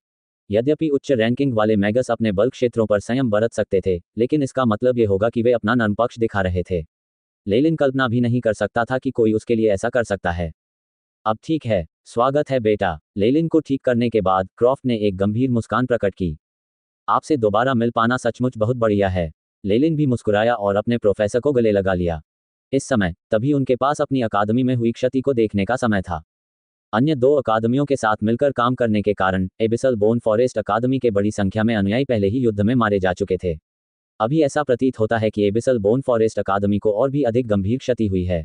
यद्यपि उच्च रैंकिंग वाले मैगस अपने बल क्षेत्रों पर संयम बरत सकते थे, लेकिन इसका मतलब ये होगा कि वे अपना नर्म पक्ष दिखा रहे थे। लेलिन कल्पना भी नहीं कर सकता था कि कोई उसके लिए ऐसा कर सकता है। अब ठीक है, स्वागत है बेटा। लेलिन को ठीक करने के बाद क्रॉफ्ट ने एक गंभीर मुस्कान प्रकट की। आपसे दोबारा मिल पाना सचमुच बहुत बढ़िया है। लेलिन भी मुस्कुराया और अपने प्रोफेसर को गले लगा लिया। इस समय तभी उनके पास अपनी अकादमी में हुई क्षति को देखने का समय था। अन्य 2 अकादमियों के साथ मिलकर काम करने के कारण एबिसल बोन फॉरेस्ट अकादमी के बड़ी संख्या में अनुयायी पहले ही युद्ध में मारे जा चुके थे। अभी ऐसा प्रतीत होता है कि एबिसल बोन फॉरेस्ट अकादमी को और भी अधिक गंभीर क्षति हुई है।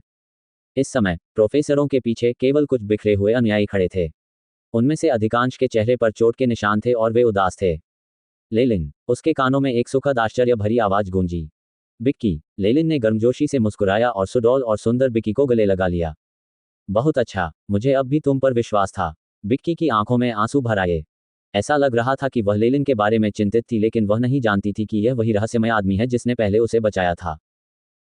इस समय प्रोफेसरों के पीछे केवल कुछ बिखरे हुए अनुयायी खड़े थे। उनमें से अधिकांश के चेहरे पर चोट के निशान थे और वे उदास थे। लेलिन, उसके कानों में एक सुखद आश्चर्य भरी आवाज गूंजी। बिक्की। लेलिन ने गर्मजोशी से मुस्कुराया और सुडौल और सुंदर बिक्की को गले लगा लिया। बहुत अच्छा, मुझे अब भी तुम पर विश्वास था। बिक्की की आंखों में आंसू भर आए। ऐसा लग रहा था कि वह लेलिन के बारे में चिंतित थी, लेकिन वह नहीं जानती थी कि यह वही रहस्यमय आदमी है जिसने पहले उसे बचाया था।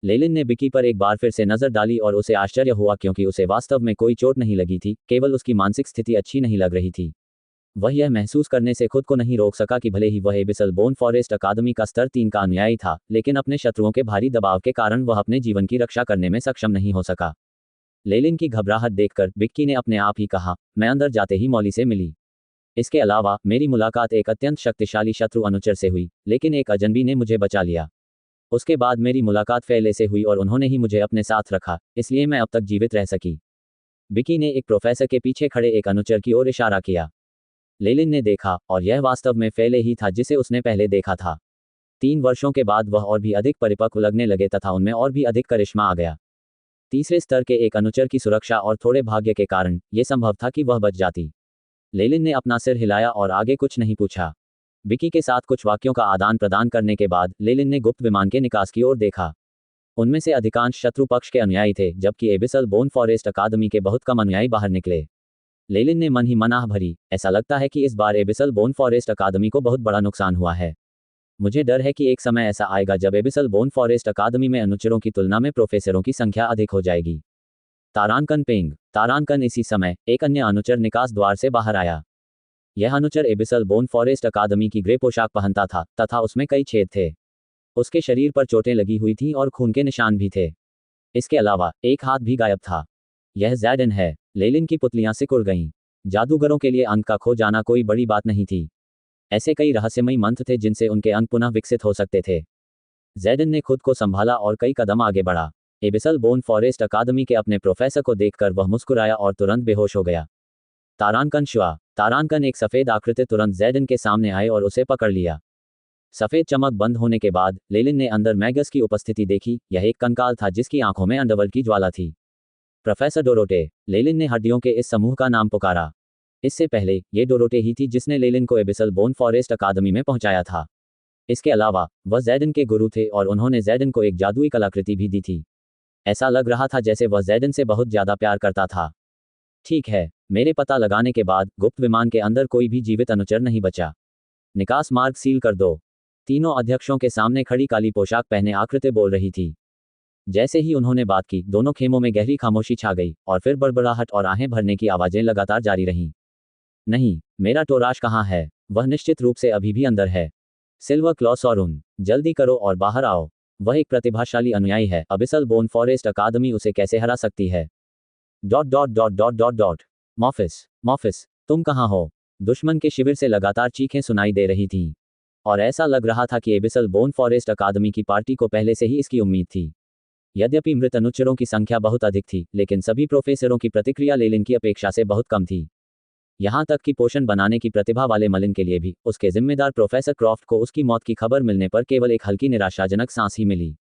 लेलिन ने बिक्की पर एक बार फिर से नजर डाली और उसे आश्चर्य हुआ क्योंकि उसे वास्तव में कोई चोट नहीं लगी थी, केवल उसकी मानसिक स्थिति अच्छी नहीं लग रही थी। वह यह महसूस करने से खुद को नहीं रोक सका कि भले ही वह एबिसल बोन फॉरेस्ट अकादमी का स्तर 3 का अनुयायी था, लेकिन अपने शत्रुओं के भारी दबाव के कारण वह अपने जीवन की रक्षा करने में सक्षम नहीं हो सका। लेलिन की घबराहट देखकर बिक्की ने अपने आप ही कहा, मैं अंदर जाते ही मौली से मिली। इसके अलावा मेरी मुलाकात एक अत्यंत शक्तिशाली शत्रु अनुचर से हुई, लेकिन एक अजनबी ने मुझे बचा लिया। उसके बाद मेरी मुलाकात फैले से हुई और उन्होंने ही मुझे अपने साथ रखा, इसलिए मैं अब तक जीवित रह सकी। बिक्की ने एक प्रोफेसर के पीछे खड़े एक अनुचर की ओर इशारा किया। लेलिन ने देखा, और यह वास्तव में फैले ही था जिसे उसने पहले देखा था। 3 वर्षों के बाद वह और भी अधिक परिपक्व लगने लगे तथा उनमें और भी अधिक करिश्मा आ गया। तीसरे स्तर के एक अनुचर की सुरक्षा और थोड़े भाग्य के कारण यह संभव था कि वह बच जाती। लेलिन ने अपना सिर हिलाया और आगे कुछ नहीं पूछा। बिक्की के साथ कुछ वाक्यों का आदान प्रदान करने के बाद लेलिन ने गुप्त विमान के निकास की ओर देखा। उनमें से अधिकांश शत्रु पक्ष के अनुयायी थे, जबकि एबिसल बोन फॉरेस्ट अकादमी के बहुत कम अनुयायी बाहर निकले। लेलिन ने मन ही मन आह भरी, ऐसा लगता है कि इस बार एबिसल बोन फॉरेस्ट अकादमी को बहुत बड़ा नुकसान हुआ है। मुझे डर है कि एक समय ऐसा आएगा जब एबिसल बोन फॉरेस्ट अकादमी में अनुचरों की तुलना में प्रोफेसरों की संख्या अधिक हो जाएगी। तारानकन पेंग। तारानकन। इसी समय एक अन्य अनुचर निकास द्वार से बाहर आया। यह अनुचर एबिसल बोन फॉरेस्ट अकादमी की ग्रे पोशाक पहनता था तथा उसमें कई छेद थे। उसके शरीर पर चोटें लगी हुई थीं और खून के निशान भी थे। इसके अलावा एक हाथ भी गायब था। यह ज़ैडन है। लेलिन की पुतलियां सिकुड़ गईं। जादूगरों के लिए अंक का खो जाना कोई बड़ी बात नहीं थी। ऐसे कई रहस्यमयी मंत्र थे जिनसे उनके अंक पुनः विकसित हो सकते थे। ज़ैडन ने खुद को संभाला और कई कदम आगे बढ़ा। एबिसल बोन फॉरेस्ट अकादमी के अपने प्रोफेसर को देखकर वह मुस्कुराया और तुरंत बेहोश हो गया। तारानकन शुआ। तारानकन। एक सफ़ेद आकृति तुरंत ज़ैडन के सामने आए और उसे पकड़ लिया। सफ़ेद चमक बंद होने के बाद लेलिन ने अंदर मैगस की उपस्थिति देखी। यह एक कंकाल था जिसकी आंखों में अंडरवर्ल्ड की ज्वाला थी। प्रोफेसर डोरोटे। लेलिन ने हड्डियों के इस समूह का नाम पुकारा। इससे पहले ये डोरोटे ही थी जिसने लेलिन को एबिसल बोन फॉरेस्ट अकादमी में पहुंचाया था। इसके अलावा वह ज़ैडन के गुरु थे और उन्होंने ज़ैडन को एक जादुई कलाकृति भी दी थी। ऐसा लग रहा था जैसे वह ज़ैडन से बहुत ज़्यादा प्यार करता था। ठीक है, मेरे पता लगाने के बाद गुप्त विमान के अंदर कोई भी जीवित अनुचर नहीं बचा। निकास मार्ग सील कर दो। तीनों अध्यक्षों के सामने खड़ी काली पोशाक पहने आकृति बोल रही थी। जैसे ही उन्होंने बात की, दोनों खेमों में गहरी खामोशी छा गई और फिर बड़बड़ाहट और आहें भरने की आवाजें लगातार जारी रहीं। नहीं, मेरा टोराश कहाँ है? वह निश्चित रूप से अभी भी अंदर है। सिल्वर क्लॉ सॉरुन, जल्दी करो और बाहर आओ। वह एक प्रतिभाशाली अनुयायी है। एबिसल बोन फॉरेस्ट अकादमी उसे कैसे हरा सकती है? Dot dot dot dot dot dot. Morpheus, Morpheus, तुम कहाँ हो? दुश्मन के शिविर से लगातार चीखें सुनाई दे रही थीं। और ऐसा लग रहा था कि एबिसल बोन फॉरेस्ट अकादमी की पार्टी को पहले से ही इसकी उम्मीद थी। यद्यपि मृत अनुचरों की संख्या बहुत अधिक थी, लेकिन सभी प्रोफेसरों की प्रतिक्रिया लेलिन की अपेक्षा से बहुत कम थी। यहाँ तक कि पोषण बनाने की प्रतिभा वाले मलिन के लिए भी उसके जिम्मेदार प्रोफेसर क्रॉफ्ट को उसकी मौत की खबर मिलने पर केवल एक हल्की निराशाजनक सांस ही मिली।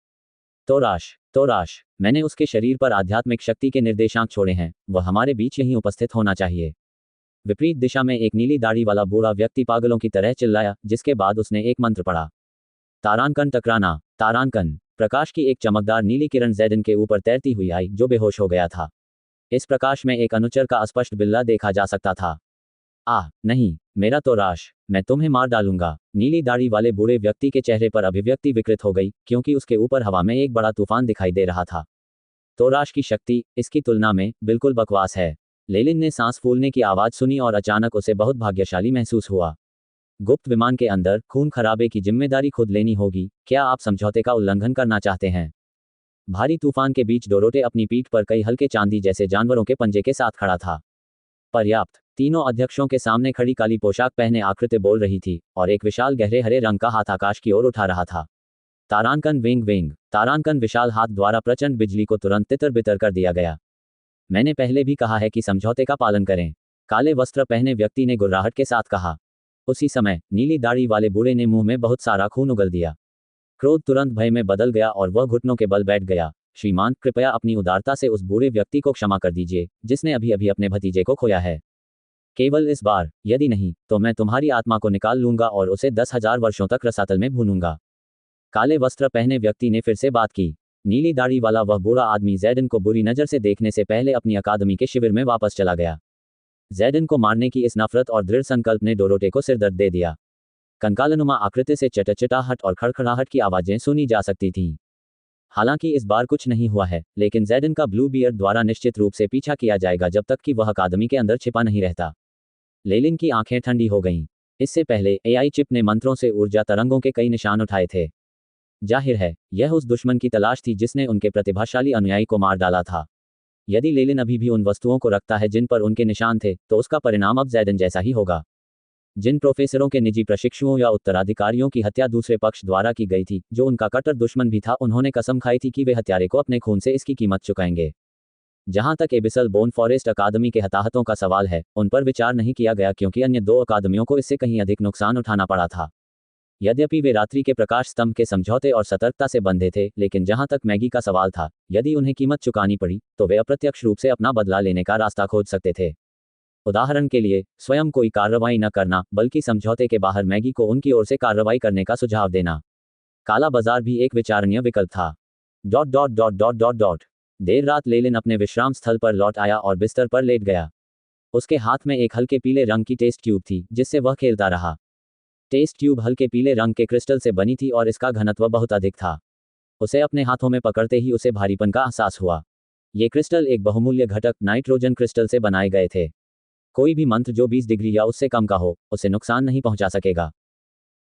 तोराश, तोराश, मैंने उसके शरीर पर आध्यात्मिक शक्ति के निर्देशांक छोड़े हैं। वह हमारे बीच यहीं उपस्थित होना चाहिए। विपरीत दिशा में एक नीली दाढ़ी वाला बूढ़ा व्यक्ति पागलों की तरह चिल्लाया, जिसके बाद उसने एक मंत्र पढ़ा। तारानकन टकराना। तारानकन। प्रकाश की एक चमकदार नीली किरण ज़ैडन के ऊपर तैरती हुई आई, जो बेहोश हो गया था। इस प्रकाश में एक अनुचर का अस्पष्ट बिल्ला देखा जा सकता था। आह नहीं, मेरा तोराश, मैं तुम्हें मार डालूंगा। नीली दाढ़ी वाले बूढ़े व्यक्ति के चेहरे पर अभिव्यक्ति विकृत हो गई, क्योंकि उसके ऊपर हवा में एक बड़ा तूफान दिखाई दे रहा था। तोराश की शक्ति इसकी तुलना में बिल्कुल बकवास है। लेलिन ने सांस फूलने की आवाज सुनी और अचानक उसे बहुत भाग्यशाली महसूस हुआ। गुप्त विमान के अंदर खून खराबे की जिम्मेदारी खुद लेनी होगी। क्या आप समझौते का उल्लंघन करना चाहते हैं? भारी तूफान के बीच डोरोटे अपनी पीठ पर कई हल्के चांदी जैसे जानवरों के पंजे के साथ खड़ा था। पर्याप्त। तीनों अध्यक्षों के सामने खड़ी काली पोशाक पहने आकृति बोल रही थी और एक विशाल गहरे हरे रंग का हाथ आकाश की ओर उठा रहा था। तारानकन विंग विंग। तारानकन विशाल हाथ द्वारा प्रचंड बिजली को तुरंत तितर बितर कर दिया गया। मैंने पहले भी कहा है कि समझौते का पालन करें, काले वस्त्र पहने व्यक्ति ने गुर्राहट के साथ कहा। उसी समय नीली दाढ़ी वाले बूढ़े ने मुंह में बहुत सारा खून उगल दिया। क्रोध तुरंत भय में बदल गया और वह घुटनों के बल बैठ गया। श्रीमान, कृपया अपनी उदारता से उस बूढ़े व्यक्ति को क्षमा कर दीजिए जिसने अभी अभी अपने भतीजे को खोया है। केवल इस बार, यदि नहीं तो मैं तुम्हारी आत्मा को निकाल लूंगा और उसे 10,000 वर्षों तक रसातल में भूनूंगा। काले वस्त्र पहने व्यक्ति ने फिर से बात की। नीली दाढ़ी वाला वह बूढ़ा आदमी जैडन को बुरी नज़र से देखने से पहले अपनी अकादमी के शिविर में वापस चला गया। जैडन को मारने की इस नफरत और दृढ़ संकल्प ने डोरोटे को सिरदर्द दे दिया। कंकालनुमा आकृति से चटचटाहट और खड़खड़ाहट की आवाजें सुनी जा सकती थीं। हालांकि इस बार कुछ नहीं हुआ है, लेकिन जैडन का ब्लू बियर्ड द्वारा निश्चित रूप से पीछा किया जाएगा जब तक कि वह अकादमी के अंदर छिपा नहीं रहता। लेलिन की आंखें ठंडी हो गईं। इससे पहले एआई चिप ने मंत्रों से ऊर्जा तरंगों के कई निशान उठाए थे। जाहिर है, यह उस दुश्मन की तलाश थी जिसने उनके प्रतिभाशाली अनुयायी को मार डाला था। यदि लेलिन अभी भी उन वस्तुओं को रखता है जिन पर उनके निशान थे, तो उसका परिणाम अब जैडन जैसा ही होगा। जिन प्रोफेसरों के निजी प्रशिक्षुओं या उत्तराधिकारियों की हत्या दूसरे पक्ष द्वारा की गई थी, जो उनका कट्टर दुश्मन भी था, उन्होंने कसम खाई थी कि वे हत्यारे को अपने खून से इसकी कीमत चुकाएंगे। जहां तक एबिसल बोन फॉरेस्ट अकादमी के हताहतों का सवाल है, उन पर विचार नहीं किया गया क्योंकि अन्य 2 अकादमियों को इससे कहीं अधिक नुकसान उठाना पड़ा था। यद्यपि वे रात्रि के प्रकाश स्तंभ के समझौते और सतर्कता से बंधे थे, लेकिन जहां तक मैगी का सवाल था, यदि उन्हें कीमत चुकानी पड़ी तो वे अप्रत्यक्ष रूप से अपना बदला लेने का रास्ता खोज सकते थे। उदाहरण के लिए, स्वयं कोई कार्रवाई न करना, बल्कि समझौते के बाहर मैगी को उनकी ओर से कार्रवाई करने का सुझाव देना। काला बाजार भी एक विचारणीय विकल्प था। देर रात लेलिन अपने विश्राम स्थल पर लौट आया और बिस्तर पर लेट गया। उसके हाथ में एक हल्के पीले रंग की टेस्ट ट्यूब थी जिससे वह खेलता रहा। टेस्ट ट्यूब हल्के पीले रंग के क्रिस्टल से बनी थी और इसका घनत्व बहुत अधिक था। उसे अपने हाथों में पकड़ते ही उसे भारीपन का एहसास हुआ। ये क्रिस्टल एक बहुमूल्य घटक नाइट्रोजन क्रिस्टल से बनाए गए थे। कोई भी मंत्र जो 20 डिग्री या उससे कम का हो, उसे नुकसान नहीं पहुंचा सकेगा।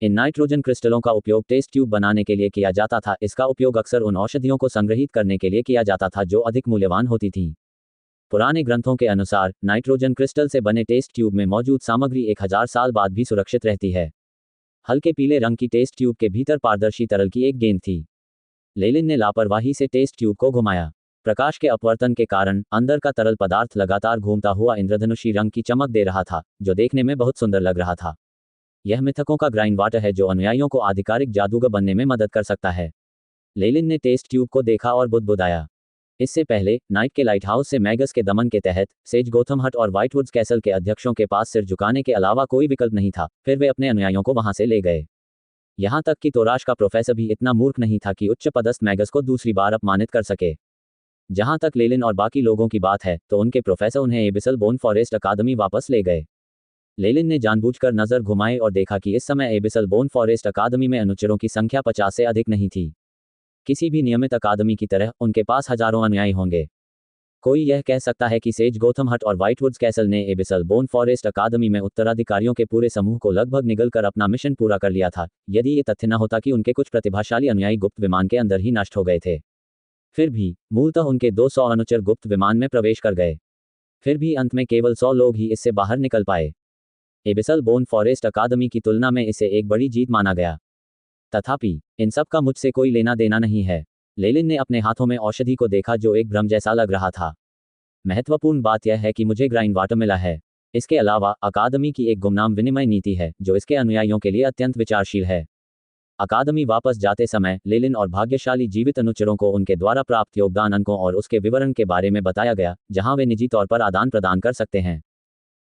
इन नाइट्रोजन क्रिस्टलों का उपयोग टेस्ट ट्यूब बनाने के लिए किया जाता था। इसका उपयोग अक्सर उन औषधियों को संग्रहित करने के लिए किया जाता था जो अधिक मूल्यवान होती थीं। पुराने ग्रंथों के अनुसार नाइट्रोजन क्रिस्टल से बने टेस्ट ट्यूब में मौजूद सामग्री 1000 साल बाद भी सुरक्षित रहती है। हल्के पीले रंग की टेस्ट ट्यूब के भीतर पारदर्शी तरल की एक गेंद थी। लेलिन ने लापरवाही से टेस्ट ट्यूब को घुमाया। प्रकाश के अपवर्तन के कारण अंदर का तरल पदार्थ लगातार घूमता हुआ इंद्रधनुषी रंग की चमक दे रहा था, जो देखने में बहुत सुंदर लग रहा था। यह मिथकों का ग्राइंड वाटर है जो अनुयायियों को आधिकारिक जादूगर बनने में मदद कर सकता है। लेलिन ने टेस्ट ट्यूब को देखा और बुदबुदाया। इससे पहले नाइट के लाइट हाउस से मैगस के दमन के तहत सेज गोथम हट और व्हाइटवुड्स कैसल के अध्यक्षों के पास सिर झुकाने के अलावा कोई विकल्प नहीं था। फिर वे अपने अनुयायियों को वहां से ले गए। यहां तक कि तोराश का प्रोफेसर भी इतना मूर्ख नहीं था कि उच्च पदस्थ मैगस को दूसरी बार अपमानित कर सके। जहां तक लेलिन और बाकी लोगों की बात है, तो उनके प्रोफेसर उन्हें एबिसल बोन फॉरेस्ट अकादमी वापस ले गए। लेलिन ने जानबूझकर नजर घुमाई और देखा कि इस समय एबिसल बोन फॉरेस्ट अकादमी में अनुचरों की संख्या 50 से अधिक नहीं थी। किसी भी नियमित अकादमी की तरह उनके पास हजारों अनुयायी होंगे। कोई यह कह सकता है कि सेज गोथम हट और व्हाइटवुड्स कैसल ने एबिसल बोन फॉरेस्ट अकादमी में उत्तराधिकारियों के पूरे समूह को लगभग निगल कर अपना मिशन पूरा कर लिया था, यदि ये तथ्य न होता कि उनके कुछ प्रतिभाशाली अनुयायी गुप्त विमान के अंदर ही नष्ट हो गए थे। फिर भी मूलतः उनके 200 अनुचर गुप्त विमान में प्रवेश कर गए। फिर भी अंत में केवल 100 लोग ही इससे बाहर निकल पाए। एबिसल बोन फॉरेस्ट अकादमी की तुलना में इसे एक बड़ी जीत माना गया। तथापि इन सब का मुझसे कोई लेना देना नहीं है। लेलिन ने अपने हाथों में औषधि को देखा जो एक भ्रम जैसा लग रहा था। महत्वपूर्ण बात यह है कि मुझे ग्राइंड वाटर मिला है। इसके अलावा अकादमी की एक गुमनाम विनिमय नीति है जो इसके अनुयायियों के लिए अत्यंत विचारशील है। अकादमी वापस जाते समय लेलिन और भाग्यशाली जीवित अनुचरों को उनके द्वारा प्राप्त योगदान अंकों और उसके विवरण के बारे में बताया गया, जहां वे निजी तौर पर आदान प्रदान कर सकते हैं।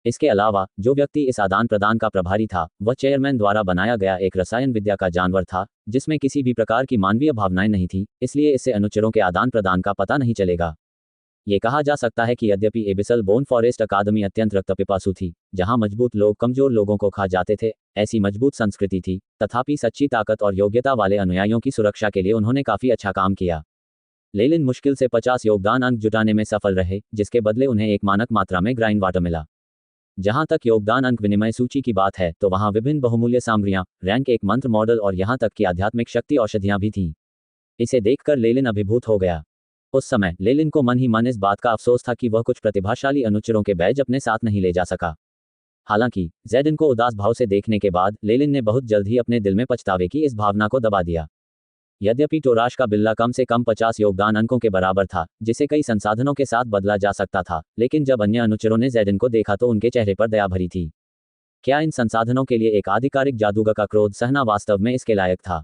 इसके अलावा जो व्यक्ति इस आदान प्रदान का प्रभारी था, वह चेयरमैन द्वारा बनाया गया एक रसायन विद्या का जानवर था जिसमें किसी भी प्रकार की मानवीय भावनाएं नहीं थी, इसलिए इससे अनुचरों के आदान प्रदान का पता नहीं चलेगा। ये कहा जा सकता है कि यद्यपि एबिसल बोन फॉरेस्ट अकादमी अत्यंत रक्तपिपासु थी, जहां मजबूत लोग कमजोर लोगों को खा जाते थे, ऐसी मजबूत संस्कृति थी, तथापि सच्ची ताकत और योग्यता वाले अनुयायियों की सुरक्षा के लिए उन्होंने काफी अच्छा काम किया। लेलिन मुश्किल से 50 योगदान अंक जुटाने में सफल रहे, जिसके बदले उन्हें एक मानक मात्रा में ग्राइंड वाटर मिला। जहां तक योगदान अंक विनिमय सूची की बात है, तो वहां विभिन्न बहुमूल्य सामग्रियां, रैंक एक मंत्र मॉडल और यहां तक कि आध्यात्मिक शक्ति औषधियां भी थीं। इसे देखकर लेलिन अभिभूत हो गया। उस समय लेलिन को मन ही मन इस बात का अफसोस था कि वह कुछ प्रतिभाशाली अनुचरों के बैज अपने साथ नहीं ले जा सका। हालांकि जैडन को उदास भाव से देखने के बाद लेलिन ने बहुत जल्द ही अपने दिल में पछतावे की इस भावना को दबा दिया। यद्यपि टोराश का बिल्ला कम से कम 50 योगदान अंकों के बराबर था, जिसे कई संसाधनों के साथ बदला जा सकता था, लेकिन जब अन्य अनुचरों ने ज़ेडन को देखा तो उनके चेहरे पर दया भरी थी। क्या इन संसाधनों के लिए एक आधिकारिक जादूगर का क्रोध सहना वास्तव में इसके लायक था?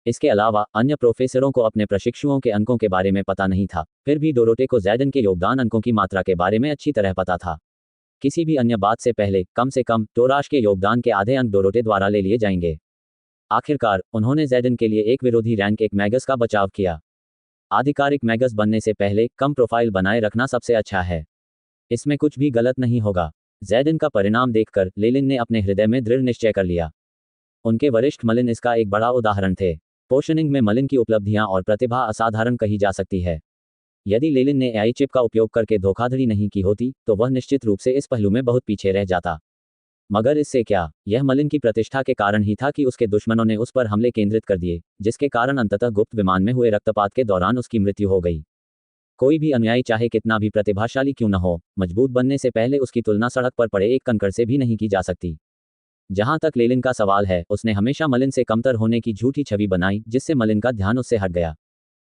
इसके अलावा अन्य प्रोफेसरों को अपने प्रशिक्षुओं के अंकों के बारे में पता नहीं था, फिर भी डोरोटे को ज़ेडन के योगदान अंकों की मात्रा के बारे में अच्छी तरह पता था। किसी भी अन्य बात से कम टोराश के योगदान के आधे अंक डोरोटे द्वारा ले लिए जाएंगे। आखिरकार उन्होंने ज़ेडन के लिए एक विरोधी रैंक 1 मैगस का बचाव किया। आधिकारिक मैगस बनने से पहले कम प्रोफाइल बनाए रखना सबसे अच्छा है। इसमें कुछ भी गलत नहीं होगा। ज़ेडन का परिणाम देखकर लेलिन ने अपने हृदय में दृढ़ निश्चय कर लिया। उनके वरिष्ठ मलिन इसका एक बड़ा उदाहरण थे। पोशनिंग में मलिन की उपलब्धियां और प्रतिभा असाधारण कही जा सकती है। यदि लेलिन ने एआई चिप का उपयोग करके धोखाधड़ी नहीं की होती तो वह निश्चित रूप से इस पहलू में बहुत पीछे रह जाता। मगर इससे क्या, यह मलिन की प्रतिष्ठा के कारण ही था कि उसके दुश्मनों ने उस पर हमले केंद्रित कर दिए, जिसके कारण अंततः गुप्त विमान में हुए रक्तपात के दौरान उसकी मृत्यु हो गई। कोई भी अनुयायी चाहे कितना भी प्रतिभाशाली क्यों न हो, मजबूत बनने से पहले उसकी तुलना सड़क पर पड़े एक कंकड़ से भी नहीं की जा सकती। जहां तक लेलिन का सवाल है, उसने हमेशा मलिन से कमतर होने की झूठी छवि बनाई, जिससे मलिन का ध्यान उससे हट गया।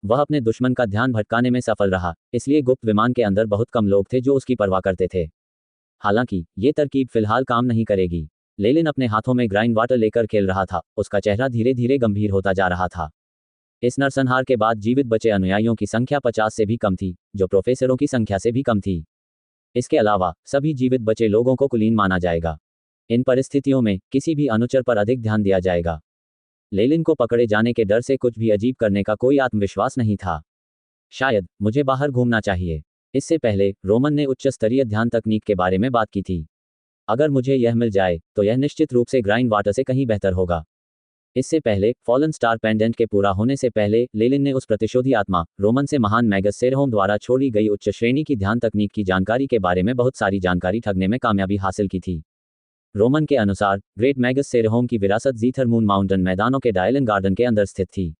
वह अपने दुश्मन का ध्यान भटकाने में सफल रहा, इसलिए गुप्त विमान के अंदर बहुत कम लोग थे जो उसकी परवाह करते थे। हालांकि ये तरकीब फिलहाल काम नहीं करेगी। लेलिन अपने हाथों में ग्राइंड वाटर लेकर खेल रहा था, उसका चेहरा धीरे धीरे गंभीर होता जा रहा था। इस नरसंहार के बाद जीवित बचे अनुयायियों की संख्या 50 से भी कम थी, जो प्रोफेसरों की संख्या से भी कम थी। इसके अलावा सभी जीवित बचे लोगों को कुलीन माना जाएगा। इन परिस्थितियों में किसी भी अनुचर पर अधिक ध्यान दिया जाएगा। लेलिन को पकड़े जाने के डर से कुछ भी अजीब करने का कोई आत्मविश्वास नहीं था। शायद मुझे बाहर घूमना चाहिए। इससे पहले रोमन ने उच्च स्तरीय ध्यान तकनीक के बारे में बात की थी। अगर मुझे यह मिल जाए तो यह निश्चित रूप से ग्राइंड वाटर से कहीं बेहतर होगा। इससे पहले फॉलन स्टार पेंडेंट के पूरा होने से पहले लेलिन ने उस प्रतिशोधी आत्मा रोमन से महान मैगस सेरहोम द्वारा छोड़ी गई उच्च श्रेणी की ध्यान तकनीक की जानकारी के बारे में बहुत सारी जानकारी ठगने में कामयाबी हासिल की थी। रोमन के अनुसार ग्रेट मैगस सेरहोम की विरासत जीथर मून माउंटेन मैदानों के डायलन गार्डन के अंदर स्थित थी।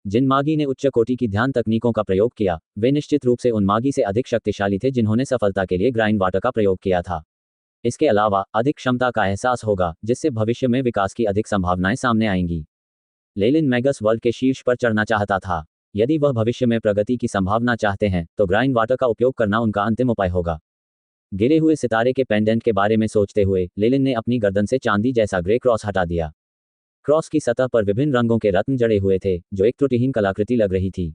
जिन मागी ने उच्च कोटि की ध्यान तकनीकों का प्रयोग किया, वे निश्चित रूप से उन मागी से अधिक शक्तिशाली थे जिन्होंने सफलता के लिए ग्राइंड वाटर का प्रयोग किया था। इसके अलावा अधिक क्षमता का एहसास होगा, जिससे भविष्य में विकास की अधिक संभावनाएं सामने आएंगी। लेलिन मैगस वर्ल्ड के शीर्ष पर चढ़ना चाहता था। यदि वह भविष्य में प्रगति की संभावना चाहते हैं तो ग्राइंड वाटर का उपयोग करना उनका अंतिम उपाय होगा। गिरे हुए सितारे के पेंडेंट के बारे में सोचते हुए लेलिन ने अपनी गर्दन से चांदी जैसा ग्रे क्रॉस हटा दिया। क्रॉस की सतह पर विभिन्न रंगों के रत्न जड़े हुए थे, जो एक त्रुटिहीन कलाकृति लग रही थी।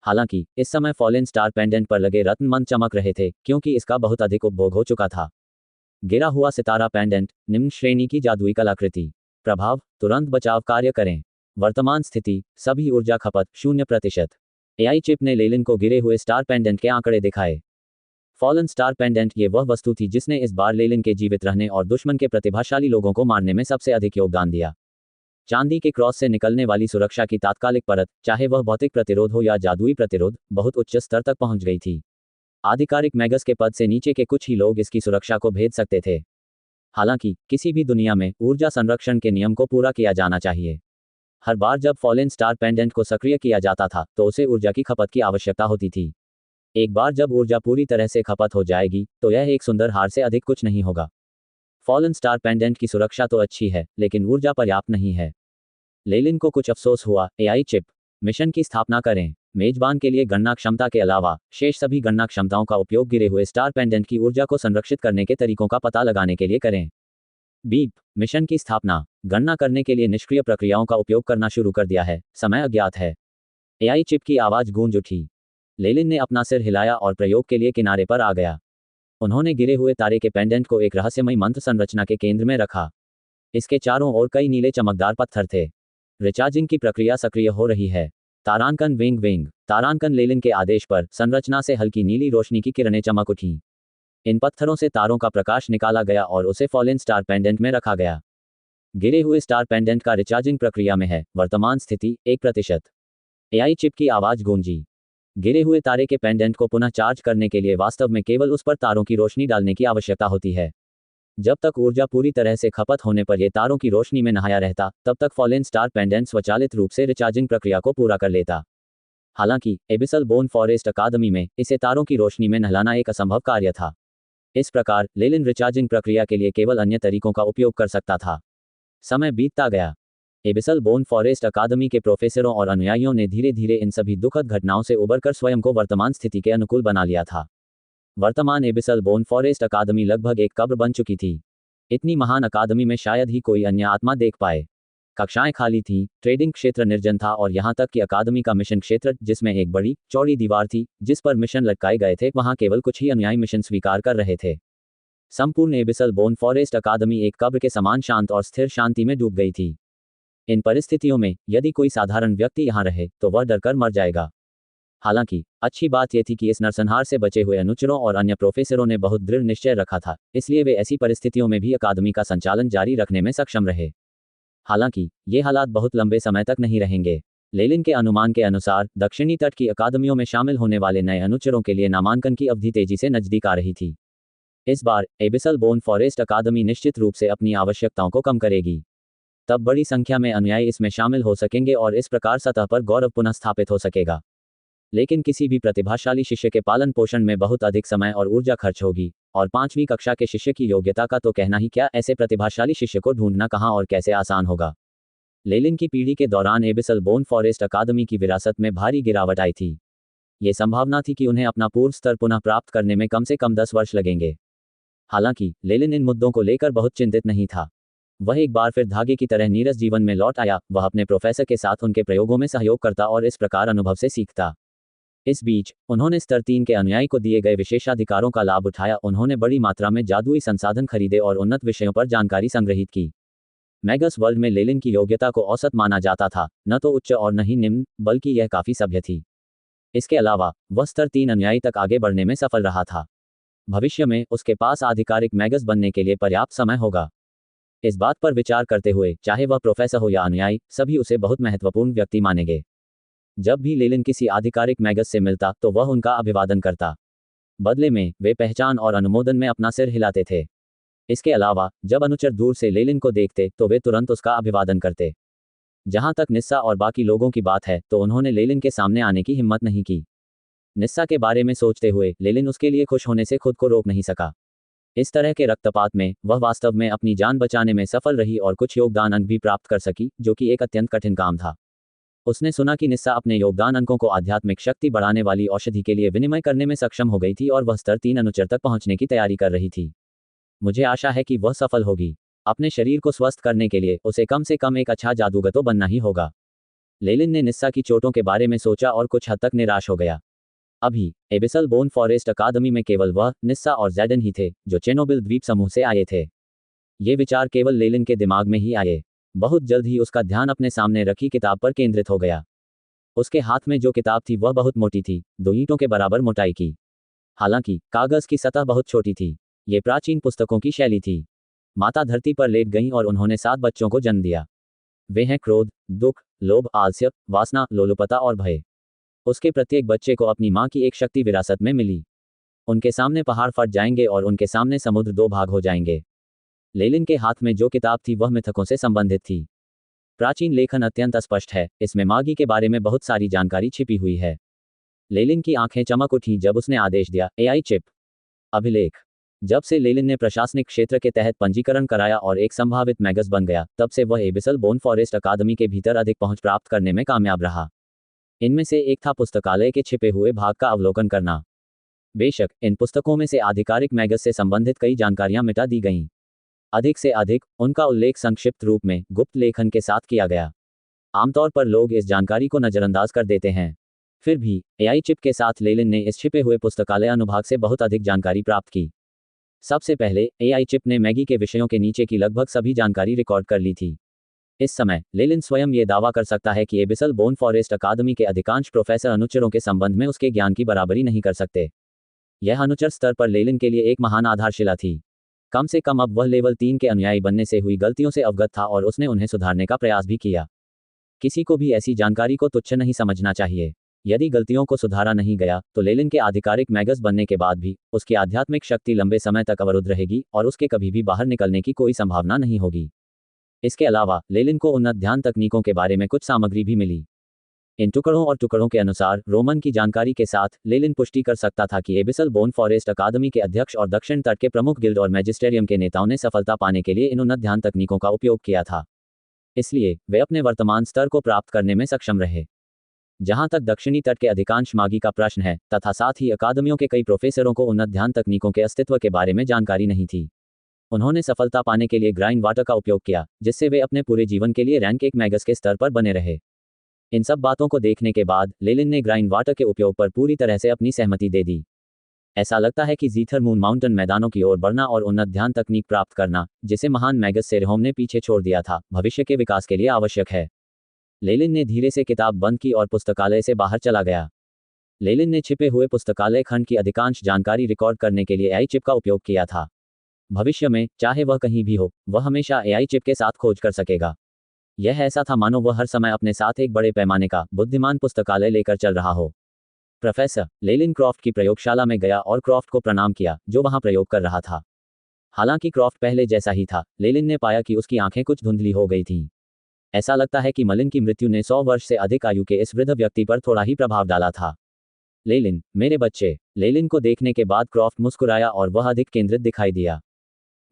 हालांकि इस समय फॉलन स्टार पेंडेंट पर लगे रत्न मंद चमक रहे थे, क्योंकि इसका बहुत अधिक उपभोग हो चुका था। गिरा हुआ सितारा पेंडेंट, निम्न श्रेणी की जादुई कलाकृति। प्रभाव, तुरंत बचाव कार्य करें। वर्तमान स्थिति, सभी ऊर्जा खपत 0%। एआई चिप ने लेलिन को गिरे हुए स्टार पेंडेंट के आंकड़े दिखाए। फॉलन स्टार पेंडेंट ये वह वस्तु थी जिसने इस बार लेलिन के जीवित रहने और दुश्मन के प्रतिभाशाली लोगों को मारने में सबसे अधिक योगदान दिया। चांदी के क्रॉस से निकलने वाली सुरक्षा की तात्कालिक परत, चाहे वह भौतिक प्रतिरोध हो या जादुई प्रतिरोध, बहुत उच्च स्तर तक पहुंच गई थी। आधिकारिक मैगस के पद से नीचे के कुछ ही लोग इसकी सुरक्षा को भेद सकते थे। हालांकि किसी भी दुनिया में ऊर्जा संरक्षण के नियम को पूरा किया जाना चाहिए। हर बार जब फॉलन स्टार पेंडेंट को सक्रिय किया जाता था तो उसे ऊर्जा की खपत की आवश्यकता होती थी। एक बार जब ऊर्जा पूरी तरह से खपत हो जाएगी तो यह एक सुंदर हार से अधिक कुछ नहीं होगा। फॉलन स्टार पेंडेंट की सुरक्षा तो अच्छी है, लेकिन ऊर्जा पर्याप्त नहीं है। लेलिन को कुछ अफसोस हुआ। एआई चिप मिशन की स्थापना करें। मेजबान के लिए गणना क्षमता के अलावा शेष सभी गणना क्षमताओं का उपयोग गिरे हुए स्टार पेंडेंट की ऊर्जा को संरक्षित करने के तरीकों का पता लगाने के लिए करें। बीप मिशन की स्थापना। गणना करने के लिए निष्क्रिय प्रक्रियाओं का उपयोग करना शुरू कर दिया है। समय अज्ञात है। एआई चिप की आवाज गूंज उठी। लेलिन ने अपना सिर हिलाया और प्रयोग के लिए किनारे पर आ गया। उन्होंने गिरे हुए तारे के पेंडेंट को एक रहस्यमयी मंत्र संरचना के केंद्र में रखा। इसके चारों ओर कई नीले चमकदार पत्थर थे। रिचार्जिंग की प्रक्रिया सक्रिय हो रही है। तारांकन विंग विंग तारांकन। लेलिन के आदेश पर संरचना से हल्की नीली रोशनी की किरणें चमक उठीं। इन पत्थरों से तारों का प्रकाश निकाला गया और उसे फॉलन स्टार पेंडेंट में रखा गया। गिरे हुए स्टार पेंडेंट का रिचार्जिंग प्रक्रिया में है। वर्तमान स्थिति 1%। एआई चिप की आवाज गूंजी। गिरे हुए तारे के पेंडेंट को पुनः चार्ज करने के लिए वास्तव में केवल उस पर तारों की रोशनी डालने की आवश्यकता होती है। जब तक ऊर्जा पूरी तरह से खपत होने पर यह तारों की रोशनी में नहाया रहता, तब तक फॉलन स्टार पेंडेंट स्वचालित रूप से रिचार्जिंग प्रक्रिया को पूरा कर लेता। हालांकि एबिसल बोन फॉरेस्ट अकादमी में इसे तारों की रोशनी में नहलाना एक असंभव कार्य था। इस प्रकार लेलिन रिचार्जिंग प्रक्रिया के लिए केवल अन्य तरीकों का उपयोग कर सकता था। समय बीतता गया। एबिसल बोन फॉरेस्ट अकादमी के प्रोफेसरों और अनुयायियों ने धीरे धीरे इन सभी दुखद घटनाओं से उबरकर स्वयं को वर्तमान स्थिति के अनुकूल बना लिया था। वर्तमान एबिसल बोन फॉरेस्ट अकादमी लगभग एक कब्र बन चुकी थी। इतनी महान अकादमी में शायद ही कोई अन्य आत्मा देख पाए। कक्षाएं खाली थीं, ट्रेडिंग क्षेत्र निर्जन था और यहाँ तक कि अकादमी का मिशन क्षेत्र, जिसमें एक बड़ी चौड़ी दीवार थी जिस पर मिशन लटकाए गए थे, वहाँ केवल कुछ ही अनुयायी मिशन स्वीकार कर रहे थे। संपूर्ण एबिसल बोन फॉरेस्ट अकादमी एक कब्र के समान शांत और स्थिर शांति में डूब गई थी। इन परिस्थितियों में यदि कोई साधारण व्यक्ति यहाँ रहे तो वह डरकर मर जाएगा। हालांकि अच्छी बात यह थी कि इस नरसंहार से बचे हुए अनुचरों और अन्य प्रोफेसरों ने बहुत दृढ़ निश्चय रखा था, इसलिए वे ऐसी परिस्थितियों में भी अकादमी का संचालन जारी रखने में सक्षम रहे। हालांकि ये हालात बहुत लंबे समय तक नहीं रहेंगे। लेलिन के अनुमान के अनुसार दक्षिणी तट की अकादमियों में शामिल होने वाले नए अनुचरों के लिए नामांकन की अवधि तेजी से नजदीक आ रही थी। इस बार एबिसल बोन फॉरेस्ट अकादमी निश्चित रूप से अपनी आवश्यकताओं को कम करेगी। तब बड़ी संख्या में अनुयायी इसमें शामिल हो सकेंगे और इस प्रकार सतह पर गौरव पुनः स्थापित हो सकेगा। लेकिन किसी भी प्रतिभाशाली शिष्य के पालन पोषण में बहुत अधिक समय और ऊर्जा खर्च होगी, और 5वीं कक्षा के शिष्य की योग्यता का तो कहना ही क्या, ऐसे प्रतिभाशाली शिष्य को ढूंढना कहाँ और कैसे आसान होगा। लेलिन की पीढ़ी के दौरान एबिसल बोन फॉरेस्ट अकादमी की विरासत में भारी गिरावट आई थी। ये संभावना थी कि उन्हें अपना पूर्व स्तर पुनः प्राप्त करने में कम से कम 10 वर्ष लगेंगे। हालांकि लेलिन इन मुद्दों को लेकर बहुत चिंतित नहीं था। वह एक बार फिर धागे की तरह नीरस जीवन में लौट आया। वह अपने प्रोफेसर के साथ उनके प्रयोगों में सहयोग करता और इस प्रकार अनुभव से सीखता। इस बीच उन्होंने स्तर 3 के अनुयायी को दिए गए विशेषाधिकारों का लाभ उठाया। उन्होंने बड़ी मात्रा में जादुई संसाधन खरीदे और उन्नत विषयों पर जानकारी संग्रहित की। मैगस वर्ल्ड में लेलिन की योग्यता को औसत माना जाता था, न तो उच्च और न ही निम्न, बल्कि यह काफी सभ्य थी। इसके अलावा वह स्तर 3 अनुयायी तक आगे बढ़ने में सफल रहा था। भविष्य में उसके पास आधिकारिक मैगस बनने के लिए पर्याप्त समय होगा। इस बात पर विचार करते हुए, चाहे वह प्रोफेसर हो या अनुयायी, सभी उसे बहुत महत्वपूर्ण व्यक्ति मानेंगे। जब भी लेलिन किसी आधिकारिक मैगस से मिलता तो वह उनका अभिवादन करता। बदले में वे पहचान और अनुमोदन में अपना सिर हिलाते थे। इसके अलावा जब अनुचर दूर से लेलिन को देखते तो वे तुरंत उसका अभिवादन करते। जहां तक निस्सा और बाकी लोगों की बात है तो उन्होंने लेलिन के सामने आने की हिम्मत नहीं की। निस्सा के बारे में सोचते हुए लेलिन उसके लिए खुश होने से खुद को रोक नहीं सका। इस तरह के रक्तपात में वह वास्तव में अपनी जान बचाने में सफल रही और कुछ योगदान अंक भी प्राप्त कर सकी, जो कि एक अत्यंत कठिन काम था। उसने सुना कि निस्सा अपने योगदान अंकों को आध्यात्मिक शक्ति बढ़ाने वाली औषधि के लिए विनिमय करने में सक्षम हो गई थी और वह स्तर 3 अनुचर तक पहुंचने की तैयारी कर रही थी। मुझे आशा है कि वह सफल होगी। अपने शरीर को स्वस्थ करने के लिए उसे कम से कम एक अच्छा जादूगर तो बनना ही होगा। लेलिन ने निस्सा की चोटों के बारे में सोचा और कुछ हद तक निराश हो गया। अभी एबिसल बोन फॉरेस्ट अकादमी में केवल वह, निस्सा और जैडन ही थे जो चेनोबिल द्वीप समूह से आए थे। ये विचार केवल लेलिन के दिमाग में ही आए। बहुत जल्द ही उसका ध्यान अपने सामने रखी किताब पर केंद्रित हो गया। उसके हाथ में जो किताब थी वह बहुत मोटी थी, 2 ईंटों के बराबर मोटाई की। हालांकि कागज की सतह बहुत छोटी थी। ये प्राचीन पुस्तकों की शैली थी। माता धरती पर लेट गईं और उन्होंने 7 बच्चों को जन्म दिया। वे हैं क्रोध, दुख, लोभ, आलस्य, वासना, लोलुपता और भय। उसके प्रत्येक बच्चे को अपनी माँ की एक शक्ति विरासत में मिली। उनके सामने पहाड़ फट जाएंगे और उनके सामने समुद्र 2 भाग हो जाएंगे। लेलिन के हाथ में जो किताब थी वह मिथकों से संबंधित थी। प्राचीन लेखन अत्यंत स्पष्ट है। इसमें मागी के बारे में बहुत सारी जानकारी छिपी हुई है। लेलिन की आंखें चमक उठी जब उसने आदेश दिया, एआई चिप। अभिलेख। जब से लेलिन ने प्रशासनिक क्षेत्र के तहत पंजीकरण कराया और एक संभावित मैगस बन गया, तब से वह एबिसल बोन फॉरेस्ट अकादमी के भीतर अधिक पहुंच प्राप्त करने में कामयाब रहा। इनमें से एक था पुस्तकालय के छिपे हुए भाग का अवलोकन करना। बेशक इन पुस्तकों में से आधिकारिक मैगस से संबंधित कई जानकारियां मिटा दी गईं। अधिक से अधिक उनका उल्लेख संक्षिप्त रूप में गुप्त लेखन के साथ किया गया। आमतौर पर लोग इस जानकारी को नजरअंदाज कर देते हैं। फिर भी एआई चिप के साथ लेलिन ने इस छिपे हुए पुस्तकालय अनुभाग से बहुत अधिक जानकारी प्राप्त की। सबसे पहले एआई चिप ने मैगी के विषयों के नीचे की लगभग सभी जानकारी रिकॉर्ड कर ली थी। इस समय लेलिन स्वयं ये दावा कर सकता है कि एबिसल बोन फॉरेस्ट अकादमी के अधिकांश प्रोफेसर अनुचरों के संबंध में उसके ज्ञान की बराबरी नहीं कर सकते। यह अनुचर स्तर पर लेलिन के लिए एक महान आधारशिला थी। कम से कम अब वह लेवल 3 के अनुयायी बनने से हुई गलतियों से अवगत था और उसने उन्हें सुधारने का प्रयास भी किया। किसी को भी ऐसी जानकारी को तुच्छ नहीं समझना चाहिए। यदि गलतियों को सुधारा नहीं गया तो लेलिन के आधिकारिक मैगस बनने के बाद भी उसकी आध्यात्मिक शक्ति लंबे समय तक अवरुद्ध रहेगी और उसके कभी भी बाहर निकलने की कोई संभावना नहीं होगी। इसके अलावा लेलिन को उन्नत ध्यान तकनीकों के बारे में कुछ सामग्री भी मिली। इन टुकड़ों और टुकड़ों के अनुसार रोमन की जानकारी के साथ लेलिन पुष्टि कर सकता था कि एबिसल बोन फॉरेस्ट अकादमी के अध्यक्ष और दक्षिण तट के प्रमुख गिल्ड और मैजिस्टेरियम के नेताओं ने सफलता पाने के लिए इन उन्नत ध्यान तकनीकों का उपयोग किया था। इसलिए वे अपने वर्तमान स्तर को प्राप्त करने में सक्षम रहे। जहां तक दक्षिणी तट के अधिकांश मागी का प्रश्न है, तथा साथ ही अकादमियों के कई प्रोफेसरों को उन्नत ध्यान तकनीकों के अस्तित्व के बारे में जानकारी नहीं थी। उन्होंने सफलता पाने के लिए ग्राइंड वाटर का उपयोग किया, जिससे वे अपने पूरे जीवन के लिए रैंक 1 मैगस के स्तर पर बने रहे। इन सब बातों को देखने के बाद लेलिन ने ग्राइंड वाटर के उपयोग पर पूरी तरह से अपनी सहमति दे दी। ऐसा लगता है कि ज़ीथर मून माउंटेन मैदानों की ओर बढ़ना और उन्नत ध्यान तकनीक प्राप्त करना, जिसे महान मैगस सेरेहोम ने पीछे छोड़ दिया था, भविष्य के विकास के लिए आवश्यक है। लेलिन ने धीरे से किताब बंद की और पुस्तकालय से बाहर चला गया। लेलिन ने छिपे हुए पुस्तकालय खंड की अधिकांश जानकारी रिकॉर्ड करने के लिए एआई चिप का उपयोग किया था। भविष्य में, चाहे वह कहीं भी हो, वह हमेशा एआई चिप के साथ खोज कर सकेगा। यह ऐसा था मानो वह हर समय अपने साथ एक बड़े पैमाने का बुद्धिमान पुस्तकालय लेकर चल रहा हो। प्रोफेसर लेलिन क्रॉफ्ट की प्रयोगशाला में गया और क्रॉफ्ट को प्रणाम किया, जो वहां प्रयोग कर रहा था। हालांकि क्रॉफ्ट पहले जैसा ही था, लेलिन ने पाया कि उसकी आंखें कुछ धुंधली हो गई थीं। ऐसा लगता है कि मलिन की मृत्यु ने 100 वर्ष से अधिक आयु के इस वृद्ध व्यक्ति पर थोड़ा ही प्रभाव डाला था। लेलिन, मेरे बच्चे। लेलिन को देखने के बाद क्रॉफ्ट मुस्कुराया और वह अधिक केंद्रित दिखाई दिया।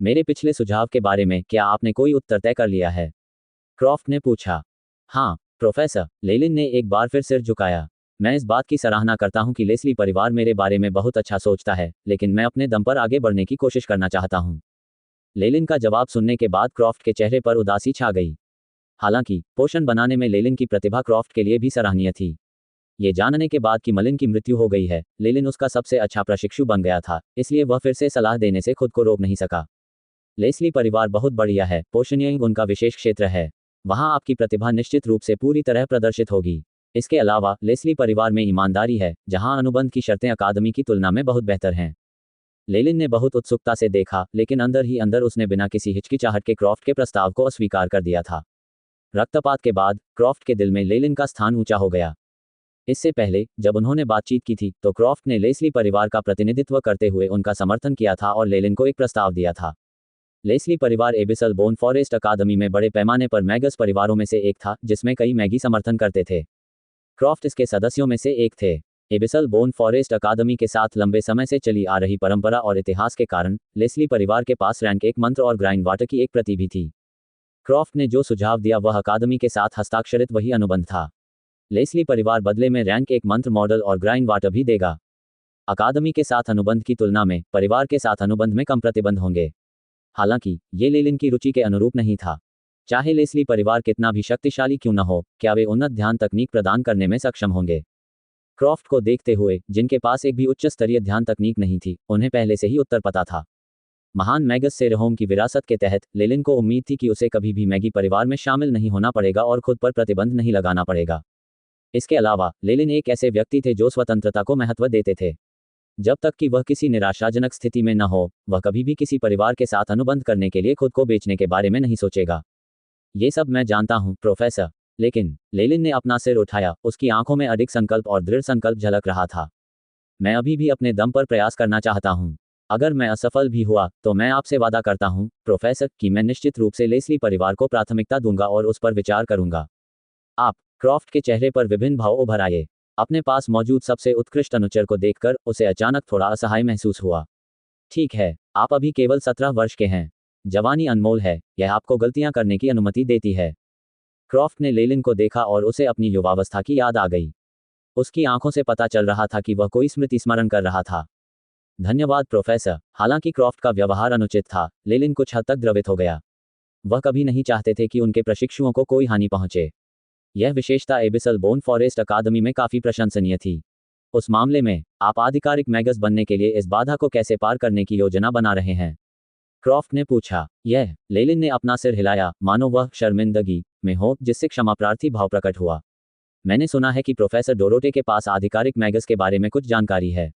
मेरे पिछले सुझाव के बारे में क्या आपने कोई उत्तर तय कर लिया है? क्रॉफ्ट ने पूछा। हाँ, प्रोफेसर, लेलिन ने एक बार फिर सिर झुकाया। मैं इस बात की सराहना करता हूं कि लेस्ली परिवार मेरे बारे में बहुत अच्छा सोचता है, लेकिन मैं अपने दम पर आगे बढ़ने की कोशिश करना चाहता हूं। लेलिन का जवाब सुनने के बाद क्रॉफ्ट के चेहरे पर उदासी छा गई। हालांकि पोषण बनाने में लेलिन की प्रतिभा क्रॉफ्ट के लिए भी सराहनीय थी। ये जानने के बाद कि मलिन की मृत्यु हो गई है, लेलिन उसका सबसे अच्छा प्रशिक्षु बन गया था, इसलिए वह फिर से सलाह देने से खुद को रोक नहीं सका। लेस्ली परिवार बहुत बढ़िया है, पोषणीय उनका विशेष क्षेत्र है। वहां आपकी प्रतिभा निश्चित रूप से पूरी तरह प्रदर्शित होगी। इसके अलावा लेस्ली परिवार में ईमानदारी है, जहां अनुबंध की शर्तें अकादमी की तुलना में बहुत बेहतर हैं। लेलिन ने बहुत उत्सुकता से देखा, लेकिन अंदर ही अंदर उसने बिना किसी हिचकिचाहट के क्रॉफ्ट के प्रस्ताव को अस्वीकार कर दिया था। रक्तपात के बाद क्रॉफ्ट के दिल में लेलिन का स्थान ऊंचा हो गया। इससे पहले जब उन्होंने बातचीत की थी, तो क्रॉफ्ट ने लेस्ली परिवार का प्रतिनिधित्व करते हुए उनका समर्थन किया था और लेलिन को एक प्रस्ताव दिया था। लेस्ली परिवार एबिसल बोन फॉरेस्ट अकादमी में बड़े पैमाने पर मैगस परिवारों में से एक था, जिसमें कई मैगी समर्थन करते थे। क्रॉफ्ट इसके सदस्यों में से एक थे। एबिसल बोन फॉरेस्ट अकादमी के साथ लंबे समय से चली आ रही परंपरा और इतिहास के कारण लेस्ली परिवार के पास रैंक 1 मंत्र और ग्राइंड वाटर की एक प्रति भी थी। क्रॉफ्ट ने जो सुझाव दिया वह अकादमी के साथ हस्ताक्षरित वही अनुबंध था। लेस्ली परिवार बदले में रैंक 1 मंत्र मॉडल और ग्राइंड वाटर भी देगा। अकादमी के साथ अनुबंध की तुलना में परिवार के साथ अनुबंध में कम प्रतिबंध होंगे। हालांकि ये लेलिन की रुचि के अनुरूप नहीं था। चाहे लेस्ली परिवार कितना भी शक्तिशाली क्यों न हो, क्या वे उन्नत ध्यान तकनीक प्रदान करने में सक्षम होंगे? क्रॉफ्ट को देखते हुए, जिनके पास एक भी उच्च स्तरीय ध्यान तकनीक नहीं थी, उन्हें पहले से ही उत्तर पता था। महान मैगस सेरेहोम की विरासत के तहत लेलिन को उम्मीद थी कि उसे कभी भी मैगी परिवार में शामिल नहीं होना पड़ेगा और खुद पर प्रतिबंध नहीं लगाना पड़ेगा। इसके अलावा लेलिन एक ऐसे व्यक्ति थे जो स्वतंत्रता को महत्व देते थे। जब तक कि वह किसी निराशाजनक स्थिति में न हो, वह कभी भी किसी परिवार के साथ अनुबंध करने के लिए खुद को बेचने के बारे में नहीं सोचेगा। ये सब मैं जानता हूं, प्रोफेसर। लेकिन लेलिन ने अपना सिर उठाया, उसकी आंखों में अडिग संकल्प और दृढ़ संकल्प झलक रहा था। मैं अभी भी अपने दम पर प्रयास करना चाहता हूं। अगर मैं असफल भी हुआ, तो मैं आपसे वादा करता हूं, प्रोफेसर, कि मैं निश्चित रूप से लेस्ली परिवार को प्राथमिकता दूंगा और उस पर विचार करूंगा। आप। क्रॉफ्ट के चेहरे पर विभिन्न भाव उभर आए। अपने पास मौजूद सबसे उत्कृष्ट अनुचर को देखकर उसे अचानक थोड़ा असहाय महसूस हुआ। ठीक है, आप अभी केवल 17 वर्ष के हैं। जवानी अनमोल है, यह आपको गलतियां करने की अनुमति देती है। क्रॉफ्ट ने लेलिन को देखा और उसे अपनी युवावस्था की याद आ गई। उसकी आंखों से पता चल रहा था कि वह कोई स्मृति स्मरण कर रहा था। धन्यवाद प्रोफेसर। हालांकि क्रॉफ्ट का व्यवहार अनुचित था, लेलिन कुछ हद तक द्रवित हो गया। वह कभी नहीं चाहते थे कि उनके प्रशिक्षुओं को कोई हानि पहुंचे। यह विशेषता एबिसल बोन फॉरेस्ट अकादमी में काफी प्रशंसनीय थी। उस मामले में आप आधिकारिक मैगस बनने के लिए इस बाधा को कैसे पार करने की योजना बना रहे हैं? क्रॉफ्ट ने पूछा। यह। लेलिन ने अपना सिर हिलाया, मानो वह शर्मिंदगी में हो, जिससे क्षमा प्रार्थी भाव प्रकट हुआ। मैंने सुना है कि प्रोफेसर डोरोटे के पास आधिकारिक मैगस के बारे में कुछ जानकारी है।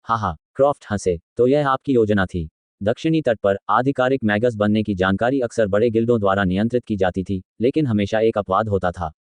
हाँ, क्रॉफ्ट हंसे। तो यह आपकी योजना थी? दक्षिणी तट पर आधिकारिक मैगस बनने की जानकारी अक्सर बड़े गिल्डों द्वारा नियंत्रित की जाती थी, लेकिन हमेशा एक अपवाद होता था।